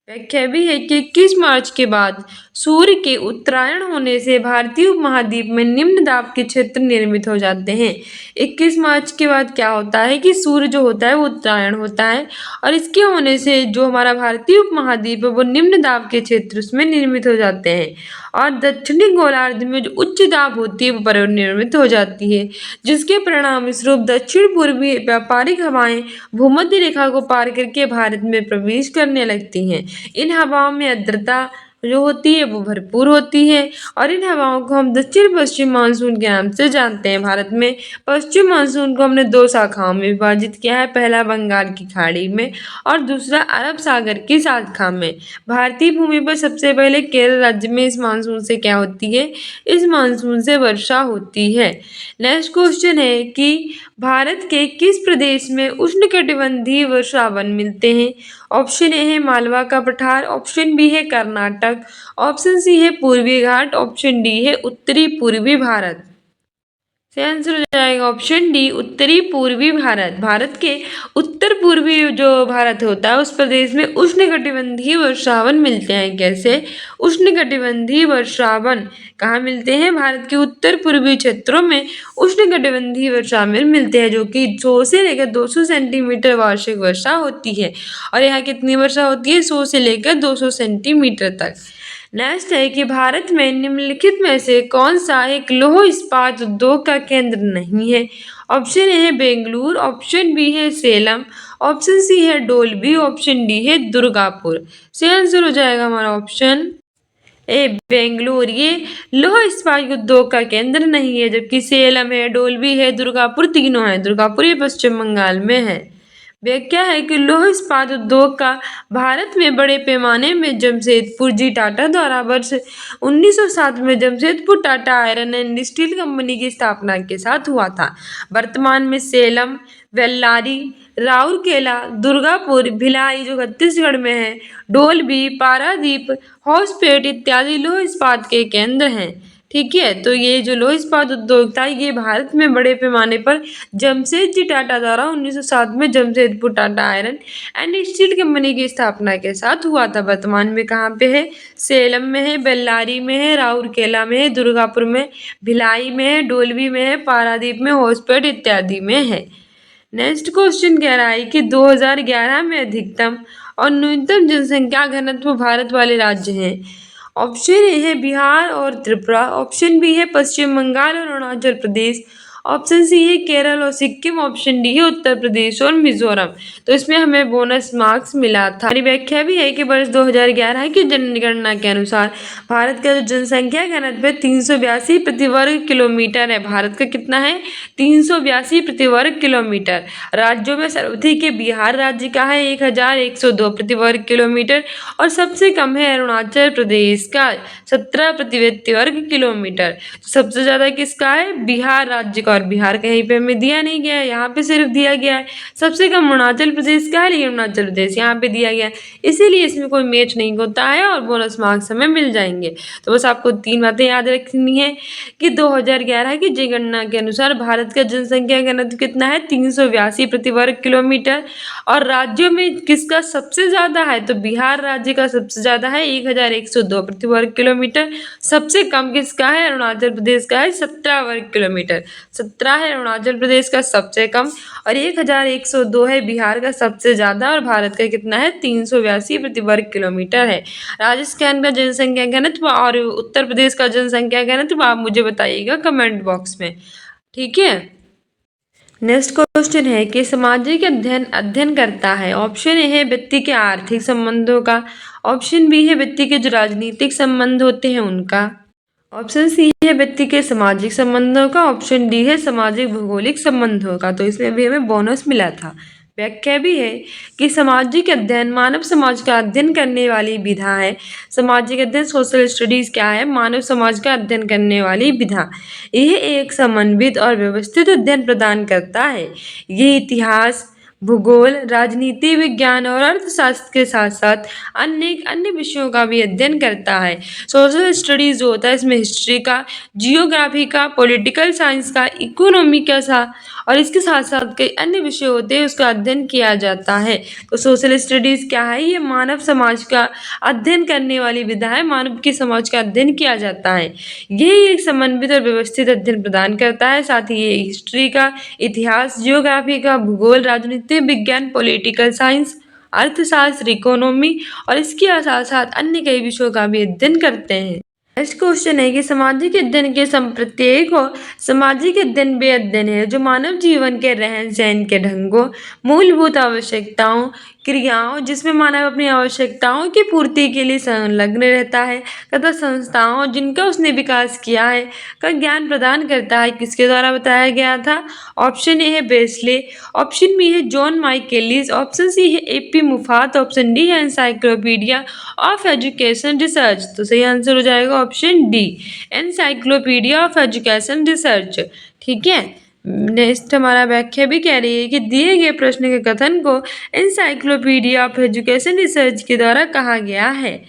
व्याख्या भी है कि 21 मार्च के बाद सूर्य के उत्तरायण होने से भारतीय उपमहाद्वीप में निम्न दाब के क्षेत्र निर्मित हो जाते हैं। 21 मार्च के बाद क्या होता है कि सूर्य जो होता है वो उत्तरायण होता है और इसके होने से जो हमारा भारतीय उपमहाद्वीप है वो निम्न दाब के क्षेत्र उसमें निर्मित हो जाते हैं। और दक्षिणी गोलार्ध में जो उच्च दाब होती है वो परिनिर्मित हो जाती है, जिसके परिणाम स्वरूप दक्षिण पूर्वी व्यापारिक हवाएं भूमध्य रेखा को पार करके भारत में प्रवेश करने लगती हैं। इन हवाओं में आर्द्रता जो होती है वो भरपूर होती है और इन हवाओं को हम दक्षिण पश्चिम मानसून के नाम से जानते हैं। भारत में पश्चिम मानसून को हमने दो शाखाओं में विभाजित किया है, पहला बंगाल की खाड़ी में और दूसरा अरब सागर की शाखा में। भारतीय भूमि पर सबसे पहले केरल राज्य में इस मानसून से क्या होती है? इस मानसून से वर्षा होती है। नेक्स्ट क्वेश्चन है कि भारत के किस प्रदेश में उष्णकटिबंधीय वर्षावन मिलते हैं? ऑप्शन ए है मालवा का पठार, ऑप्शन बी है कर्नाटक, ऑप्शन सी है पूर्वी घाट, ऑप्शन डी है उत्तरी पूर्वी भारत। सही आंसर हो जाएगा ऑप्शन डी उत्तरी पूर्वी भारत। भारत के उत्तर पूर्वी जो भारत होता है उस प्रदेश में उष्णकटिबंधीय वर्षावन मिलते हैं। कैसे? उष्णकटिबंधीय वर्षावन कहाँ मिलते हैं? भारत के उत्तर पूर्वी क्षेत्रों में उष्णकटिबंधीय वर्षावन मिलते हैं, जो कि 100 से लेकर 200 सेंटीमीटर वार्षिक वर्षा होती है। और यहाँ कितनी वर्षा होती है? 100 से लेकर 200 सेंटीमीटर तक। नेक्स्ट है कि भारत में निम्नलिखित में से कौन सा एक लौह इस्पात उद्योग का केंद्र नहीं है? ऑप्शन ए है बेंगलुरु, ऑप्शन बी है सेलम, ऑप्शन सी है डोलबी, ऑप्शन डी है दुर्गापुर। सही आंसर हो जाएगा हमारा ऑप्शन ए बेंगलुरु। ये लौह इस्पात उद्योग का केंद्र नहीं है, जबकि सेलम है, डोलबी है, दुर्गापुर तीनों है। दुर्गापुर ये पश्चिम बंगाल में है। व्याख्या है कि लौह इस्पात उद्योग का भारत में बड़े पैमाने में जमशेदपुर जी टाटा द्वारा वर्ष 1907 में Jamshedpur Tata iron and steel company की स्थापना के साथ हुआ था। वर्तमान में सेलम, वेल्लारी, राउरकेला, दुर्गापुर, भिलाई जो छत्तीसगढ़ में है, डोलबी, पारादीप, होसपेट इत्यादि लौह इस्पात के केंद्र हैं। ठीक है, तो ये जो लौह इस्पात उद्योग था ये भारत में बड़े पैमाने पर जमशेदजी टाटा द्वारा 1907 में Jamshedpur Tata iron and steel company की स्थापना के साथ हुआ था। वर्तमान में कहाँ पे है? सेलम में है, बेल्लारी में है, राउरकेला में है, दुर्गापुर में, भिलाई में है, डोलबी में है, पारादीप में, होसपेट इत्यादि में है। नेक्स्ट क्वेश्चन कह रहा है कि 2011 में अधिकतम और न्यूनतम जनसंख्या घनत्व भारत वाले राज्य हैं। ऑप्शन ए है बिहार और त्रिपुरा, ऑप्शन बी है पश्चिम बंगाल और अरुणाचल प्रदेश, ऑप्शन सी है केरल और सिक्किम, ऑप्शन डी है उत्तर प्रदेश और मिजोरम। तो इसमें हमें बोनस मार्क्स मिला था। हमारी व्याख्या भी है कि वर्ष 2011 की जनगणना के अनुसार भारत का जो जनसंख्या घनत्व है 382 प्रति वर्ग किलोमीटर है। भारत का कितना है? 382 प्रति वर्ग किलोमीटर। राज्यों में सर्वाधिक है बिहार राज्य का है 1102 प्रति वर्ग किलोमीटर और सबसे कम है अरुणाचल प्रदेश का 17 प्रति वर्ग किलोमीटर। सबसे ज्यादा किसका है? बिहार राज्य का, और बिहार कहीं पे हमें दिया नहीं गया है, यहाँ पे सिर्फ दिया गया है। सबसे कम अरुणाचल प्रदेश का है, लेकिन अरुणाचल प्रदेश यहाँ पे दिया गया है, इसीलिए इसमें कोई मैच नहीं होता है और बोनस मार्क्स हमें मिल जाएंगे। तो बस आपको 3 बातें याद रखनी है कि 2011 की जनगणना के अनुसार भारत का जनसंख्या घनत्व कितना है? 382 प्रति वर्ग किलोमीटर। और राज्यों में किसका सबसे ज्यादा है? तो बिहार राज्य का सबसे ज्यादा है 1102 प्रति वर्ग किलोमीटर। सबसे कम किसका है? अरुणाचल प्रदेश का है 17 वर्ग किलोमीटर। 17 है अरुणाचल प्रदेश का सबसे कम और 1102 है बिहार का सबसे ज्यादा और भारत का कितना है? 382 प्रति वर्ग किलोमीटर है। राजस्थान का जनसंख्या घनत्व और उत्तर प्रदेश का जनसंख्या घनत्व आप मुझे बताइएगा कमेंट बॉक्स में। ठीक है, नेक्स्ट क्वेश्चन है कि सामाजिक अध्ययन करता है। ऑप्शन ए है व्यक्ति के आर्थिक संबंधों का, ऑप्शन बी है व्यक्ति के जो राजनीतिक संबंध होते हैं उनका, ऑप्शन सी है व्यक्ति के सामाजिक संबंधों का, ऑप्शन डी है सामाजिक भौगोलिक संबंधों का। तो इसमें भी हमें बोनस मिला था। व्याख्या भी है कि सामाजिक अध्ययन मानव समाज का अध्ययन करने वाली विधा है। सामाजिक अध्ययन सोशल स्टडीज क्या है? मानव समाज का अध्ययन करने वाली विधा। यह एक समन्वित और व्यवस्थित अध्ययन प्रदान करता है। ये इतिहास, भूगोल, राजनीति विज्ञान और अर्थशास्त्र के साथ साथ अन्य विषयों का भी अध्ययन करता है। सोशल स्टडीज जो होता है इसमें हिस्ट्री का, जियोग्राफी का, पॉलिटिकल साइंस का, इकोनॉमी का और इसके साथ साथ कई अन्य विषय होते हैं उसका अध्ययन किया जाता है। तो सोशल स्टडीज क्या है? ये मानव समाज का अध्ययन करने वाली विधा है। मानव के समाज का अध्ययन किया जाता है। ये एक समन्वित और व्यवस्थित अध्ययन प्रदान करता है। साथ ही ये हिस्ट्री का, इतिहास, जियोग्राफी का, भूगोल, राजनीति विज्ञान, पॉलिटिकल साइंस, अर्थशास्त्र, इकोनॉमी और इसके साथ साथ अन्य कई विषयों का भी अध्ययन करते हैं। नेक्स्ट क्वेश्चन है कि सामाजिक अध्ययन के संप्रत्यय को सामाजिक अध्ययन वे अध्ययन है जो मानव जीवन के रहन सहन के ढंगों, मूलभूत आवश्यकताओं, क्रियाओं जिसमें मानव अपनी आवश्यकताओं की पूर्ति के लिए संलग्न रहता है तथा संस्थाओं जिनका उसने विकास किया है का ज्ञान प्रदान करता है। किसके द्वारा बताया गया था? ऑप्शन ए है बेस्ले, ऑप्शन बी है जॉन माइकेलिस, ऑप्शन सी है एपी मुफात, ऑप्शन डी है एनसाइक्लोपीडिया ऑफ एजुकेशन रिसर्च। तो सही आंसर हो जाएगा option D, encyclopedia of education research. ठीक है, नेक्स्ट हमारा व्याख्या भी कह रही है कि दिए गए प्रश्न के कथन को एनसाइक्लोपीडिया ऑफ एजुकेशन रिसर्च के द्वारा कहा गया है।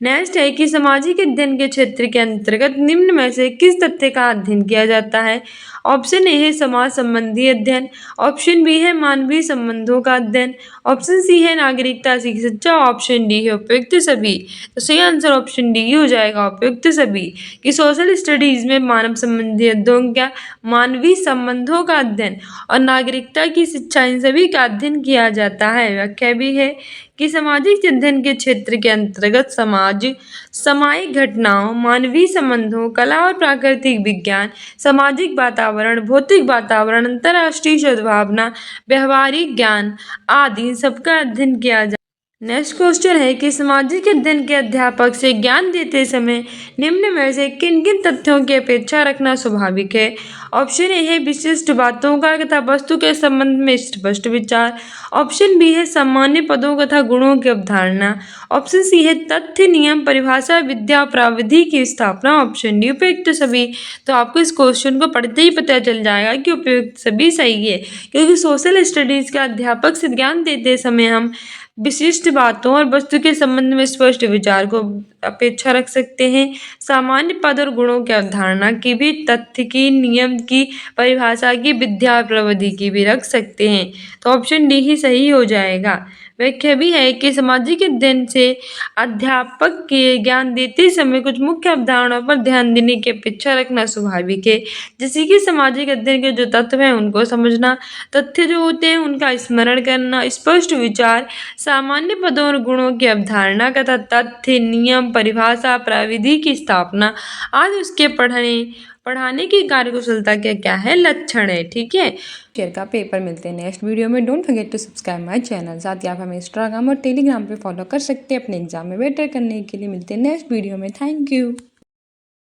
नेक्स्ट है कि सामाजिक अध्ययन के क्षेत्र के अंतर्गत निम्न में से किस तथ्य का अध्ययन किया जाता है? ऑप्शन ए है समाज संबंधी अध्ययन, ऑप्शन बी है मानवीय संबंधों का अध्ययन, ऑप्शन सी है नागरिकता की शिक्षा, ऑप्शन डी है उपयुक्त सभी। तो सही आंसर ऑप्शन डी हो जाएगा, उपयुक्त सभी। कि सोशल स्टडीज में मानव संबंधी अध्ययन क्या? मानवीय संबंधों का अध्ययन और नागरिकता की शिक्षा, इन सभी का अध्ययन किया जाता है। व्याख्या भी है कि सामाजिक अध्ययन के क्षेत्र के अंतर्गत समाज, सामायिक घटनाओं, मानवीय संबंधों, कला और प्राकृतिक विज्ञान, सामाजिक वातावरण, भौतिक वातावरण, अंतर्राष्ट्रीय सद्भावना, व्यवहारिक ज्ञान आदि सबका अध्ययन किया जाता है। नेक्स्ट क्वेश्चन है कि सामाजिक अध्ययन के अध्यापक से ज्ञान देते समय निम्न में से किन किन तथ्यों की अपेक्षा रखना स्वाभाविक है। ऑप्शन ए है विशिष्ट बातों का तथा वस्तु के संबंध में स्पष्ट विचार। ऑप्शन बी है सामान्य पदों तथा गुणों की अवधारणा। ऑप्शन सी है तथ्य, नियम, परिभाषा, विद्या, प्राविधि की स्थापना। ऑप्शन डी उपयुक्त सभी। तो आपको इस क्वेश्चन को पढ़ते ही पता चल जाएगा कि उपयुक्त सभी सही है, क्योंकि सोशल स्टडीज के अध्यापक से ज्ञान देते समय हम विशिष्ट बातों और वस्तु के संबंध में स्पष्ट विचार को अपेक्षा रख सकते हैं, सामान्य पद और गुणों की अवधारणा की भी, तथ्य की, नियम की, परिभाषा की, विद्या और प्रविधि की भी रख सकते हैं। तो ऑप्शन डी ही सही हो जाएगा। व्याख्या भी है कि सामाजिक अध्ययन से अध्यापक के ज्ञान देते समय कुछ मुख्य अवधारणाओं पर ध्यान देने की अपेक्षा रखना स्वाभाविक है, जैसे कि सामाजिक अध्ययन के जो तत्व हैं उनको समझना, तथ्य जो होते हैं उनका स्मरण करना, स्पष्ट विचार, सामान्य पदों और गुणों की अवधारणा तथा तथ्य, नियम, परिभाषा, प्राविधि की स्थापना आदि उसके पढ़ाने की कार्यकुशलता के क्या है, लक्षण है। ठीक है, शेयर का पेपर मिलते हैं नेक्स्ट वीडियो में। Don't forget to subscribe my channel. साथ ही आप हमें इंस्टाग्राम और टेलीग्राम पे फॉलो कर सकते हैं अपने एग्जाम में बेटर करने के लिए। मिलते हैं नेक्स्ट वीडियो में। Thank you.